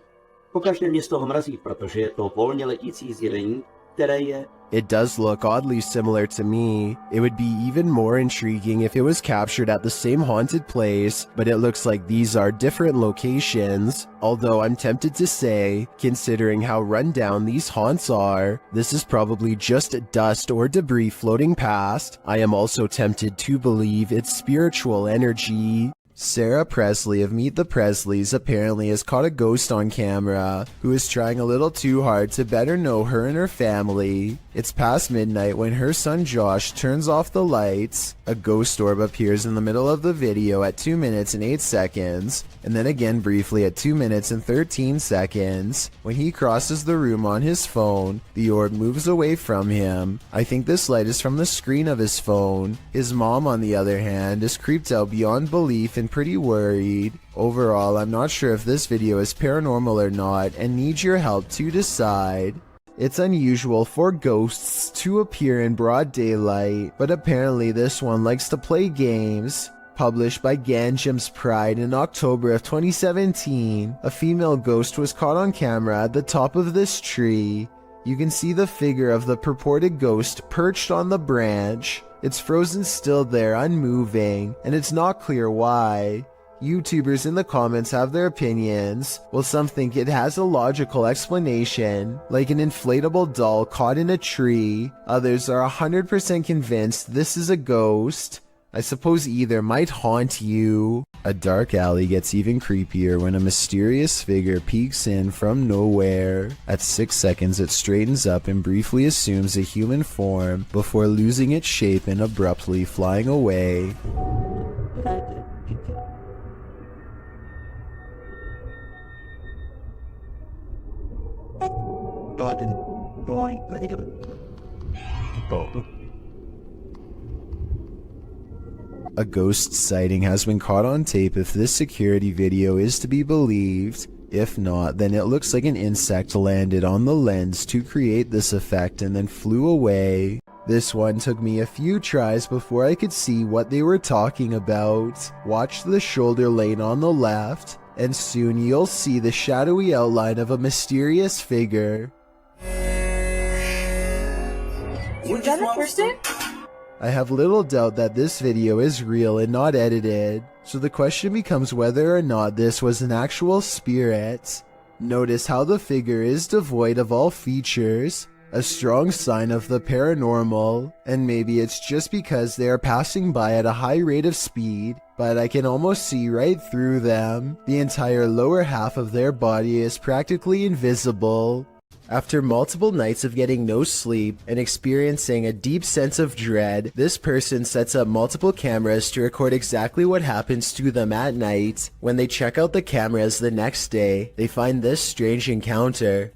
S4: Pokaždé mě z toho mrazí, protože je to volně letící zjevení, které je...
S1: It does look oddly similar to me. It would be even more intriguing if it was captured at the same haunted place, but it looks like these are different locations. Although I'm tempted to say, considering how run down these haunts are, this is probably just dust or debris floating past. I am also tempted to believe it's spiritual energy. Sarah Presley of Meet the Presleys apparently has caught a ghost on camera who is trying a little too hard to better know her and her family. It's past midnight when her son Josh turns off the lights. A ghost orb appears in the middle of the video at 2 minutes and 8 seconds, and then again briefly at 2 minutes and 13 seconds. When he crosses the room on his phone, the orb moves away from him. I think this light is from the screen of his phone. His mom, on the other hand, is creeped out beyond belief and pretty worried. Overall, I'm not sure if this video is paranormal or not and need your help to decide. It's unusual for ghosts to appear in broad daylight, but apparently this one likes to play games. Published by Ganjam's Pride in October of 2017, a female ghost was caught on camera at the top of this tree. You can see the figure of the purported ghost perched on the branch. It's frozen still there, unmoving, and it's not clear why. YouTubers in the comments have their opinions, while some think it has a logical explanation, like an inflatable doll caught in a tree. Others are 100% convinced this is a ghost. I suppose either might haunt you. A dark alley gets even creepier when a mysterious figure peeks in from nowhere. At 6 seconds it straightens up and briefly assumes a human form before losing its shape and abruptly flying away. A ghost sighting has been caught on tape if this security video is to be believed. If not, then it looks like an insect landed on the lens to create this effect and then flew away. This one took me a few tries before I could see what they were talking about. Watch the shoulder lane on the left, and soon you'll see the shadowy outline of a mysterious figure.
S14: Was that the first day?
S1: I have little doubt that this video is real and not edited, so the question becomes whether or not this was an actual spirit. Notice how the figure is devoid of all features, a strong sign of the paranormal, and maybe it's just because they are passing by at a high rate of speed, but I can almost see right through them. The entire lower half of their body is practically invisible. After multiple nights of getting no sleep and experiencing a deep sense of dread, this person sets up multiple cameras to record exactly what happens to them at night. When they check out the cameras the next day, they find this strange encounter.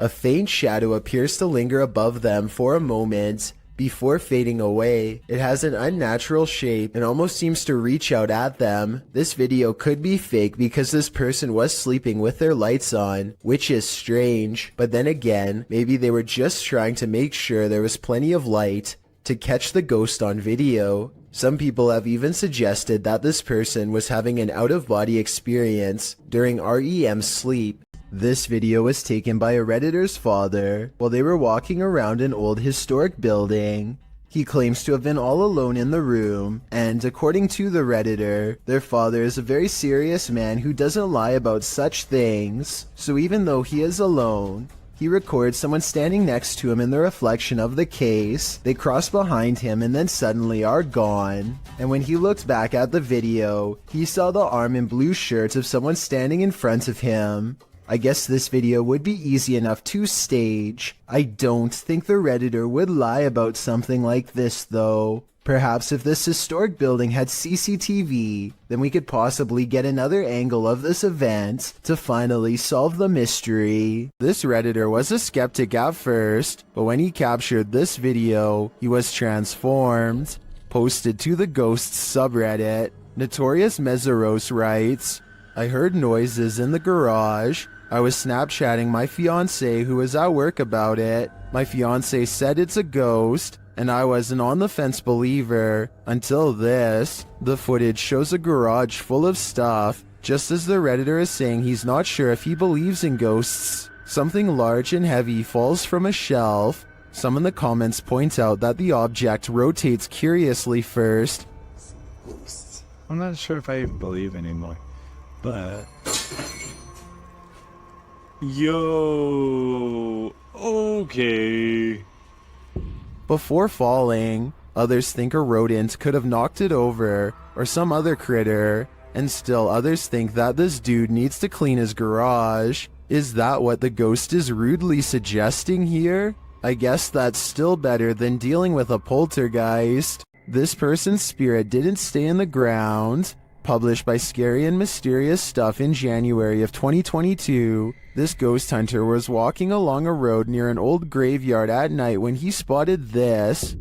S1: A faint shadow appears to linger above them for a moment before fading away. It has an unnatural shape and almost seems to reach out at them. This video could be fake because this person was sleeping with their lights on, which is strange. But then again, maybe they were just trying to make sure there was plenty of light to catch the ghost on video. Some people have even suggested that this person was having an out-of-body experience during REM sleep. This video was taken by a Redditor's father while they were walking around an old historic building. He claims to have been all alone in the room, and according to the Redditor, their father is a very serious man who doesn't lie about such things. So even though he is alone, he records someone standing next to him in the reflection of the case. They cross behind him and then suddenly are gone. And when he looked back at the video, he saw the arm and blue shirt of someone standing in front of him. I guess this video would be easy enough to stage. I don't think the Redditor would lie about something like this though. Perhaps if this historic building had CCTV, then we could possibly get another angle of this event to finally solve the mystery. This Redditor was a skeptic at first, but when he captured this video, he was transformed. Posted to the Ghosts subreddit, Notorious Meseros writes, I heard noises in the garage. I was Snapchatting my fiancé who was at work about it. My fiancé said it's a ghost, and I was an on-the-fence believer until this. The footage shows a garage full of stuff. Just as the Redditor is saying he's not sure if he believes in ghosts, something large and heavy falls from a shelf. Some in the comments point out that the object rotates curiously first.
S12: I'm not sure if I believe anymore, but... Yo, okay.
S1: Before falling, others think a rodent could have knocked it over, or some other critter, and still others think that this dude needs to clean his garage. Is that what the ghost is rudely suggesting here? I guess that's still better than dealing with a poltergeist. This person's spirit didn't stay in the ground. Published by Scary and Mysterious Stuff in January of 2022, this ghost hunter was walking along a road near an old graveyard at night when he spotted this.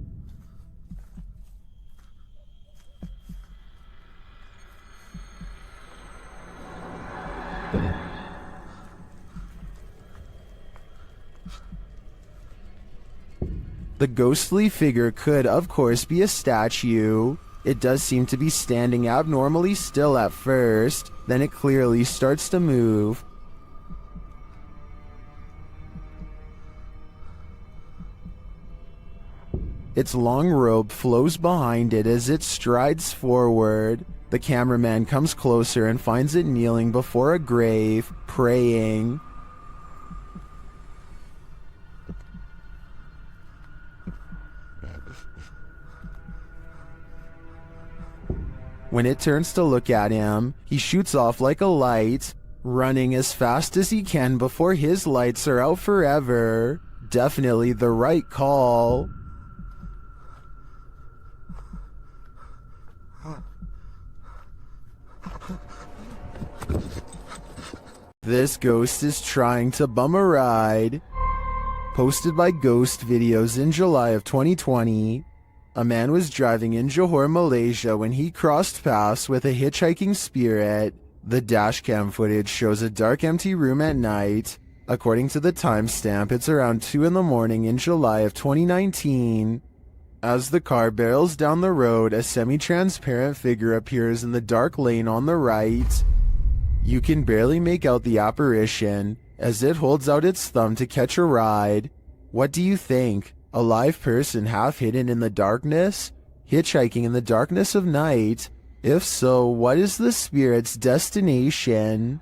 S1: The ghostly figure could, of course, be a statue. It does seem to be standing abnormally still at first, then it clearly starts to move. Its long robe flows behind it as it strides forward. The cameraman comes closer and finds it kneeling before a grave, praying. When it turns to look at him, he shoots off like a light, running as fast as he can before his lights are out forever. Definitely the right call. This ghost is trying to bum a ride. Posted by Ghost Videos in July of 2020. A man was driving in Johor, Malaysia when he crossed paths with a hitchhiking spirit. The dashcam footage shows a dark, empty room at night. According to the timestamp, it's around 2 in the morning in July of 2019. As the car barrels down the road, a semi-transparent figure appears in the dark lane on the right. You can barely make out the apparition as it holds out its thumb to catch a ride. What do you think? A live person half hidden in the darkness? Hitchhiking in the darkness of night? If so, what is the spirit's destination?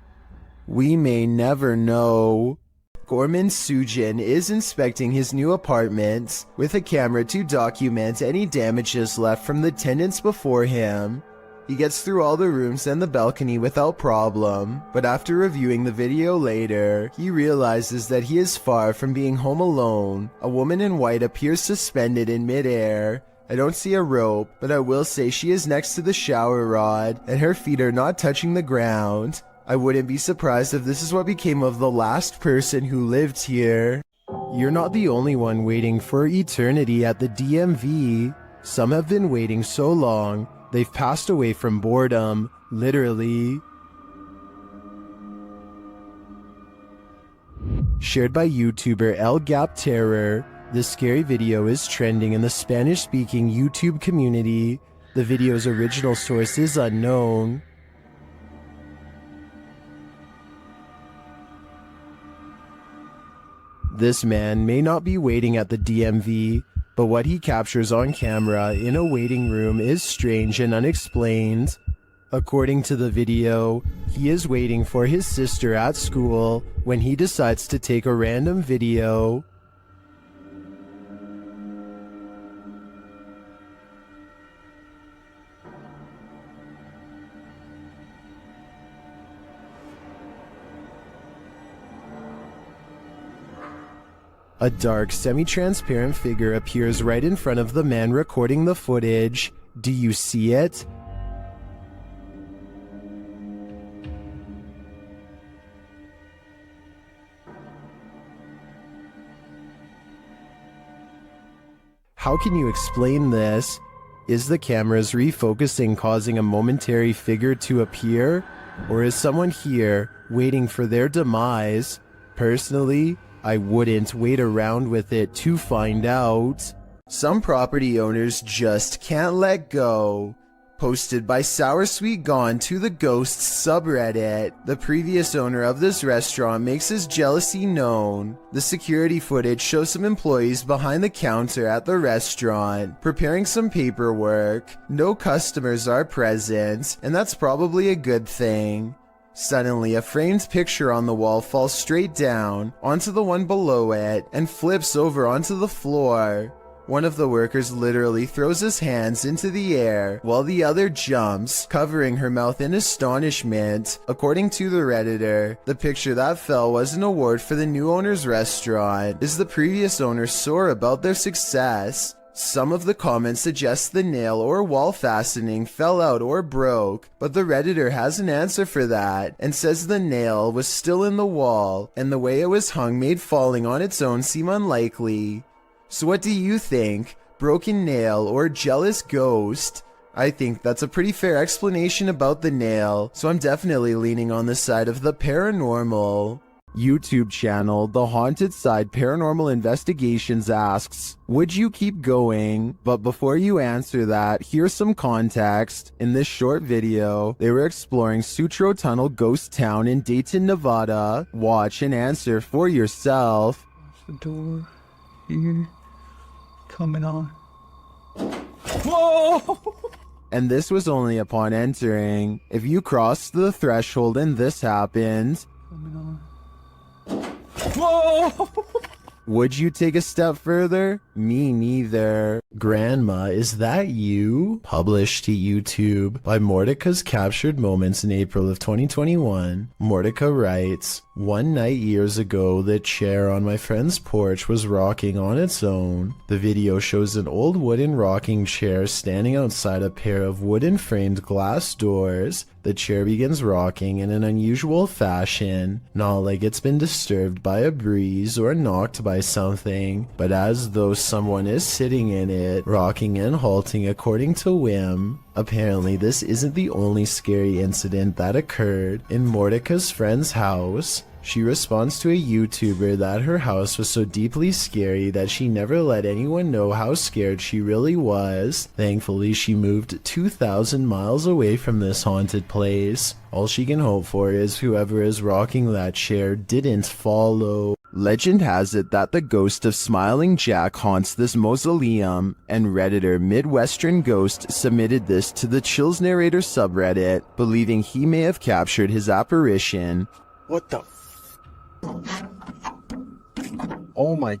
S1: We may never know. Gorman Sujin is inspecting his new apartment with a camera to document any damages left from the tenants before him. He gets through all the rooms and the balcony without problem, but after reviewing the video later, he realizes that he is far from being home alone. A woman in white appears suspended in midair. I don't see a rope, but I will say she is next to the shower rod, and her feet are not touching the ground. I wouldn't be surprised if this is what became of the last person who lived here. You're not the only one waiting for eternity at the DMV. Some have been waiting so long, they've passed away from boredom, literally. Shared by YouTuber El Gap Terror, this scary video is trending in the Spanish-speaking YouTube community. The video's original source is unknown. This man may not be waiting at the DMV, but what he captures on camera in a waiting room is strange and unexplained. According to the video, he is waiting for his sister at school when he decides to take a random video. A dark, semi-transparent figure appears right in front of the man recording the footage. Do you see it? How can you explain this? Is the camera's refocusing causing a momentary figure to appear? Or is someone here waiting for their demise? Personally, I wouldn't wait around with it to find out. Some property owners just can't let go. Posted by Sour Sweet Gone to the Ghosts subreddit. The previous owner of this restaurant makes his jealousy known. The security footage shows some employees behind the counter at the restaurant, preparing some paperwork. No customers are present, and that's probably a good thing. Suddenly, a framed picture on the wall falls straight down onto the one below it and flips over onto the floor. One of the workers literally throws his hands into the air while the other jumps, covering her mouth in astonishment. According to the Redditor, the picture that fell was an award for the new owner's restaurant, as the previous owner sore about their success. Some of the comments suggest the nail or wall fastening fell out or broke, but the Redditor has an answer for that and says the nail was still in the wall and the way it was hung made falling on its own seem unlikely. So what do you think? Broken nail or jealous ghost? I think that's a pretty fair explanation about the nail, so I'm definitely leaning on the side of the paranormal. YouTube channel The Haunted Side Paranormal Investigations asks, would you keep going? But before you answer that, here's some context. In this short video, they were exploring Sutro Tunnel Ghost Town in Dayton, Nevada. Watch and answer for yourself.
S12: The door here coming on.
S1: Whoa! And this was only upon entering. If you crossed the threshold and this happened,
S12: Coming on.
S1: whoa! Would you take a step further? Me neither. Grandma, is that you? Published to YouTube by Mordecai's Captured Moments in April of 2021. Mordecai writes, one night years ago, the chair on my friend's porch was rocking on its own. The video shows an old wooden rocking chair standing outside a pair of wooden framed glass doors. The chair begins rocking in an unusual fashion, not like it's been disturbed by a breeze or knocked by something, but as though someone is sitting in it, rocking and halting according to whim. Apparently, this isn't the only scary incident that occurred in Mordeka's friend's house. She responds to a YouTuber that her house was so deeply scary that she never let anyone know how scared she really was. Thankfully, she moved 2,000 miles away from this haunted place. All she can hope for is whoever is rocking that chair didn't follow. Legend has it that the ghost of Smiling Jack haunts this mausoleum, and Redditor Midwestern Ghost submitted this to the Chills Narrator subreddit, believing he may have captured his apparition.
S5: What the? Oh my.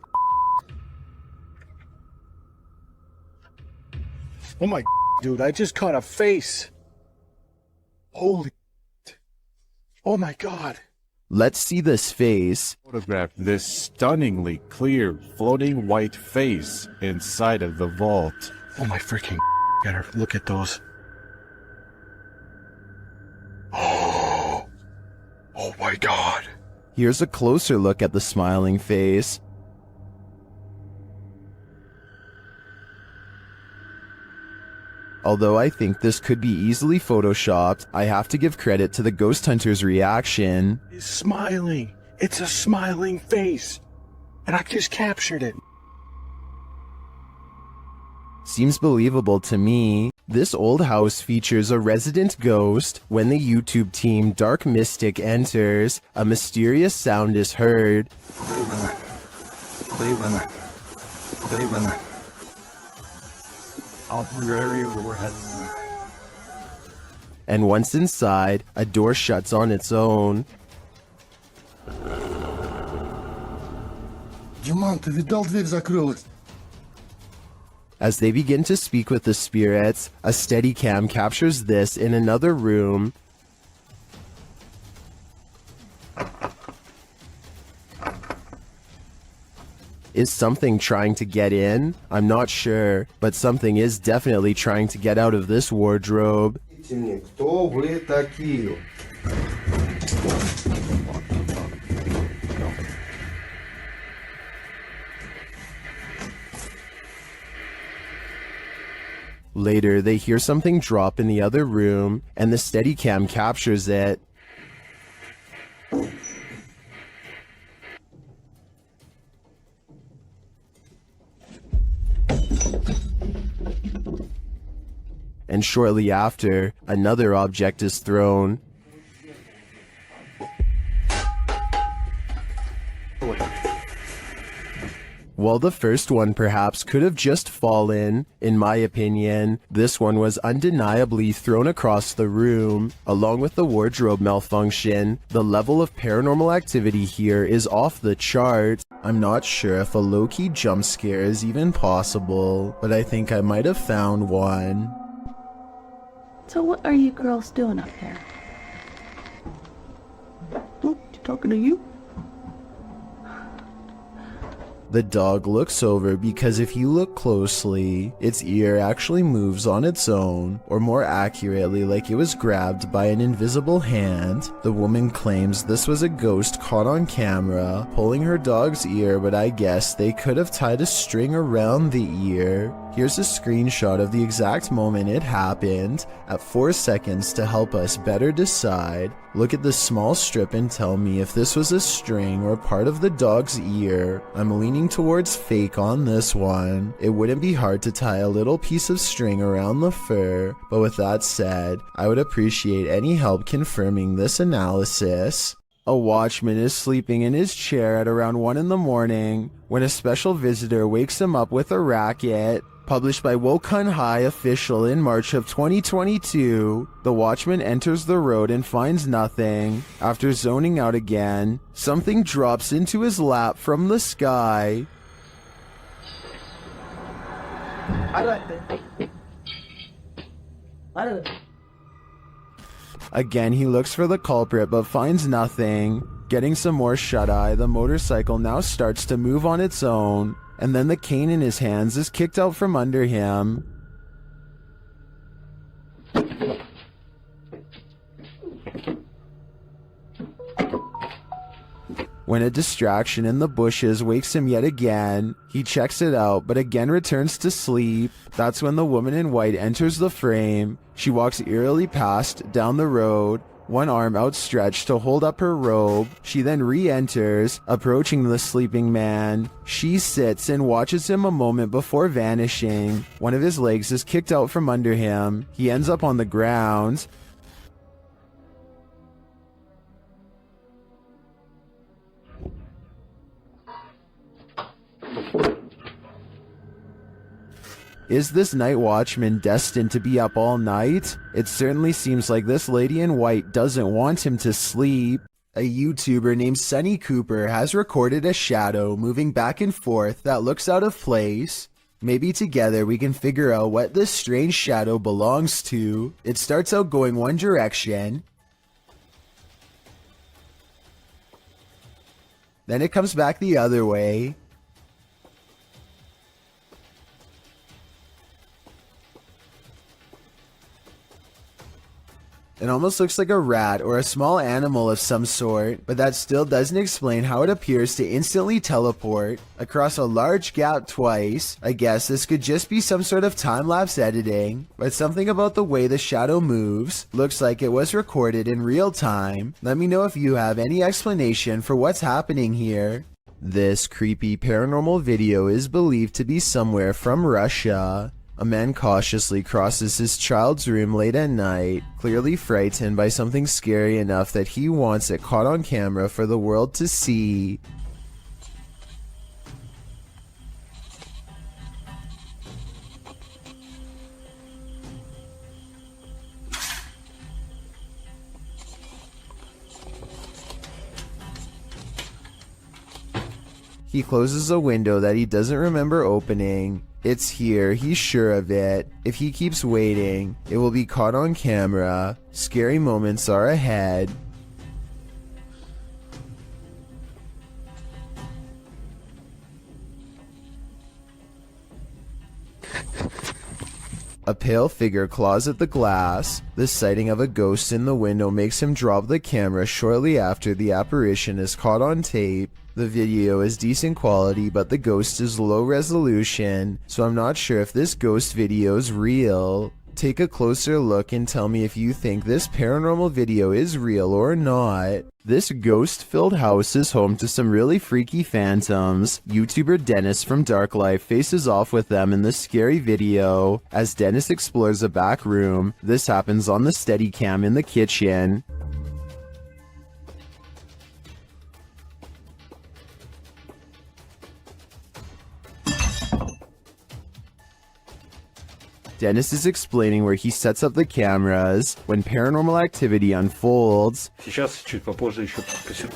S5: Oh my, dude, I just caught a face. Holy. Oh my god.
S1: Let's see this face.
S12: Photograph this stunningly clear floating white face inside of the vault.
S5: Oh my freaking. Gotta look at those. Oh. Oh my god.
S1: Here's a closer look at the smiling face. Although I think this could be easily photoshopped, I have to give credit to the ghost hunter's reaction.
S5: He's smiling. It's a smiling face. And I just captured it.
S1: Seems believable to me. This old house features a resident ghost. When the YouTube team Dark Mystic enters, a mysterious sound is heard. And once inside, a door shuts on its own.
S13: Диман, ты видал, дверь закрылась?
S1: As they begin to speak with the spirits, a Steadicam captures this in another room. Is something trying to get in? I'm not sure, but something is definitely trying to get out of this wardrobe.
S13: Кто вы такие?
S1: Later, they hear something drop in the other room, and the Steadicam captures it. And shortly after, another object is thrown. While the first one perhaps could have just fallen, in my opinion, this one was undeniably thrown across the room. Along with the wardrobe malfunction, the level of paranormal activity here is off the chart. I'm not sure if a low-key jump scare is even possible, but I think I might have found one.
S6: So what are you girls doing up there? Oop, talking to you?
S1: The dog looks over because if you look closely, its ear actually moves on its own, or more accurately, like it was grabbed by an invisible hand. The woman claims this was a ghost caught on camera, pulling her dog's ear, but I guess they could have tied a string around the ear. Here's a screenshot of the exact moment it happened, at 4 seconds to help us better decide. Look at this small strip and tell me if this was a string or part of the dog's ear. I'm leaning towards fake on this one. It wouldn't be hard to tie a little piece of string around the fur, but with that said, I would appreciate any help confirming this analysis. A watchman is sleeping in his chair at around 1 in the morning when a special visitor wakes him up with a racket. Published by Wokun High Official in March of 2022, the watchman enters the road and finds nothing. After zoning out again, something drops into his lap from the sky. Again, he looks for the culprit but finds nothing. Getting some more shut-eye, the motorcycle now starts to move on its own. And then the cane in his hands is kicked out from under him. when a distraction in the bushes wakes him yet again. He checks it out, but again returns to sleep. That's when the woman in white enters the frame. She walks eerily past down the road, one arm outstretched to hold up her robe. She then re-enters, approaching the sleeping man. She sits and watches him a moment before vanishing. One of his legs is kicked out from under him. He ends up on the ground. Is this night watchman destined to be up all night? It certainly seems like this lady in white doesn't want him to sleep. A YouTuber named Sunny Cooper has recorded a shadow moving back and forth that looks out of place. Maybe together we can figure out what this strange shadow belongs to. It starts out going one direction, then it comes back the other way. It almost looks like a rat or a small animal of some sort, but that still doesn't explain how it appears to instantly teleport across a large gap twice. I guess this could just be some sort of time-lapse editing, but something about the way the shadow moves looks like it was recorded in real time. Let me know if you have any explanation for what's happening here. This creepy paranormal video is believed to be somewhere from Russia. A man cautiously crosses his child's room late at night, clearly frightened by something scary enough that he wants it caught on camera for the world to see. He closes a window that he doesn't remember opening. It's here, he's sure of it. If he keeps waiting, it will be caught on camera. Scary moments are ahead. A pale figure claws at the glass. The sighting of a ghost in the window makes him drop the camera shortly after the apparition is caught on tape. The video is decent quality, but the ghost is low resolution, so I'm not sure if this ghost video is real. Take a closer look and tell me if you think this paranormal video is real or not. This ghost-filled house is home to some really freaky phantoms. YouTuber Dennis from Dark Life faces off with them in this scary video. As Dennis explores a back room, this happens on the Steadicam in the kitchen. Dennis is explaining where he sets up the cameras when paranormal activity unfolds.
S19: Сейчас чуть попозже еще покажу.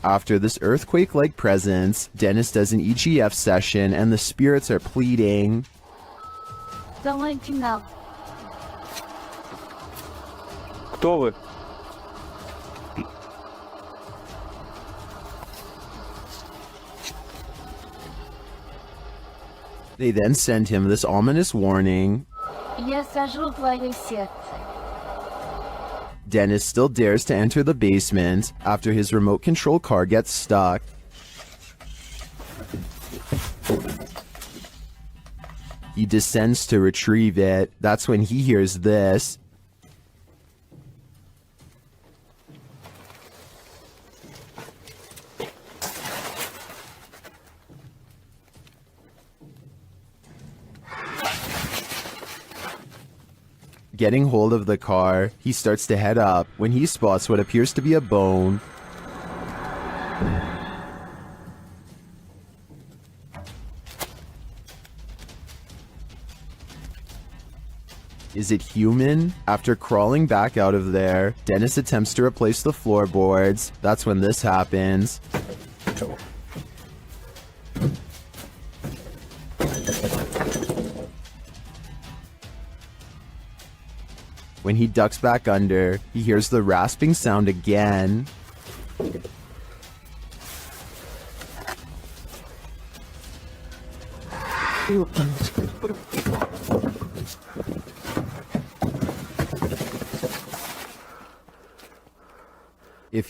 S1: After this earthquake-like presence, Dennis does an EGF session and the spirits are pleading.
S6: Don't let you know.
S19: Кто вы?
S1: They then send him this ominous warning.
S6: Я сожру твое сердце.
S1: Dennis still dares to enter the basement after his remote control car gets stuck. He descends to retrieve it. That's when he hears this. Getting hold of the car, he starts to head up when he spots what appears to be a bone. Is it human? After crawling back out of there, Dennis attempts to replace the floorboards. That's when this happens. When he ducks back under, he hears the rasping sound again. If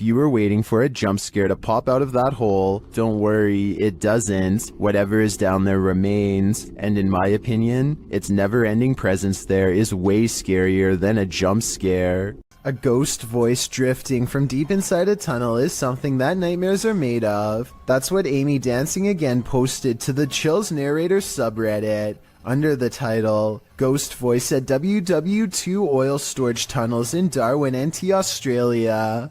S1: you were waiting for a jump scare to pop out of that hole, don't worry, it doesn't. Whatever is down there remains, and in my opinion, its never-ending presence there is way scarier than a jump scare. A ghost voice drifting from deep inside a tunnel is something that nightmares are made of. That's what Amy Dancing Again posted to the Chills Narrator subreddit under the title, Ghost Voice at WW2 Oil Storage Tunnels in Darwin, NT, Australia.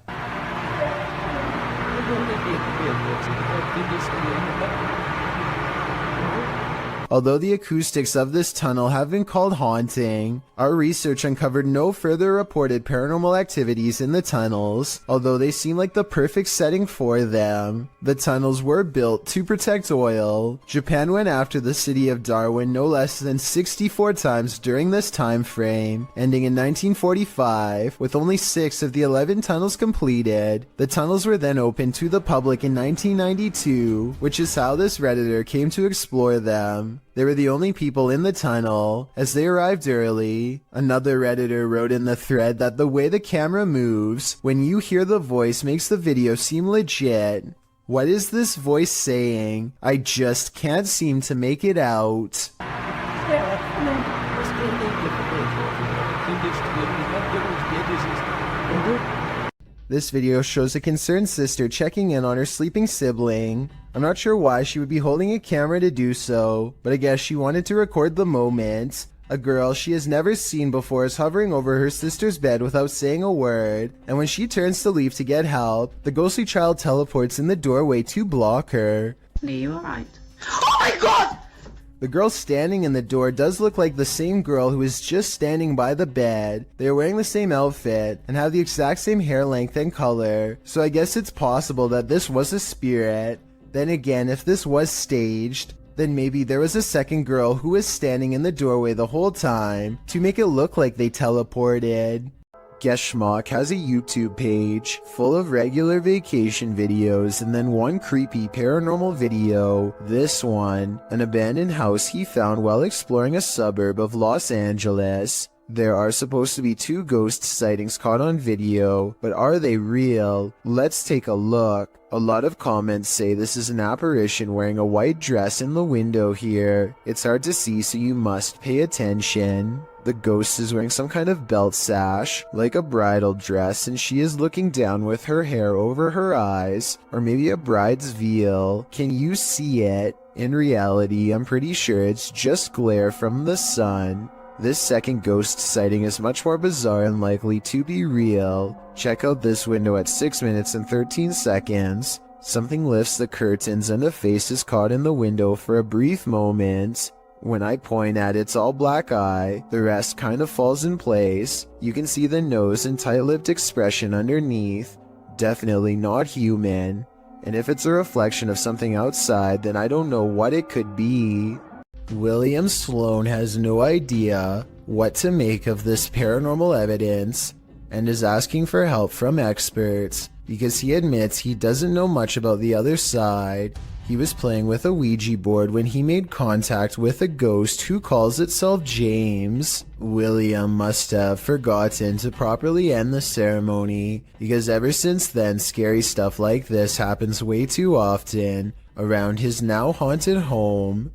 S1: Although the acoustics of this tunnel have been called haunting, our research uncovered no further reported paranormal activities in the tunnels, although they seem like the perfect setting for them. The tunnels were built to protect oil. Japan went after the city of Darwin no less than 64 times during this time frame, ending in 1945, with only 6 of the 11 tunnels completed. The tunnels were then opened to the public in 1992, which is how this Redditor came to explore them. They were the only people in the tunnel, as they arrived early. Another Redditor wrote in the thread that the way the camera moves when you hear the voice makes the video seem legit. What is this voice saying? I just can't seem to make it out. This video shows a concerned sister checking in on her sleeping sibling. I'm not sure why she would be holding a camera to do so, but I guess she wanted to record the moment. A girl she has never seen before is hovering over her sister's bed without saying a word, and when she turns to leave to get help, the ghostly child teleports in the doorway to block her.
S6: Are you alright?
S3: Oh my god!
S1: The girl standing in the door does look like the same girl who is just standing by the bed. They are wearing the same outfit and have the exact same hair length and color, so I guess it's possible that this was a spirit. Then again, if this was staged, then maybe there was a second girl who was standing in the doorway the whole time to make it look like they teleported. Geschmack has a YouTube page full of regular vacation videos and then one creepy paranormal video. This one, an abandoned house he found while exploring a suburb of Los Angeles. There are supposed to be 2 ghost sightings caught on video, but are they real? Let's take a look. A lot of comments say this is an apparition wearing a white dress in the window here. It's hard to see, so you must pay attention. The ghost is wearing some kind of belt sash, like a bridal dress, and she is looking down with her hair over her eyes, or maybe a bride's veil. Can you see it? In reality, I'm pretty sure it's just glare from the sun. This second ghost sighting is much more bizarre and likely to be real. Check out this window at 6 minutes and 13 seconds. Something lifts the curtains and a face is caught in the window for a brief moment. When I point at its all black eye, the rest kind of falls in place. You can see the nose and tight-lipped expression underneath. Definitely not human. And if it's a reflection of something outside, then I don't know what it could be. William Sloan has no idea what to make of this paranormal evidence and is asking for help from experts because he admits he doesn't know much about the other side. He was playing with a Ouija board when he made contact with a ghost who calls itself James. William must have forgotten to properly end the ceremony because ever since then scary stuff like this happens way too often around his now haunted home.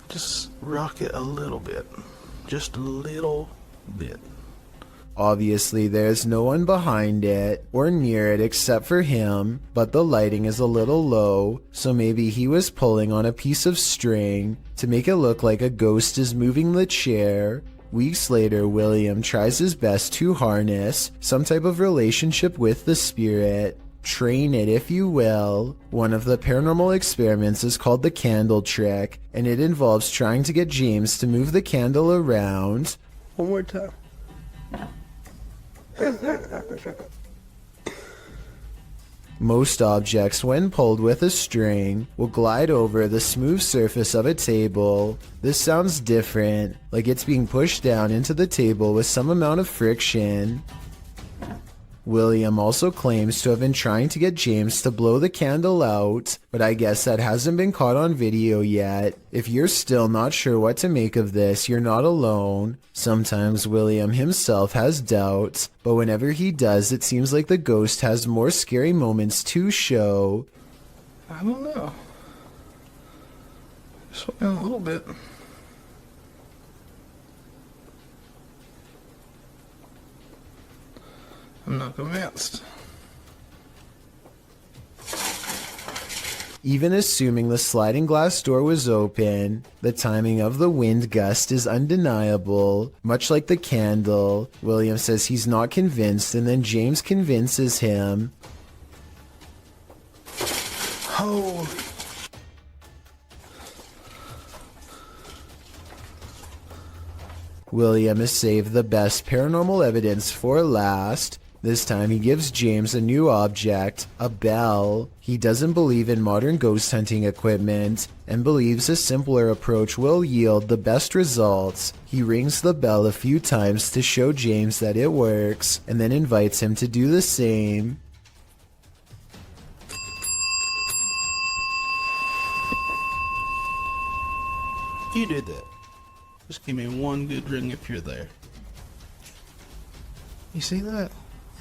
S7: Just rock it a little bit. Just a little bit.
S1: Obviously, there's no one behind it or near it except for him, but the lighting is a little low, so maybe he was pulling on a piece of string to make it look like a ghost is moving the chair. Weeks later, William tries his best to harness some type of relationship with the spirit. Train it, if you will. One of the paranormal experiments is called the candle trick, and it involves trying to get James to move the candle around.
S5: One more time.
S1: Most objects, when pulled with a string, will glide over the smooth surface of a table. This sounds different, like it's being pushed down into the table with some amount of friction. William also claims to have been trying to get James to blow the candle out, but I guess that hasn't been caught on video yet. If you're still not sure what to make of this, you're not alone. Sometimes William himself has doubts, but whenever he does, it seems like the ghost has more scary moments to show.
S7: I don't know. Just a little bit. I'm not convinced.
S1: Even assuming the sliding glass door was open, the timing of the wind gust is undeniable. Much like the candle, William says he's not convinced, and then James convinces him.
S7: Oh.
S1: William has saved the best paranormal evidence for last. This time he gives James a new object, a bell. He doesn't believe in modern ghost hunting equipment and believes a simpler approach will yield the best results. He rings the bell a few times to show James that it works and then invites him to do the same.
S7: You did that. Just give me one good ring if you're there. You see that?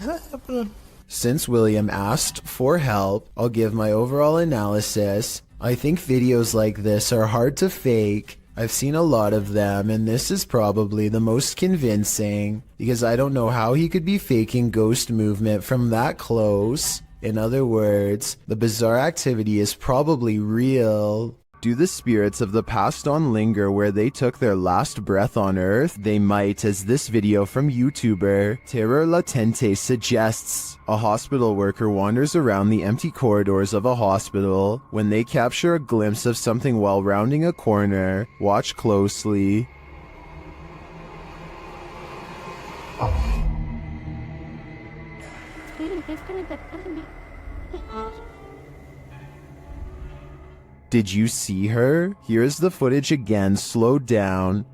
S7: Is that happening?
S1: Since William asked for help, I'll give my overall analysis. I think videos like this are hard to fake. I've seen a lot of them, and this is probably the most convincing, because I don't know how he could be faking ghost movement from that close. In other words, the bizarre activity is probably real. Do the spirits of the past on linger where they took their last breath on Earth? They might, as this video from YouTuber Terror Latente suggests. A hospital worker wanders around the empty corridors of a hospital. When they capture a glimpse of something while rounding a corner, watch closely. Did you see her? Here's the footage again, slowed down.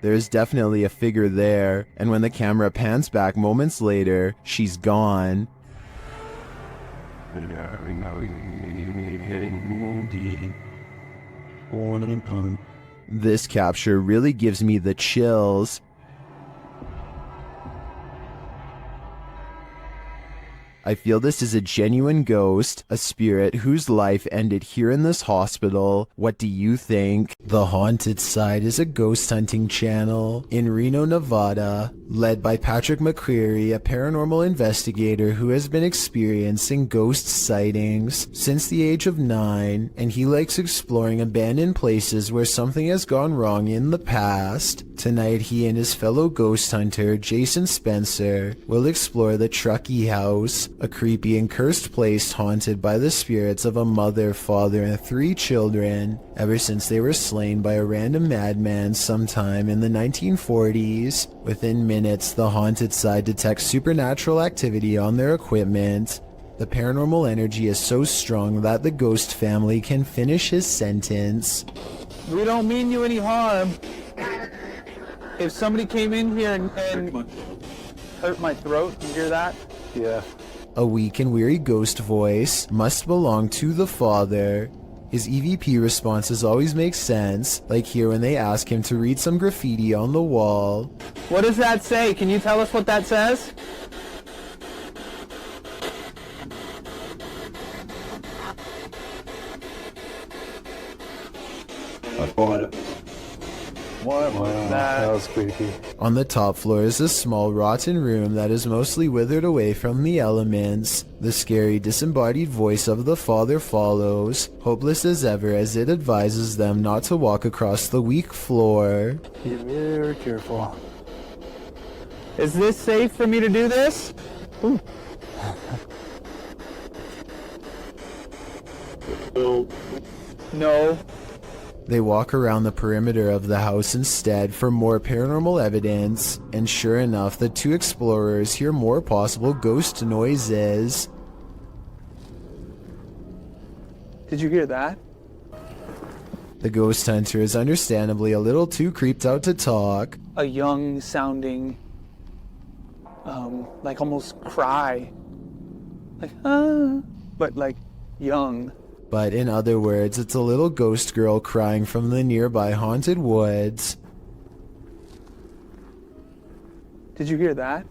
S1: There's definitely a figure there, and when the camera pans back moments later, she's gone. This capture really gives me the chills. I feel this is a genuine ghost, a spirit whose life ended here in this hospital. What do you think? The Haunted Side is a ghost hunting channel in Reno, Nevada, led by Patrick McCreary, a paranormal investigator who has been experiencing ghost sightings since the age of 9, and he likes exploring abandoned places where something has gone wrong in the past. Tonight, he and his fellow ghost hunter, Jason Spencer, will explore the Truckee House, a creepy and cursed place haunted by the spirits of a mother, father, and 3 children, ever since they were slain by a random madman sometime in the 1940s. Within minutes, the Haunted Side detects supernatural activity on their equipment. The paranormal energy is so strong that the ghost family can finish his sentence.
S15: We don't mean you any harm. If somebody came in here and hurt my throat, you hear that?
S7: Yeah.
S1: A weak and weary ghost voice must belong to the father. His EVP responses always make sense, like here when they ask him to read some graffiti on the wall.
S15: What does that say? Can you tell us what that says?
S7: I bought it. What was that? That was creepy.
S1: On the top floor is a small rotten room that is mostly withered away from the elements. The scary disembodied voice of the father follows, hopeless as ever as it advises them not to walk across the weak floor.
S15: Be very careful. Is this safe for me to do this? Ooh. No.
S1: They walk around the perimeter of the house instead for more paranormal evidence, and sure enough, the 2 explorers hear more possible ghost noises.
S15: Did you hear that?
S1: The ghost hunter is understandably a little too creeped out to talk.
S15: a young sounding, like almost cry. Like, but like young.
S1: But in other words, it's a little ghost girl crying from the nearby haunted woods.
S15: Did you hear that?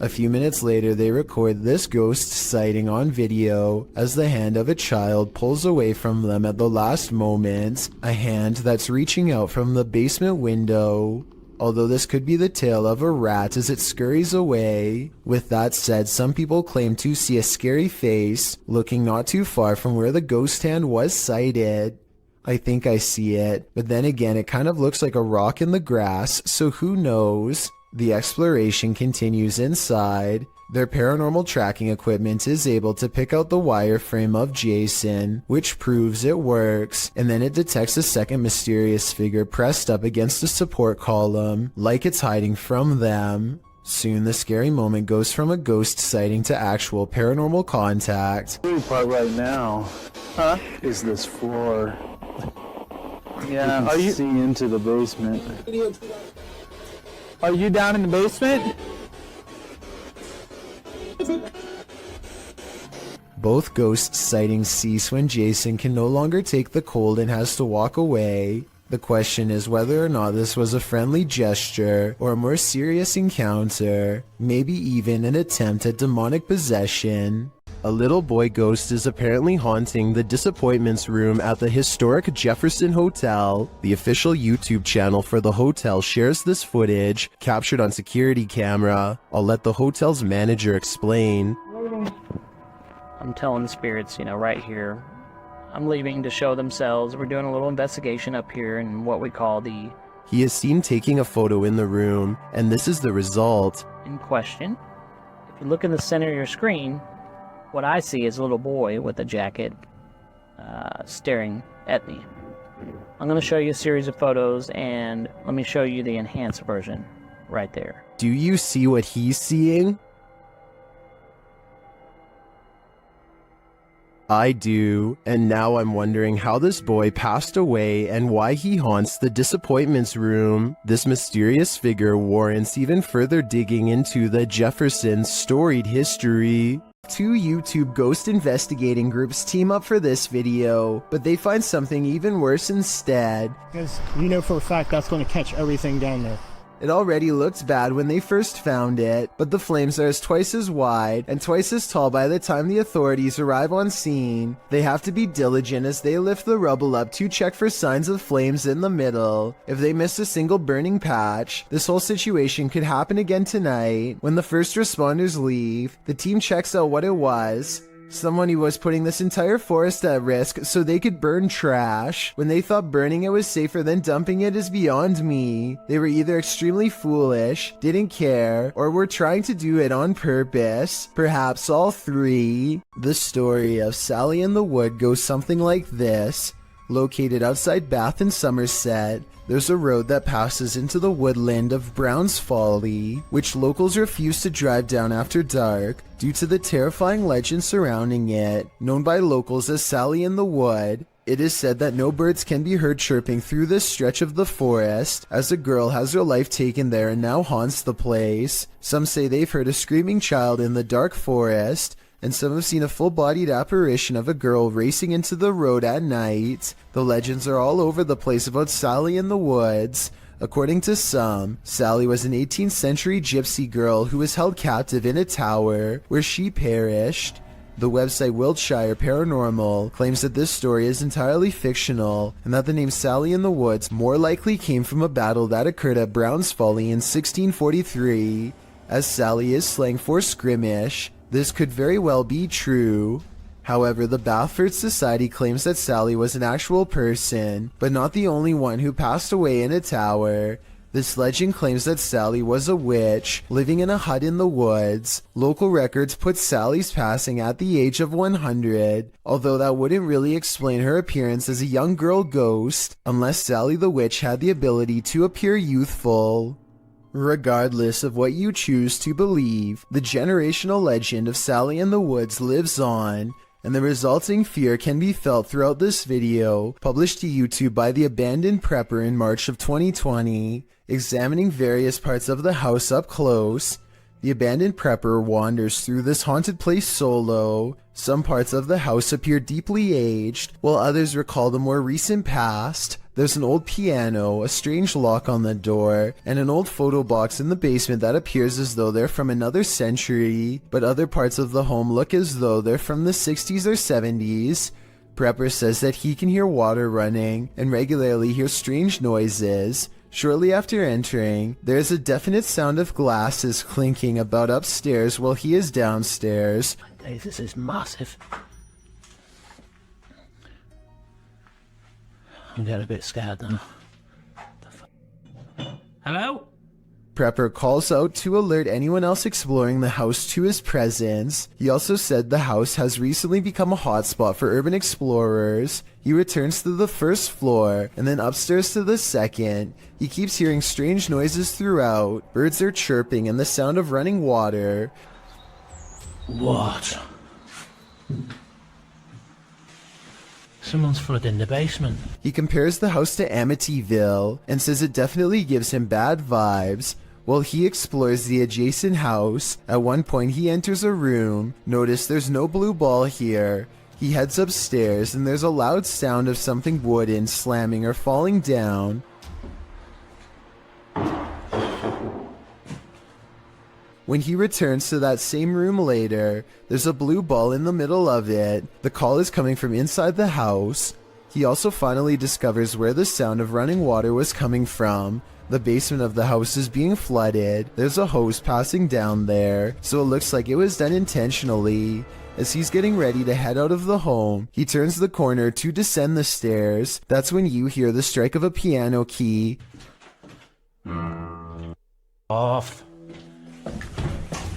S1: A few minutes later, they record this ghost sighting on video as the hand of a child pulls away from them at the last moment, a hand that's reaching out from the basement window. Although this could be the tail of a rat as it scurries away. With that said, some people claim to see a scary face looking not too far from where the ghost hand was sighted. I think I see it, but then again it kind of looks like a rock in the grass, so who knows? The exploration continues inside. Their paranormal tracking equipment is able to pick out the wireframe of Jason, which proves it works, and then it detects a second mysterious figure pressed up against a support column, like it's hiding from them. Soon the scary moment goes from a ghost sighting to actual paranormal contact.
S15: The scary part right now, is this floor. Yeah, are you see into the basement? Are you down in the basement?
S1: Both ghost sightings cease when Jason can no longer take the cold and has to walk away. The question is whether or not this was a friendly gesture or a more serious encounter, maybe even an attempt at demonic possession. A little boy ghost is apparently haunting the disappointments room at the historic Jefferson Hotel. The official YouTube channel for the hotel shares this footage, captured on security camera. I'll let the hotel's manager explain.
S8: I'm telling the spirits, right here, I'm leaving to show themselves. We're doing a little investigation up here in what we call the...
S1: He is seen taking a photo in the room, and this is the result.
S8: In question. If you look in the center of your screen, what I see is a little boy with a jacket staring at me. I'm going to show you a series of photos, and let me show you the enhanced version right there.
S1: Do you see what he's seeing? I do, and now I'm wondering how this boy passed away and why he haunts the disappointments room. This mysterious figure warrants even further digging into the Jefferson's storied history. Two YouTube ghost investigating groups team up for this video, but they find something even worse instead.
S16: Because you know for a fact that's going to catch everything down there.
S1: It already looked bad when they first found it, but the flames are twice as wide and twice as tall by the time the authorities arrive on scene. They have to be diligent as they lift the rubble up to check for signs of flames in the middle. If they miss a single burning patch, this whole situation could happen again tonight. When the first responders leave, the team checks out what it was. Someone who was putting this entire forest at risk so they could burn trash. When they thought burning it was safer than dumping it is beyond me. They were either extremely foolish, didn't care, or were trying to do it on purpose. Perhaps all three. The story of Sally in the Wood goes something like this. Located outside Bath in Somerset, there's a road that passes into the woodland of Brown's Folly, which locals refuse to drive down after dark due to the terrifying legend surrounding it. Known by locals as Sally in the Wood, it is said that no birds can be heard chirping through this stretch of the forest, as a girl has her life taken there and now haunts the place. Some say they've heard a screaming child in the dark forest, and some have seen a full-bodied apparition of a girl racing into the road at night. The legends are all over the place about Sally in the Woods. According to some, Sally was an 18th century gypsy girl who was held captive in a tower, where she perished. The website Wiltshire Paranormal claims that this story is entirely fictional, and that the name Sally in the Woods more likely came from a battle that occurred at Brown's Folly in 1643. As Sally is slang for skirmish, this could very well be true. However, the Bathford Society claims that Sally was an actual person, but not the only one who passed away in a tower. This legend claims that Sally was a witch, living in a hut in the woods. Local records put Sally's passing at the age of 100, although that wouldn't really explain her appearance as a young girl ghost, unless Sally the witch had the ability to appear youthful. Regardless of what you choose to believe, the generational legend of Sally in the Woods lives on, and the resulting fear can be felt throughout this video, published to YouTube by the Abandoned Prepper in March of 2020. examining various parts of the house up close. The abandoned prepper wanders through this haunted place solo. Some parts of the house appear deeply aged, while others recall the more recent past. There's an old piano, a strange lock on the door, and an old photo box in the basement that appears as though they're from another century, but other parts of the home look as though they're from the 60s or 70s. Prepper says that he can hear water running and regularly hears strange noises. Shortly after entering, there's a definite sound of glasses clinking about upstairs while he is downstairs.
S8: Hey, this is massive. I'm getting a bit scared now. Hello?
S1: Prepper calls out to alert anyone else exploring the house to his presence. He also said the house has recently become a hotspot for urban explorers. He returns to the first floor and then upstairs to the second. He keeps hearing strange noises throughout. Birds are chirping and the sound of running water.
S8: What? Someone's flooding the basement.
S1: He compares the house to Amityville and says it definitely gives him bad vibes. While he explores the adjacent house, at one point he enters a room. Notice there's no blue ball here. He heads upstairs and there's a loud sound of something wooden slamming or falling down. When he returns to that same room later, there's a blue ball in the middle of it. The call is coming from inside the house. He also finally discovers where the sound of running water was coming from. The basement of the house is being flooded. There's a hose passing down there, so it looks like it was done intentionally. As he's getting ready to head out of the home, he turns the corner to descend the stairs. That's when you hear the strike of a piano key.
S8: Off.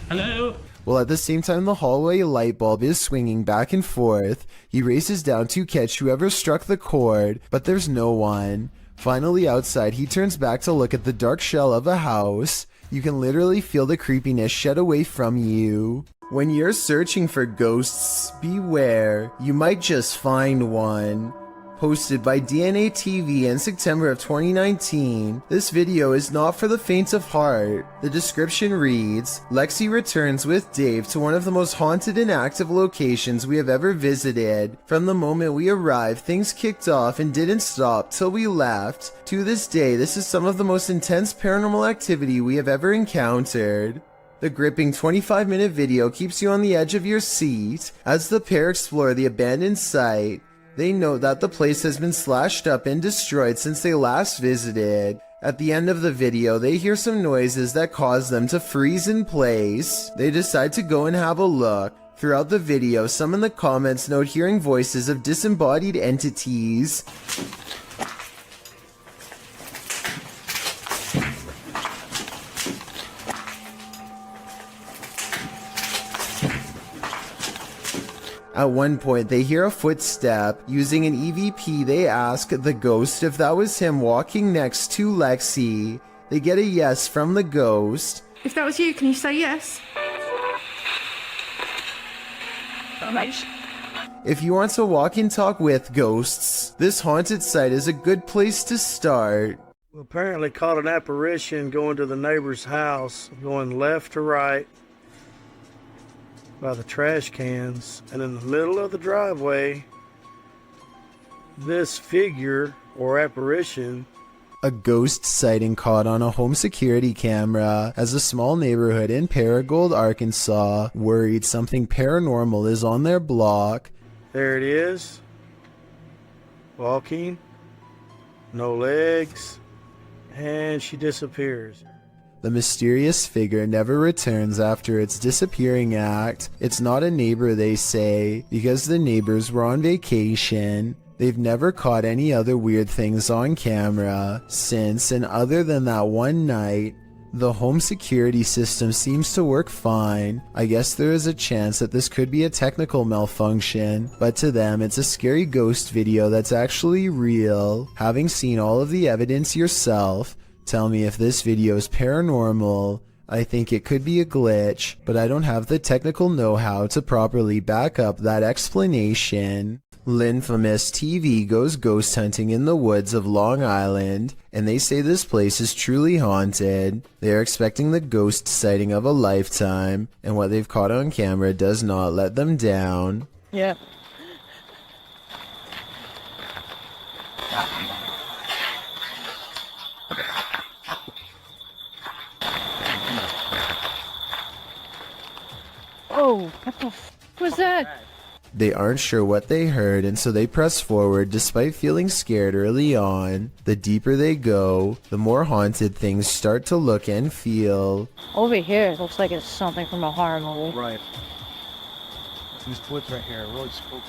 S8: Hello?
S1: While at the same time the hallway light bulb is swinging back and forth, he races down to catch whoever struck the cord, but there's no one. Finally outside, he turns back to look at the dark shell of a house. You can literally feel the creepiness shed away from you. When you're searching for ghosts, beware, you might just find one. Posted by DNA TV in September of 2019, this video is not for the faint of heart. The description reads, Lexi returns with Dave to one of the most haunted and active locations we have ever visited. From the moment we arrived, things kicked off and didn't stop till we left. To this day, this is some of the most intense paranormal activity we have ever encountered. The gripping 25-minute video keeps you on the edge of your seat as the pair explore the abandoned site. They note that the place has been slashed up and destroyed since they last visited. At the end of the video, they hear some noises that cause them to freeze in place. They decide to go and have a look. Throughout the video, some in the comments note hearing voices of disembodied entities. At one point, they hear a footstep. Using an EVP, they ask the ghost if that was him walking next to Lexi. They get a yes from the ghost.
S14: If that was you, can you say yes?
S1: If you want to walk and talk with ghosts, this haunted site is a good place to start.
S18: We apparently caught an apparition going to the neighbor's house, going left to right by the trash cans, and in the middle of the driveway, this figure or apparition.
S1: A ghost sighting caught on a home security camera as a small neighborhood in Paragould, Arkansas, worried something paranormal is on their block.
S18: There it is, walking, no legs, and she disappears.
S1: The mysterious figure never returns after its disappearing act. It's not a neighbor, they say, because the neighbors were on vacation. They've never caught any other weird things on camera since, and other than that one night, the home security system seems to work fine. I guess there is a chance that this could be a technical malfunction, but to them it's a scary ghost video that's actually real. Having seen all of the evidence yourself, tell me if this video is paranormal. I think it could be a glitch, but I don't have the technical know-how to properly back up that explanation. Linfamous TV goes ghost hunting in the woods of Long Island, and they say this place is truly haunted. They are expecting the ghost sighting of a lifetime, and what they've caught on camera does not let them down.
S8: Yeah.
S6: Oh, what the f was that?
S1: They aren't sure what they heard, and so they press forward despite feeling scared early on. The deeper they go, the more haunted things start to look and feel.
S6: Over here, it looks like it's something from a horror movie.
S5: Right. These woods right here are really spooky.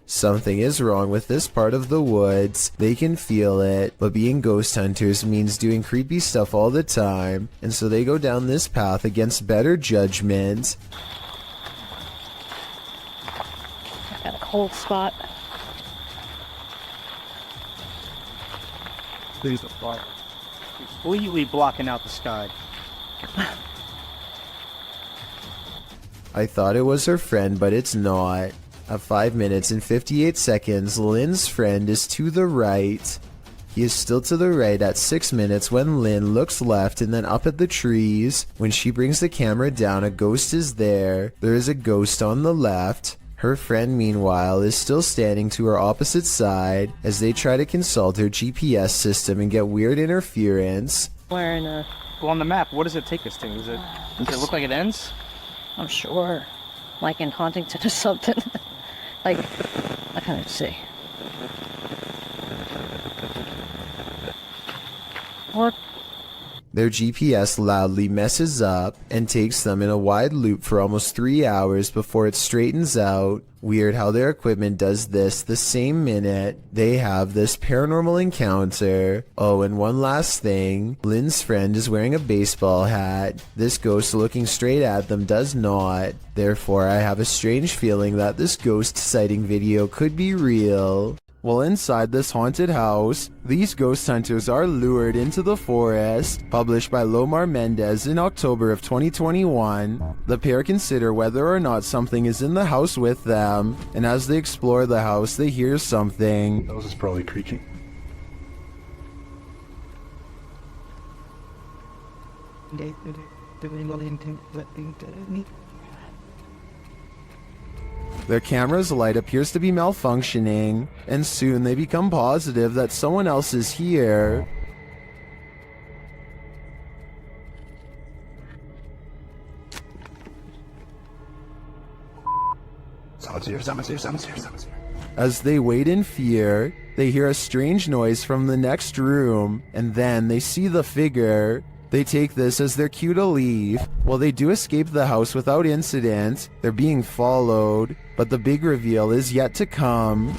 S1: Something is wrong with this part of the woods. They can feel it, but being ghost hunters means doing creepy stuff all the time, and so they go down this path against better judgment.
S6: Got a cold spot.
S5: Please don't fire.
S15: Completely blocking out the sky.
S1: I thought it was her friend, but it's not. At 5 minutes and 58 seconds, Lynn's friend is to the right. He is still to the right at 6 minutes when Lynn looks left and then up at the trees. When she brings the camera down, a ghost is there. There is a ghost on the left. Her friend, meanwhile, is still standing to her opposite side as they try to consult her GPS system and get weird interference.
S6: Wearing a...
S15: Well, on the map, what does it take us to? Does it look like it ends?
S6: I'm sure. Like in Huntington or something. Like, I can't see. What?
S1: Their GPS loudly messes up and takes them in a wide loop for almost 3 hours before it straightens out. Weird how their equipment does this the same minute they have this paranormal encounter. Oh, and one last thing. Lynn's friend is wearing a baseball hat. This ghost looking straight at them does not. Therefore, I have a strange feeling that this ghost sighting video could be real. Well, inside this haunted house, these ghost hunters are lured into the forest. Published by Lomar Mendez in October of 2021, the pair consider whether or not something is in the house with them, and as they explore the house, they hear something.
S19: That was probably creaking.
S1: Their camera's light appears to be malfunctioning, and soon they become positive that someone else is here.
S19: Someone's here.
S1: As they wait in fear, they hear a strange noise from the next room, and then they see the figure. They take this as their cue to leave. While they do escape the house without incident, they're being followed, but the big reveal is yet to come.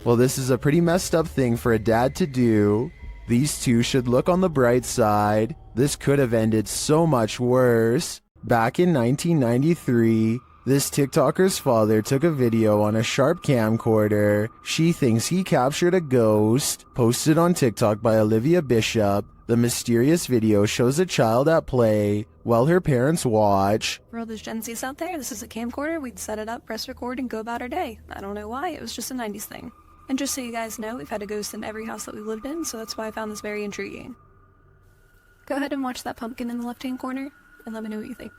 S1: Well, this is a pretty messed up thing for a dad to do. These two should look on the bright side. This could have ended so much worse. Back in 1993, this TikToker's father took a video on a Sharp camcorder. She thinks he captured a ghost. Posted on TikTok by Olivia Bishop, the mysterious video shows a child at play while her parents watch.
S9: For all those Gen Zs out there, this is a camcorder. We'd set it up, press record, and go about our day. I don't know why, it was just a 90s thing. And just so you guys know, we've had a ghost in every house that we've lived in, so that's why I found this very intriguing. Go ahead and watch that pumpkin in the left-hand corner, and let me know what you think.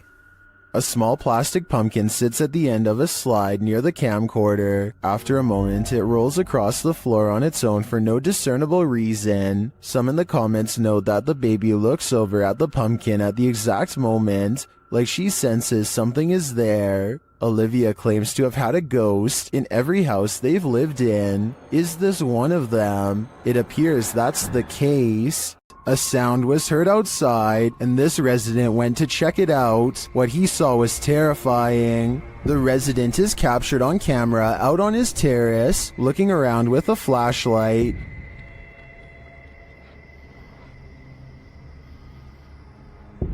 S1: A small plastic pumpkin sits at the end of a slide near the camcorder. After a moment, it rolls across the floor on its own for no discernible reason. Some in the comments note that the baby looks over at the pumpkin at the exact moment, like she senses something is there. Olivia claims to have had a ghost in every house they've lived in. Is this one of them? It appears that's the case. A sound was heard outside, and this resident went to check it out. What he saw was terrifying. The resident is captured on camera out on his terrace, looking around with a flashlight.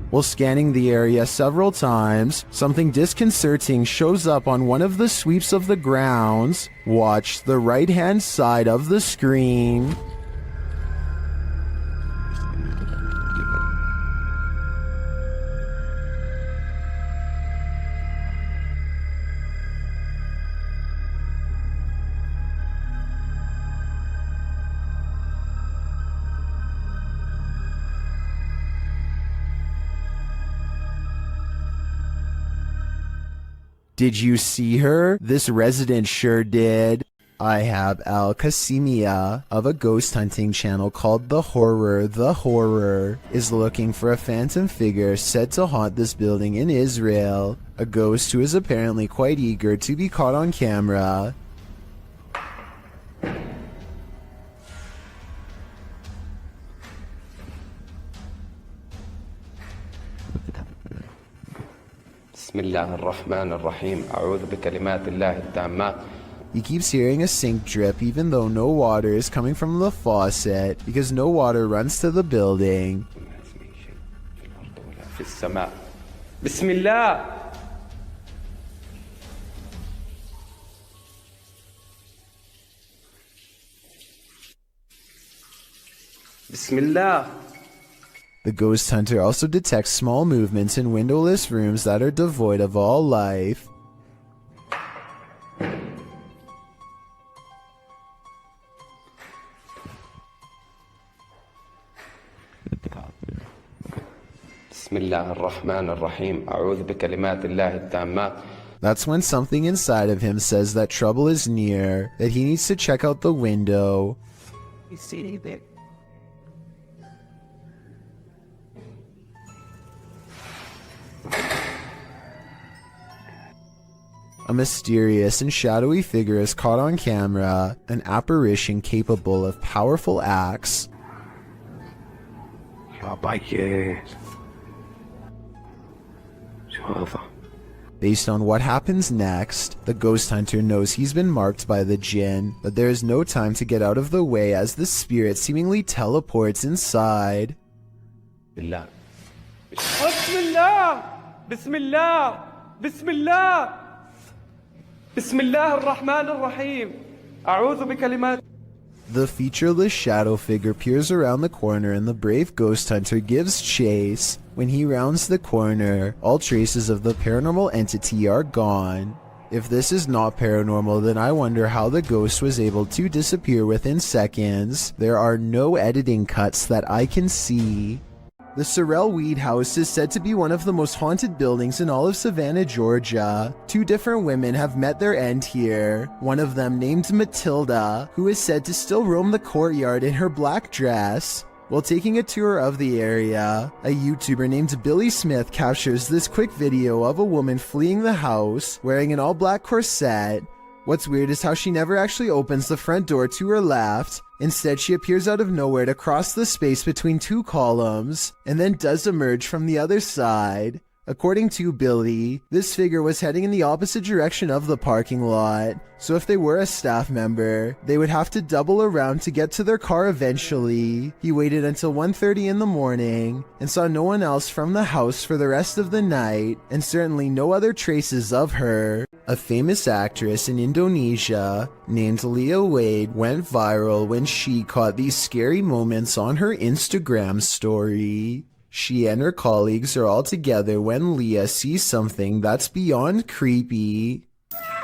S1: While scanning the area several times, something disconcerting shows up on one of the sweeps of the grounds. Watch the right-hand side of the screen. Did you see her? This resident sure did. I have Al Kasimia of a ghost hunting channel called The Horror is looking for a phantom figure said to haunt this building in Israel. A ghost who is apparently quite eager to be caught on camera.
S10: بسم الله الرحمن الرحيم أعوذ بكلمات الله التامات.
S1: He keeps hearing a sink drip even though no water is coming from the faucet because no water runs to the building.
S10: في السماء بسم الله. بسم الله.
S1: The ghost hunter also detects small movements in windowless rooms that are devoid of all life.
S10: بسم الله الرحمن الرحيم أعوذ بكلمات الله التامات.
S1: That's when something inside of him says that trouble is near, that he needs to check out the window.
S8: You see anything?
S1: A mysterious and shadowy figure is caught on camera, an apparition capable of powerful acts. Based on what happens next, the ghost hunter knows he's been marked by the jinn, but there is no time to get out of the way as the spirit seemingly teleports inside.
S10: بالله.
S3: بسم الله بسم الله بسم الله بسم الله الرحمن الرحيم أعوذ بكلمات.
S1: The featureless shadow figure peers around the corner and the brave ghost hunter gives chase. When he rounds the corner, all traces of the paranormal entity are gone. If this is not paranormal, then I wonder how the ghost was able to disappear within seconds. There are no editing cuts that I can see. The Sorrel Weed House is said to be one of the most haunted buildings in all of Savannah, Georgia. 2 different women have met their end here. One of them named Matilda, who is said to still roam the courtyard in her black dress. While taking a tour of the area, a YouTuber named Billy Smith captures this quick video of a woman fleeing the house, wearing an all-black corset. What's weird is how she never actually opens the front door to her left. Instead, she appears out of nowhere to cross the space between 2 columns, and then does emerge from the other side. According to Billy, this figure was heading in the opposite direction of the parking lot, so if they were a staff member, they would have to double around to get to their car eventually. He waited until 1:30 in the morning and saw no one else from the house for the rest of the night, and certainly no other traces of her. A famous actress in Indonesia named Leah Wade went viral when she caught these scary moments on her Instagram story. She and her colleagues are all together when Leah sees something that's beyond creepy.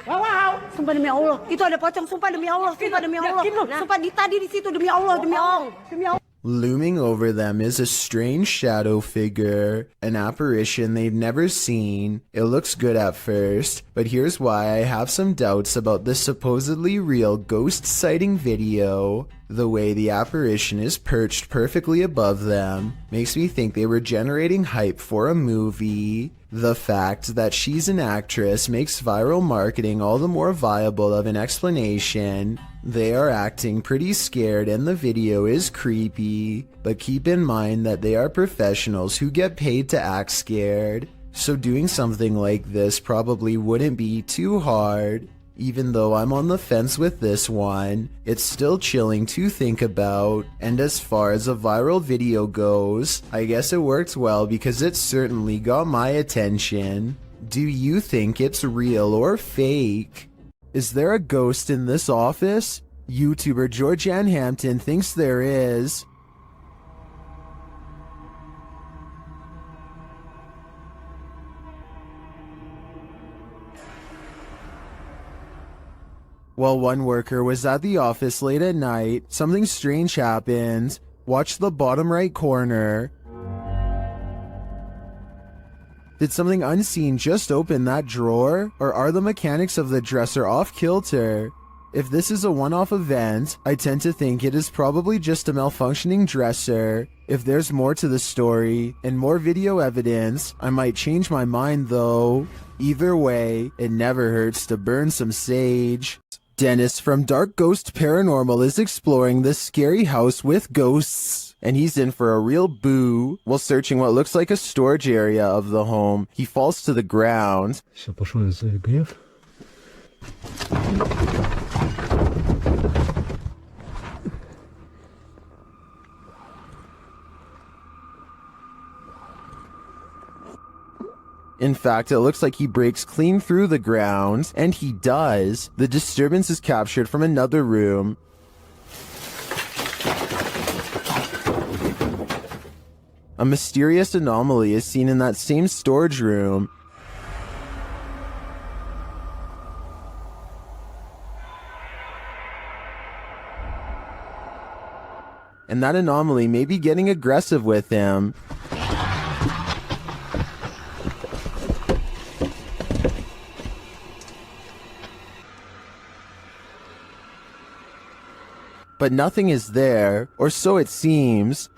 S17: Wow! Sumpah demi Allah, itu ada pocong, sumpah demi Allah, sumpah demi Allah. Sumpah tadi di situ demi Allah, demi Allah, demi Allah.
S1: Looming over them is a strange shadow figure, an apparition they've never seen. It looks good at first, but here's why I have some doubts about this supposedly real ghost sighting video. The way the apparition is perched perfectly above them makes me think they were generating hype for a movie. The fact that she's an actress makes viral marketing all the more viable of an explanation. They are acting pretty scared and the video is creepy, but keep in mind that they are professionals who get paid to act scared, so doing something like this probably wouldn't be too hard. Even though I'm on the fence with this one, it's still chilling to think about, and as far as a viral video goes, I guess it worked well because it certainly got my attention. Do you think it's real or fake? Is there a ghost in this office? YouTuber Georgianne Hampton thinks there is. While one worker was at the office late at night, something strange happened. Watch the bottom right corner. Did something unseen just open that drawer? Or are the mechanics of the dresser off kilter? If this is a one-off event, I tend to think it is probably just a malfunctioning dresser. If there's more to the story and more video evidence, I might change my mind though. Either way, it never hurts to burn some sage. Dennis from Dark Ghost Paranormal is exploring this scary house with ghosts, and he's in for a real boo. While searching what looks like a storage area of the home, he falls to the ground. In fact, it looks like he breaks clean through the ground, and he does. The disturbance is captured from another room. A mysterious anomaly is seen in that same storage room. And that anomaly may be getting aggressive with him. But nothing is there, or so it seems.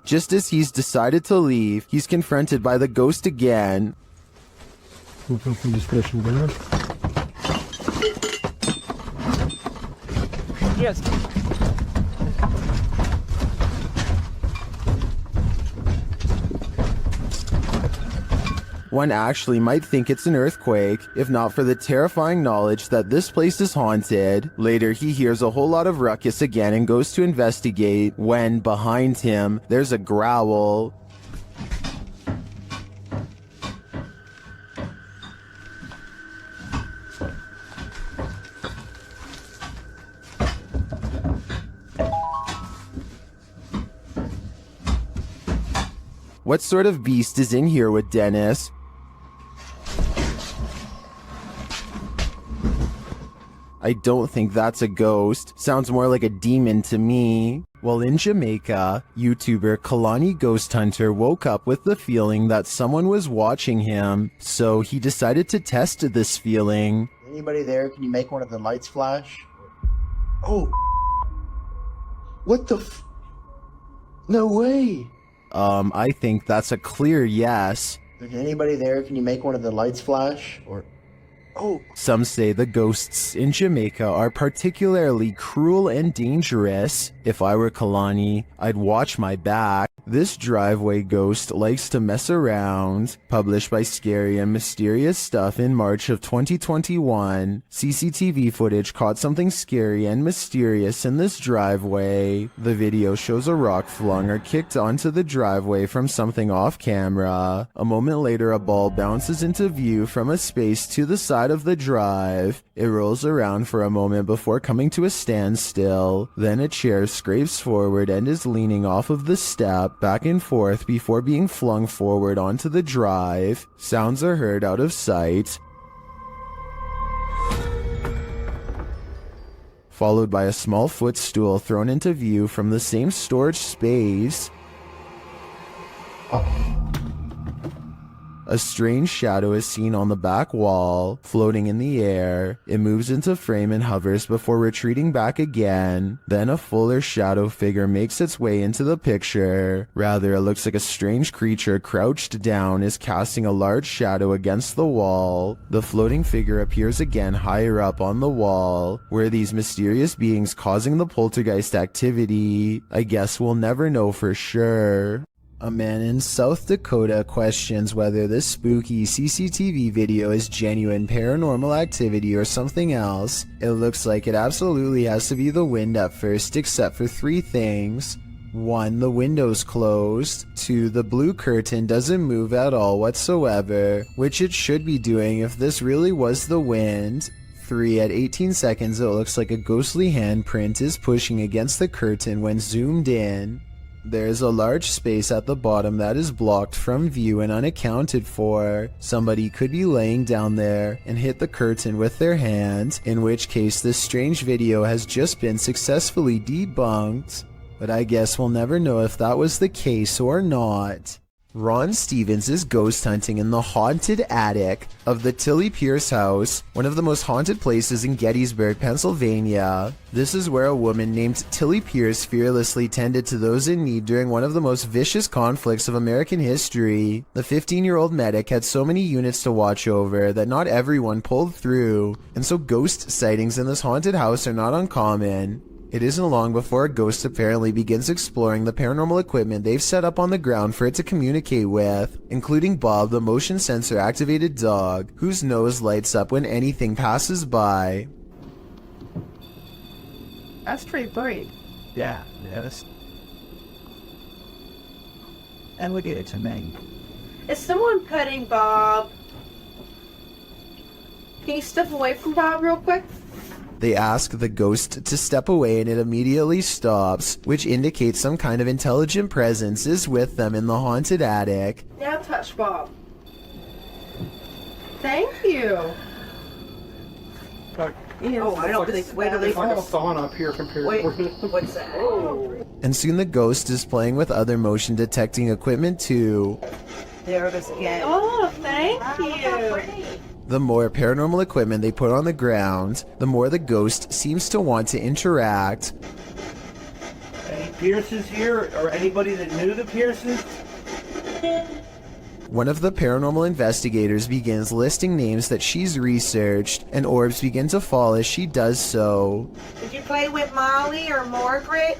S1: Just as he's decided to leave, he's confronted by the ghost again.
S8: Yes.
S1: One actually might think it's an earthquake, if not for the terrifying knowledge that this place is haunted. Later, he hears a whole lot of ruckus again and goes to investigate, when, behind him, there's a growl. What sort of beast is in here with Dennis? I don't think that's a ghost. Sounds more like a demon to me. While in Jamaica, YouTuber Kalani Ghost Hunter woke up with the feeling that someone was watching him, so he decided to test this feeling.
S11: Anybody there? Can you make one of the lights flash? Oh. What the f... No way.
S1: I think that's a clear yes.
S11: Is anybody there? Can you make one of the lights flash? Or... Oh.
S1: Some say the ghosts in Jamaica are particularly cruel and dangerous. If I were Kalani, I'd watch my back. This driveway ghost likes to mess around. Published by Scary and Mysterious Stuff in March of 2021, CCTV footage caught something scary and mysterious in this driveway. The video shows a rock flung or kicked onto the driveway from something off camera. A moment later, a ball bounces into view from a space to the side of the drive. It rolls around for a moment before coming to a standstill. Then a chair scrapes forward and is leaning off of the step back and forth before being flung forward onto the drive. Sounds are heard out of sight, followed by a small footstool thrown into view from the same storage space. A strange shadow is seen on the back wall, floating in the air. It moves into frame and hovers before retreating back again. Then a fuller shadow figure makes its way into the picture. Rather, it looks like a strange creature crouched down is casting a large shadow against the wall. The floating figure appears again higher up on the wall. Were these mysterious beings causing the poltergeist activity? I guess we'll never know for sure. A man in South Dakota questions whether this spooky CCTV video is genuine paranormal activity or something else. It looks like it absolutely has to be the wind at first, except for 3 things. 1. The window's closed. 2. The blue curtain doesn't move at all whatsoever, which it should be doing if this really was the wind. 3. At 18 seconds, it looks like a ghostly handprint is pushing against the curtain when zoomed in. There is a large space at the bottom that is blocked from view and unaccounted for. Somebody could be laying down there and hit the curtain with their hand, in which case this strange video has just been successfully debunked. But I guess we'll never know if that was the case or not. Ron Stevens is ghost hunting in the haunted attic of the Tilly Pierce house, one of the most haunted places in Gettysburg, Pennsylvania. This is where a woman named Tilly Pierce fearlessly tended to those in need during one of the most vicious conflicts of American history. The 15-year-old medic had so many units to watch over that not everyone pulled through, and so ghost sightings in this haunted house are not uncommon. It isn't long before a ghost apparently begins exploring the paranormal equipment they've set up on the ground for it to communicate with, including Bob, the motion sensor activated dog, whose nose lights up when anything passes by.
S20: That's pretty bright.
S21: Yeah, yes. And look at it to me.
S20: Is someone petting Bob? Can you step away from Bob real quick?
S1: They ask the ghost to step away and it immediately stops, which indicates some kind of intelligent presence is with them in the haunted attic.
S20: Now touch Bob. Thank you.
S11: Oh, I don't think. Wait till they
S5: like a sauna up here compared
S11: to. What's that? Oh.
S1: And soon the ghost is playing with other motion detecting equipment too.
S11: There it is again.
S20: Oh, thank you.
S1: The more paranormal equipment they put on the ground, the more the ghost seems to want to interact.
S21: Any Pierces here, or anybody that knew the Pierces?
S1: One of the paranormal investigators begins listing names that she's researched, and orbs begin to fall as she does so.
S11: Did you play with Molly or Margaret?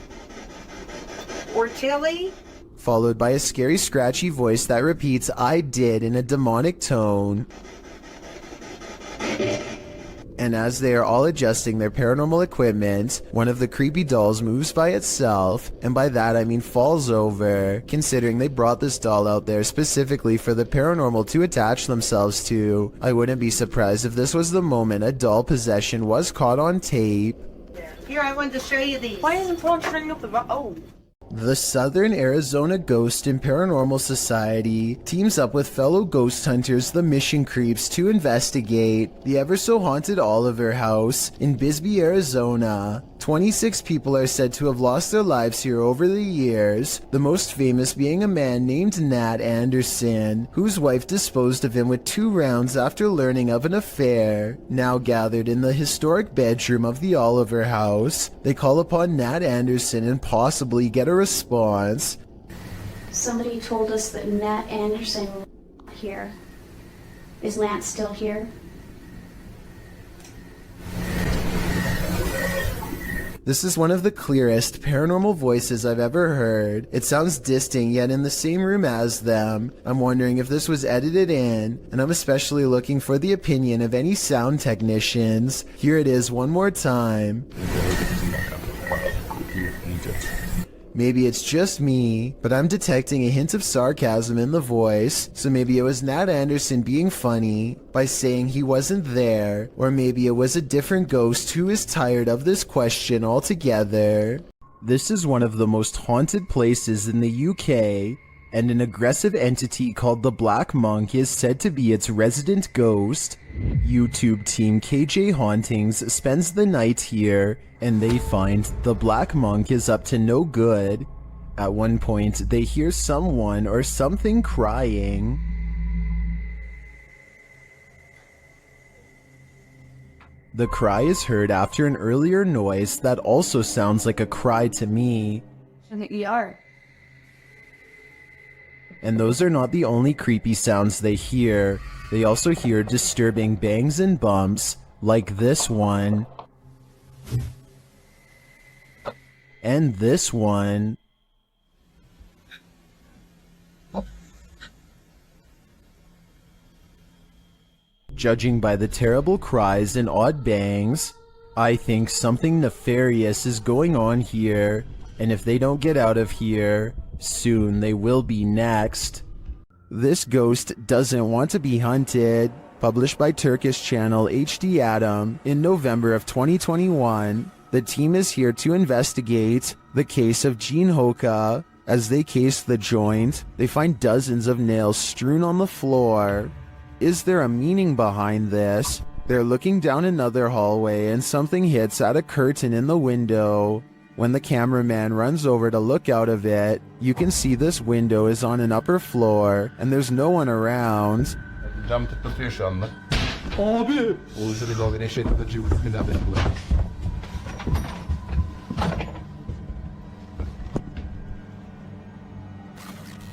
S11: Or Tilly?
S1: Followed by a scary scratchy voice that repeats "I did" in a demonic tone. And as they are all adjusting their paranormal equipment, one of the creepy dolls moves by itself, and by that I mean falls over, considering they brought this doll out there specifically for the paranormal to attach themselves to. I wouldn't be surprised if this was the moment a doll possession was caught on tape.
S11: Here, I wanted to show you these.
S20: Why isn't someone turning up the oh?
S1: The Southern Arizona Ghost and Paranormal Society teams up with fellow ghost hunters, the Mission Creeps, to investigate the ever-so-haunted Oliver House in Bisbee, Arizona. 26 people are said to have lost their lives here over the years, the most famous being a man named Nat Anderson, whose wife disposed of him with 2 rounds after learning of an affair. Now gathered in the historic bedroom of the Oliver House, they call upon Nat Anderson and possibly get a response.
S22: Somebody told us that Nat Anderson was here. Is Lance still here?
S1: This is one of the clearest paranormal voices I've ever heard. It sounds distant, yet in the same room as them. I'm wondering if this was edited in, and I'm especially looking for the opinion of any sound technicians. Here it is one more time. Maybe it's just me, but I'm detecting a hint of sarcasm in the voice, so maybe it was Nat Anderson being funny by saying he wasn't there, or maybe it was a different ghost who is tired of this question altogether. This is one of the most haunted places in the UK, and an aggressive entity called the Black Monk is said to be its resident ghost. YouTube team KJ Hauntings spends the night here, and they find the Black Monk is up to no good. At one point, they hear someone or something crying. The cry is heard after an earlier noise that also sounds like a cry to me.
S20: In the ER.
S1: And those are not the only creepy sounds they hear. They also hear disturbing bangs and bumps, like this one. And this one. Judging by the terrible cries and odd bangs, I think something nefarious is going on here, and if they don't get out of here, soon they will be next. This ghost doesn't want to be hunted. Published by Turkish channel HD Adam in November of 2021, the team is here to investigate the case of Jean Hoka, As they case the joint, they find dozens of nails strewn on the floor. Is there a meaning behind this? They're looking down another hallway and something hits at a curtain in the window. When the cameraman runs over to look out of it, you can see this window is on an upper floor and there's no one around.
S2: Cam tıklatıyor şu anda. Abi!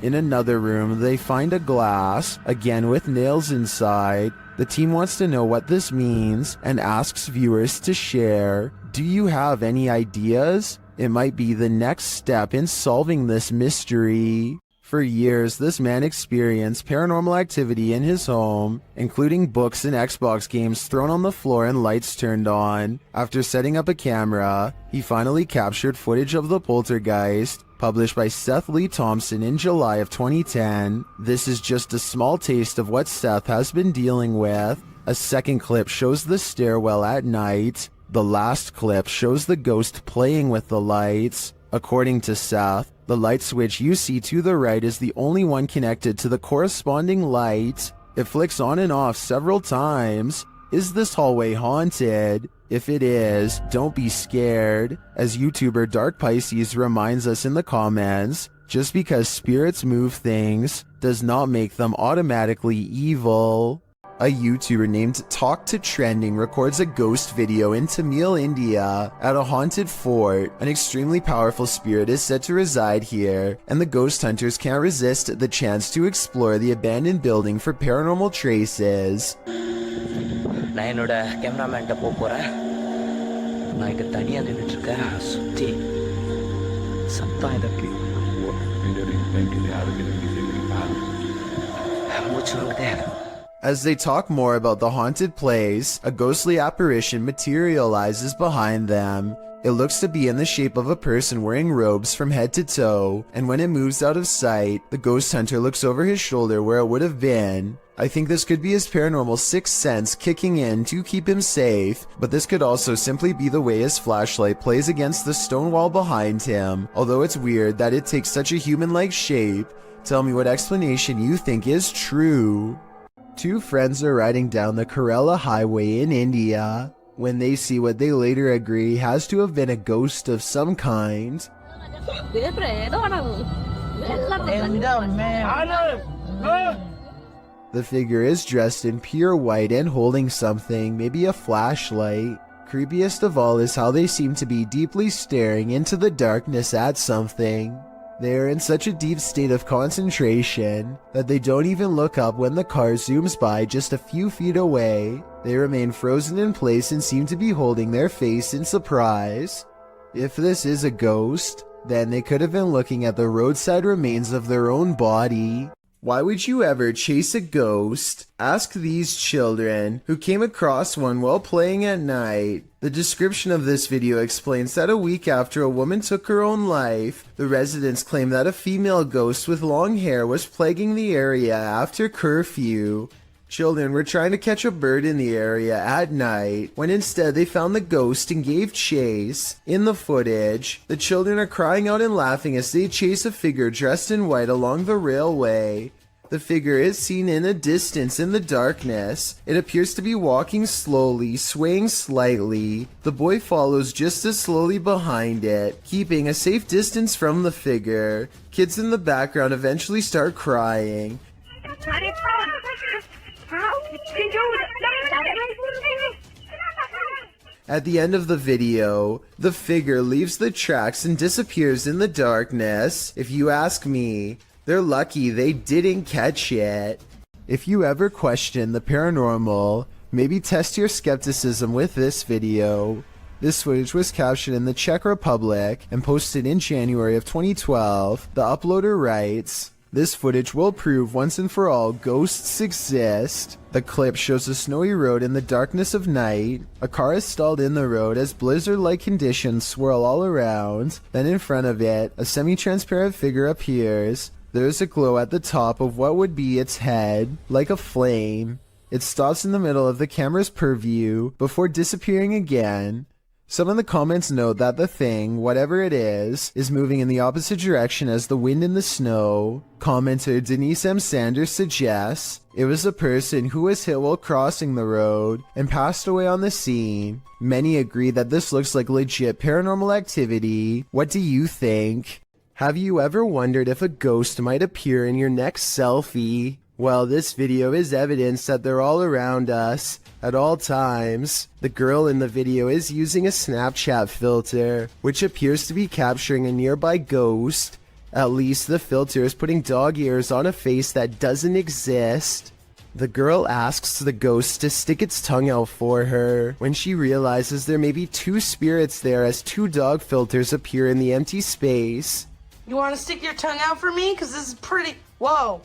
S1: In another room, they find a glass, again with nails inside. The team wants to know what this means and asks viewers to share. Do you have any ideas? It might be the next step in solving this mystery. For years, this man experienced paranormal activity in his home, including books and Xbox games thrown on the floor and lights turned on. After setting up a camera, he finally captured footage of the poltergeist, published by Seth Lee Thompson in July of 2010. This is just a small taste of what Seth has been dealing with. A second clip shows the stairwell at night. The last clip shows the ghost playing with the lights. According to Seth, the light switch you see to the right is the only one connected to the corresponding light. It flicks on and off several times. Is this hallway haunted? If it is, don't be scared. As YouTuber Dark Pisces reminds us in the comments, just because spirits move things does not make them automatically evil. A YouTuber named Talk to Trending records a ghost video in Tamil, India, at a haunted fort. An extremely powerful spirit is said to reside here, and the ghost hunters can't resist the chance to explore the abandoned building for paranormal traces.
S4: நான் என்னோட கேமராமேன்ட்ட போறேன். நான் இங்க தனியா நின்னுட்டு இருக்கேன். சுத்தி சத்தம் இருக்கு. மூச்சு வாங்குதே.
S1: As they talk more about the haunted place, a ghostly apparition materializes behind them. It looks to be in the shape of a person wearing robes from head to toe, and when it moves out of sight, the ghost hunter looks over his shoulder where it would have been. I think this could be his paranormal sixth sense kicking in to keep him safe, but this could also simply be the way his flashlight plays against the stone wall behind him, although it's weird that it takes such a human-like shape. Tell me what explanation you think is true. Two friends are riding down the Kerala highway in India when they see what they later agree has to have been a ghost of some kind. The figure is dressed in pure white and holding something, maybe a flashlight. Creepiest of all is how they seem to be deeply staring into the darkness at something. They are in such a deep state of concentration that they don't even look up when the car zooms by just a few feet away. They remain frozen in place and seem to be holding their face in surprise. If this is a ghost, then they could have been looking at the roadside remains of their own body. Why would you ever chase a ghost? Ask these children who came across one while playing at night. The description of this video explains that a week after a woman took her own life, the residents claimed that a female ghost with long hair was plaguing the area after curfew. Children were trying to catch a bird in the area at night, when instead they found the ghost and gave chase. In the footage, the children are crying out and laughing as they chase a figure dressed in white along the railway. The figure is seen in a distance in the darkness. It appears to be walking slowly, swaying slightly. The boy follows just as slowly behind it, keeping a safe distance from the figure. Kids in the background eventually start crying. At the end of the video, the figure leaves the tracks and disappears in the darkness. If you ask me, they're lucky they didn't catch it. If you ever question the paranormal, maybe test your skepticism with this video. This footage was captured in the Czech Republic and posted in January of 2012. The uploader writes, "This footage will prove once and for all ghosts exist." The clip shows a snowy road in the darkness of night. A car is stalled in the road as blizzard-like conditions swirl all around. Then in front of it, a semi-transparent figure appears. There is a glow at the top of what would be its head, like a flame. It stops in the middle of the camera's purview before disappearing again. Some of the comments note that the thing, whatever it is moving in the opposite direction as the wind and the snow. Commenter Denise M. Sanders suggests it was a person who was hit while crossing the road and passed away on the scene. Many agree that this looks like legit paranormal activity. What do you think? Have you ever wondered if a ghost might appear in your next selfie? Well, this video is evidence that they're all around us at all times. The girl in the video is using a Snapchat filter, which appears to be capturing a nearby ghost. At least the filter is putting dog ears on a face that doesn't exist. The girl asks the ghost to stick its tongue out for her when she realizes there may be two spirits there as two dog filters appear in the empty space.
S20: You want to stick your tongue out for me? Because this is pretty... Whoa.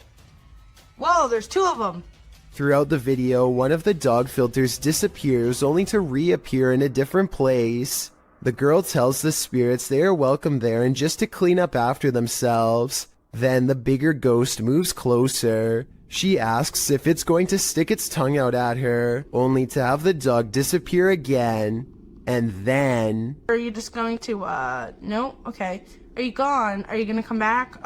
S20: Whoa, there's two of them.
S1: Throughout the video, one of the dog filters disappears only to reappear in a different place. The girl tells the spirits they are welcome there and just to clean up after themselves. Then the bigger ghost moves closer. She asks if it's going to stick its tongue out at her, only to have the dog disappear again. And then...
S20: Are you just going to, no? Okay. Are you gone? Are you gonna come back?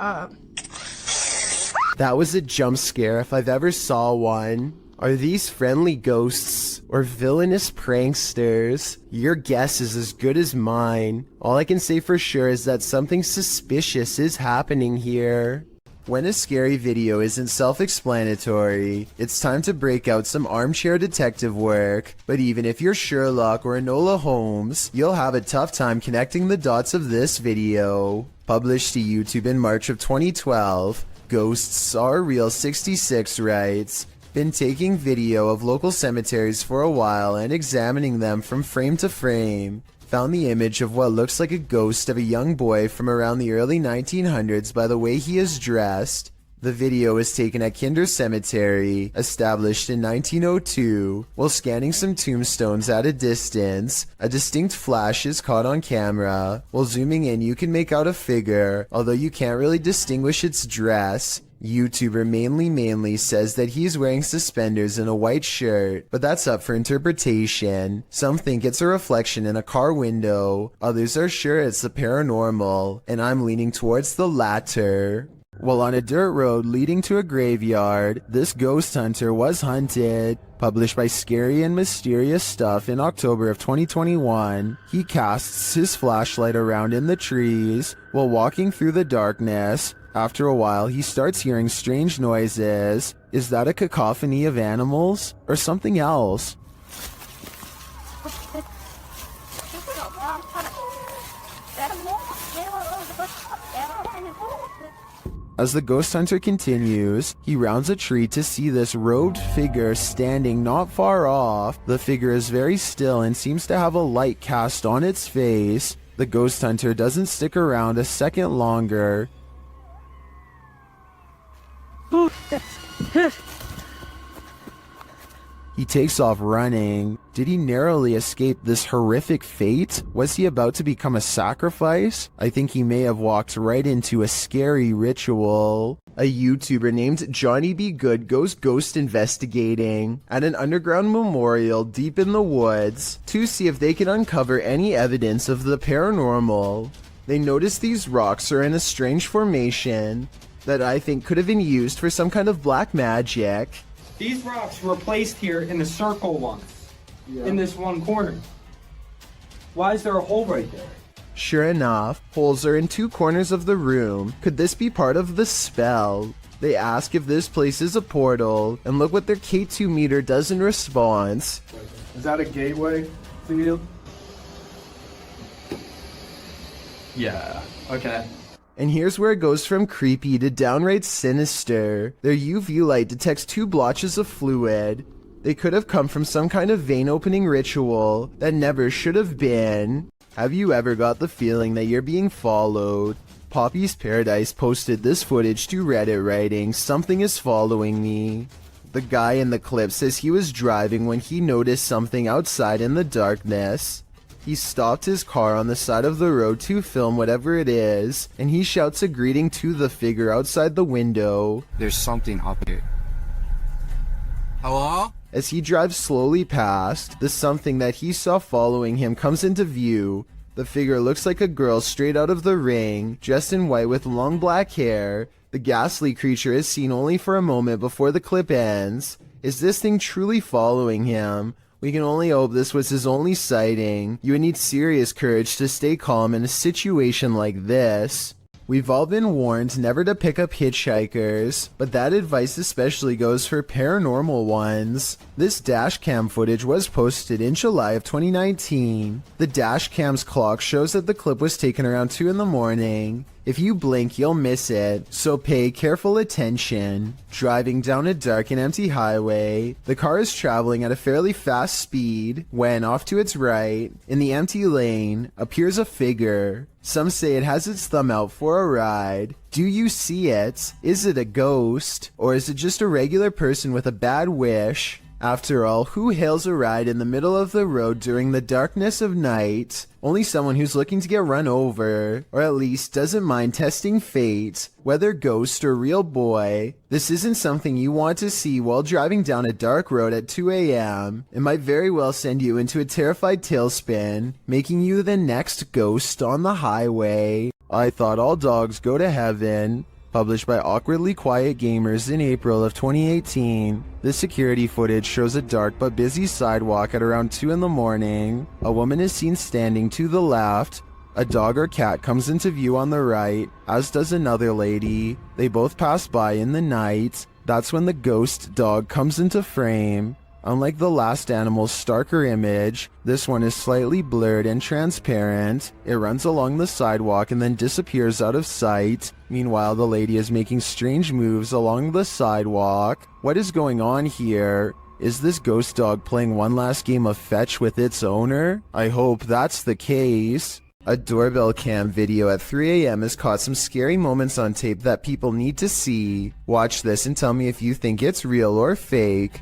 S1: That was a jump scare if I've ever saw one. Are these friendly ghosts or villainous pranksters? Your guess is as good as mine. All I can say for sure is that something suspicious is happening here. When a scary video isn't self-explanatory, it's time to break out some armchair detective work. But even if you're Sherlock or Enola Holmes, you'll have a tough time connecting the dots of this video. Published to YouTube in March of 2012, Ghosts Are Real 66 writes, "Been taking video of local cemeteries for a while and examining them from frame to frame. Found the image of what looks like a ghost of a young boy from around the early 1900s by the way he is dressed. The video was taken at Kinder Cemetery, established in 1902. While scanning some tombstones at a distance, a distinct flash is caught on camera. While zooming in, you can make out a figure, although you can't really distinguish its dress. YouTuber Mainly says that he's wearing suspenders and a white shirt, but that's up for interpretation. Some think it's a reflection in a car window, others are sure it's the paranormal, and I'm leaning towards the latter." While on a dirt road leading to a graveyard, this ghost hunter was hunted. Published by Scary and Mysterious Stuff in October of 2021, he casts his flashlight around in the trees while walking through the darkness. After a while, he starts hearing strange noises. Is that a cacophony of animals or something else? As the ghost hunter continues, he rounds a tree to see this robed figure standing not far off. The figure is very still and seems to have a light cast on its face. The ghost hunter doesn't stick around a second longer. He takes off running. Did he narrowly escape this horrific fate? Was he about to become a sacrifice? I think he may have walked right into a scary ritual. A YouTuber named Johnny B. Good goes ghost investigating at an underground memorial deep in the woods to see if they can uncover any evidence of the paranormal. They notice these rocks are in a strange formation that I think could have been used for some kind of black magic.
S12: These rocks were placed here in a circle once, in this one corner. Why is there a hole right there?
S1: Sure enough, holes are in two corners of the room. Could this be part of the spell? They ask if this place is a portal, and look what their K2 meter does in response.
S5: Is that a gateway for you?
S12: Yeah, okay.
S1: And here's where it goes from creepy to downright sinister. Their UV light detects two blotches of fluid. They could have come from some kind of vein opening ritual that never should have been. Have you ever got the feeling that you're being followed? Poppy's Paradise posted this footage to Reddit writing, "Something is following me." The guy in the clip says he was driving when he noticed something outside in the darkness. He stopped his car on the side of the road to film whatever it is, and he shouts a greeting to the figure outside the window.
S13: There's something up here. Hello?
S1: As he drives slowly past, the something that he saw following him comes into view. The figure looks like a girl straight out of The Ring, dressed in white with long black hair. The ghastly creature is seen only for a moment before the clip ends. Is this thing truly following him? We can only hope this was his only sighting. You would need serious courage to stay calm in a situation like this. We've all been warned never to pick up hitchhikers, but that advice especially goes for paranormal ones. This dash cam footage was posted in July of 2019. The dash cam's clock shows that the clip was taken around 2 in the morning. If you blink, you'll miss it, so pay careful attention. Driving down a dark and empty highway, the car is traveling at a fairly fast speed when, off to its right, in the empty lane, appears a figure. Some say it has its thumb out for a ride. Do you see it? Is it a ghost? Or is it just a regular person with a bad wish? After all, who hails a ride in the middle of the road during the darkness of night? Only someone who's looking to get run over, or at least doesn't mind testing fate, whether ghost or real boy. This isn't something you want to see while driving down a dark road at 2 a.m. It might very well send you into a terrified tailspin, making you the next ghost on the highway. I Thought All Dogs Go to Heaven, published by Awkwardly Quiet Gamers in April of 2018. This security footage shows a dark but busy sidewalk at around 2 in the morning. A woman is seen standing to the left. A dog or cat comes into view on the right, as does another lady. They both pass by in the night. That's when the ghost dog comes into frame. Unlike the last animal's starker image, this one is slightly blurred and transparent. It runs along the sidewalk and then disappears out of sight. Meanwhile, the lady is making strange moves along the sidewalk. What is going on here? Is this ghost dog playing one last game of fetch with its owner? I hope that's the case. A doorbell cam video at 3 a.m. has caught some scary moments on tape that people need to see. Watch this and tell me if you think it's real or fake.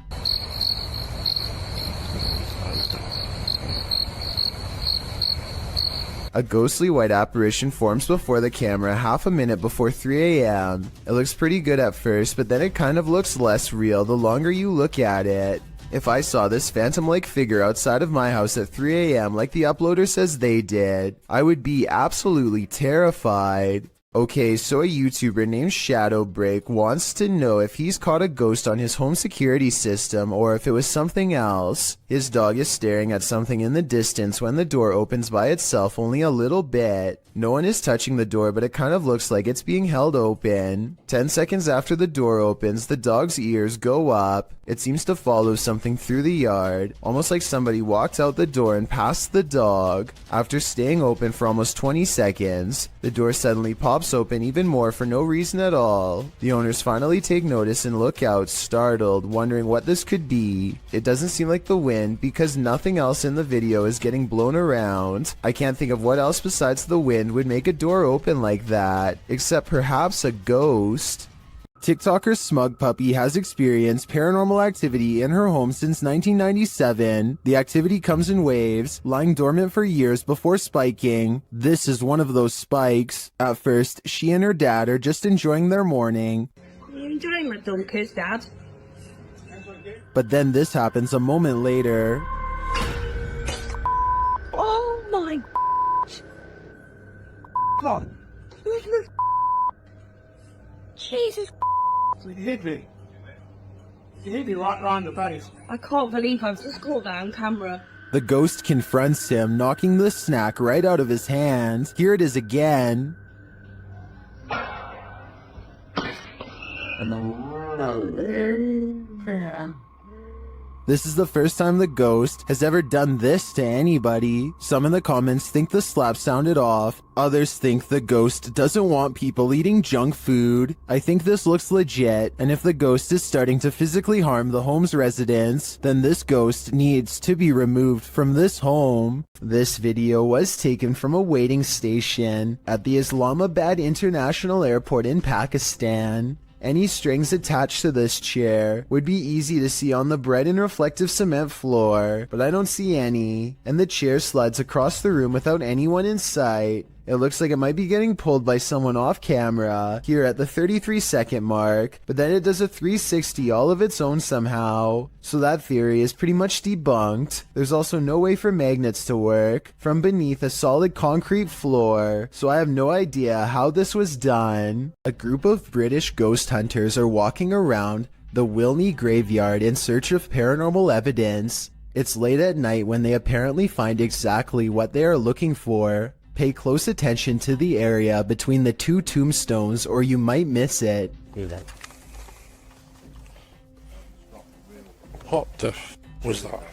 S1: A ghostly white apparition forms before the camera half a minute before 3 a.m. It looks pretty good at first, but then it kind of looks less real the longer you look at it. If I saw this phantom-like figure outside of my house at 3 a.m. like the uploader says they did, I would be absolutely terrified. Okay, so a YouTuber named Shadowbreak wants to know if he's caught a ghost on his home security system or if it was something else. His dog is staring at something in the distance when the door opens by itself only a little bit. No one is touching the door, but it kind of looks like it's being held open. 10 seconds after the door opens, the dog's ears go up. It seems to follow something through the yard, almost like somebody walked out the door and passed the dog. After staying open for almost 20 seconds, the door suddenly pops open even more for no reason at all. The owners finally take notice and look out, startled, wondering what this could be. It doesn't seem like the wind because nothing else in the video is getting blown around. I can't think of what else besides the wind would make a door open like that, except perhaps a ghost. TikToker Smug Puppy has experienced paranormal activity in her home since 1997. The activity comes in waves, lying dormant for years before spiking. This is one of those spikes. At first, she and her dad are just enjoying their morning.
S7: You enjoying my dumb kiss, Dad?
S1: But then this happens a moment later.
S7: Oh my God. Who's this? Jesus.
S3: You hit me. You hit me right round the face.
S7: I can't believe I've just caught that on camera.
S1: The ghost confronts him, knocking the snack right out of his hand. Here it is again. This is the first time the ghost has ever done this to anybody. Some in the comments think the slap sounded off. Others think the ghost doesn't want people eating junk food. I think this looks legit, and if the ghost is starting to physically harm the home's residents, then this ghost needs to be removed from this home. This video was taken from a waiting station at the Islamabad International Airport in Pakistan. Any strings attached to this chair would be easy to see on the bright and reflective cement floor, but I don't see any, and the chair slides across the room without anyone in sight. It looks like it might be getting pulled by someone off camera here at the 33-second mark, but then it does a 360 all of its own somehow. So that theory is pretty much debunked. There's also no way for magnets to work from beneath a solid concrete floor, so I have no idea how this was done. A group of British ghost hunters are walking around the Wilney graveyard in search of paranormal evidence. It's late at night when they apparently find exactly what they are looking for. Pay close attention to the area between the two tombstones or you might miss it.
S19: What the f was that?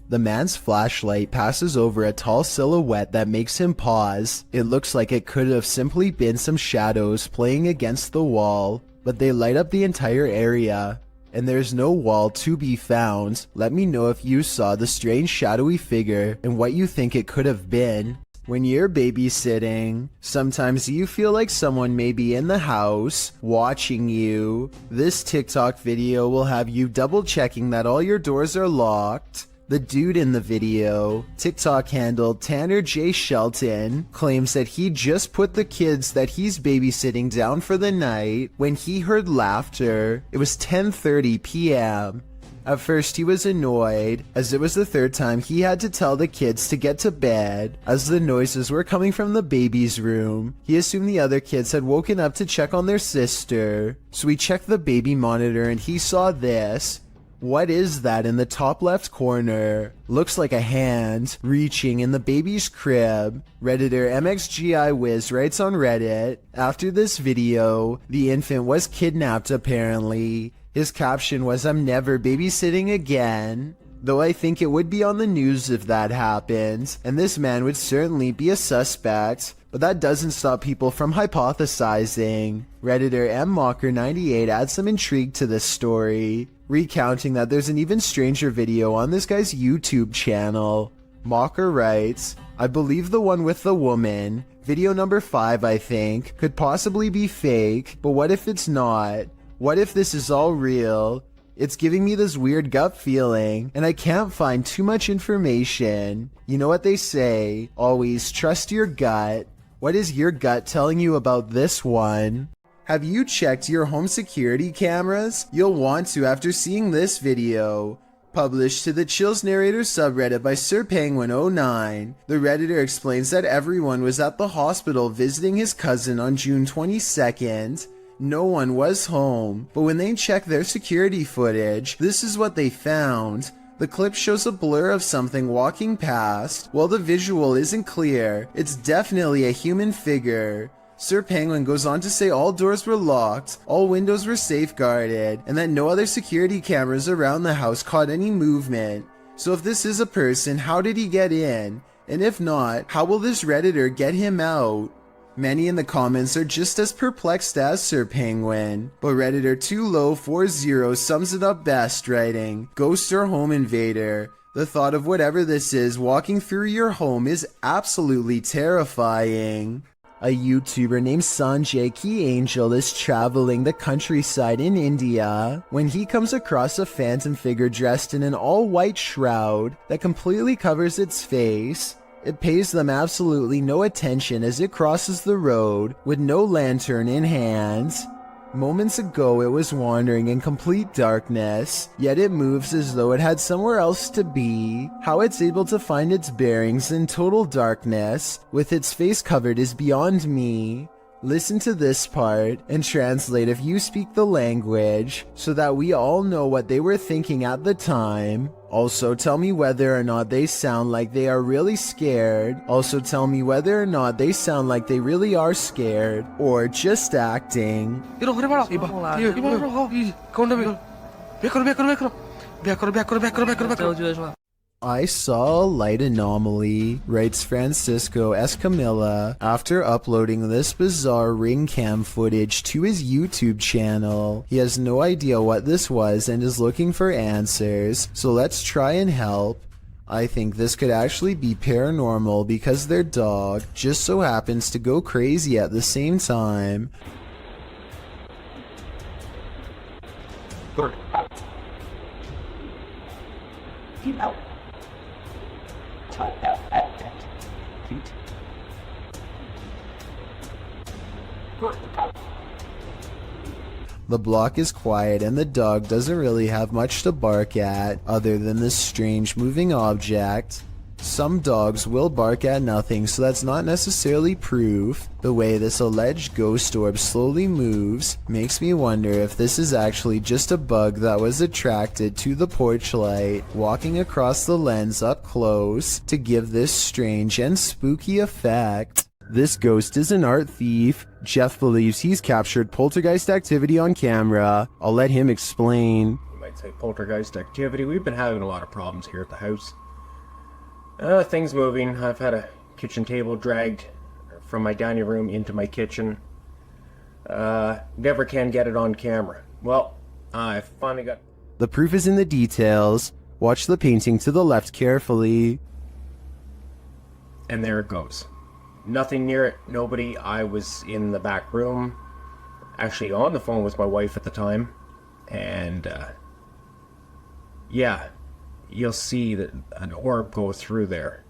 S1: The man's flashlight passes over a tall silhouette that makes him pause. It looks like it could have simply been some shadows playing against the wall, but they light up the entire area. And there's no wall to be found. Let me know if you saw the strange shadowy figure and what you think it could have been. When you're babysitting, sometimes you feel like someone may be in the house watching you. This TikTok video will have you double checking that all your doors are locked. The dude in the video, TikTok handle Tanner J. Shelton, claims that he just put the kids that he's babysitting down for the night when he heard laughter. It was 10:30 p.m. At first he was annoyed, as it was the third time he had to tell the kids to get to bed, as the noises were coming from the baby's room. He assumed the other kids had woken up to check on their sister, so he checked the baby monitor and he saw this. What is that in the top left corner? Looks like a hand reaching in the baby's crib. Redditor MXGIWiz writes on Reddit, after this video, the infant was kidnapped apparently. His caption was, "I'm never babysitting again." Though I think it would be on the news if that happened, and this man would certainly be a suspect, but that doesn't stop people from hypothesizing. Redditor MMocker98 adds some intrigue to this story, recounting that there's an even stranger video on this guy's YouTube channel. Mocker writes, "I believe the one with the woman, video number 5 I think, could possibly be fake, but what if it's not? What if this is all real? It's giving me this weird gut feeling, and I can't find too much information. You know what they say, always trust your gut. What is your gut telling you about this one?" Have you checked your home security cameras? You'll want to after seeing this video. Published to the Chills Narrator subreddit by SirPenguin09, the Redditor explains that everyone was at the hospital visiting his cousin on June 22nd. No one was home, but when they checked their security footage, this is what they found. The clip shows a blur of something walking past. While the visual isn't clear, it's definitely a human figure. Sir Penguin goes on to say all doors were locked, all windows were safeguarded, and that no other security cameras around the house caught any movement. So if this is a person, how did he get in? And if not, how will this Redditor get him out? Many in the comments are just as perplexed as Sir Penguin, but Redditor 2low40 sums it up best, writing, "Ghost or home invader. The thought of whatever this is walking through your home is absolutely terrifying." A YouTuber named Sanjay Key Angel is traveling the countryside in India when he comes across a phantom figure dressed in an all-white shroud that completely covers its face. It pays them absolutely no attention as it crosses the road with no lantern in hand. Moments ago it was wandering in complete darkness, yet it moves as though it had somewhere else to be. How it's able to find its bearings in total darkness, with its face covered, is beyond me. Listen to this part and translate if you speak the language, so that we all know what they were thinking at the time. Also tell me whether or not they sound like they are really scared. Also tell me whether or not they sound like they really are scared, or just acting. I saw a light anomaly, writes Francisco Escamilla, after uploading this bizarre ring cam footage to his YouTube channel. He has no idea what this was and is looking for answers, so let's try and help. I think this could actually be paranormal because their dog just so happens to go crazy at the same time.
S4: Keep out.
S1: The block is quiet and the dog doesn't really have much to bark at other than this strange moving object. Some dogs will bark at nothing, so that's not necessarily proof. The way this alleged ghost orb slowly moves makes me wonder if this is actually just a bug that was attracted to the porch light, walking across the lens up close to give this strange and spooky effect. This ghost is an art thief. Jeff believes he's captured poltergeist activity on camera. I'll let him explain.
S13: You might say poltergeist activity. We've been having a lot of problems here at the house. Things moving. I've had a kitchen table dragged from my dining room into my kitchen. Never can get it on camera. Well, I finally got...
S1: The proof is in the details. Watch the painting to the left carefully.
S13: And there it goes. Nothing near it. Nobody. I was in the back room. Actually on the phone with my wife at the time. And, yeah. You'll see that an orb go through there.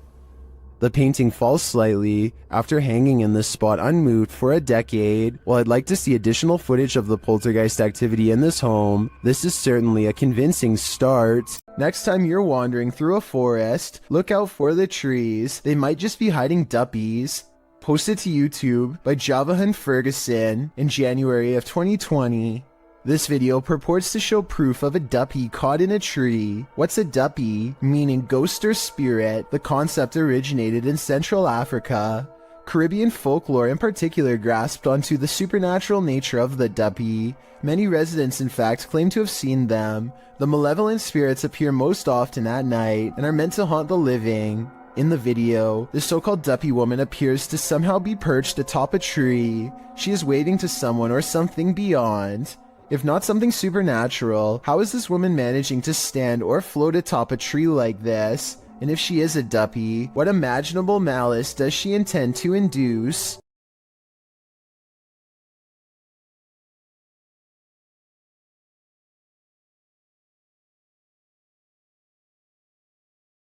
S1: The painting falls slightly after hanging in this spot unmoved for a decade. While I'd like to see additional footage of the poltergeist activity in this home, this is certainly a convincing start. Next time you're wandering through a forest, look out for the trees. They might just be hiding duppies. Posted to YouTube by Javahan Ferguson in January of 2020. This video purports to show proof of a duppy caught in a tree. What's a duppy? Meaning ghost or spirit. The concept originated in Central Africa. Caribbean folklore in particular grasped onto the supernatural nature of the duppy. Many residents in fact claim to have seen them. The malevolent spirits appear most often at night and are meant to haunt the living. In the video, the so-called duppy woman appears to somehow be perched atop a tree. She is waving to someone or something beyond. If not something supernatural, how is this woman managing to stand or float atop a tree like this? And if she is a duppy, what imaginable malice does she intend to induce?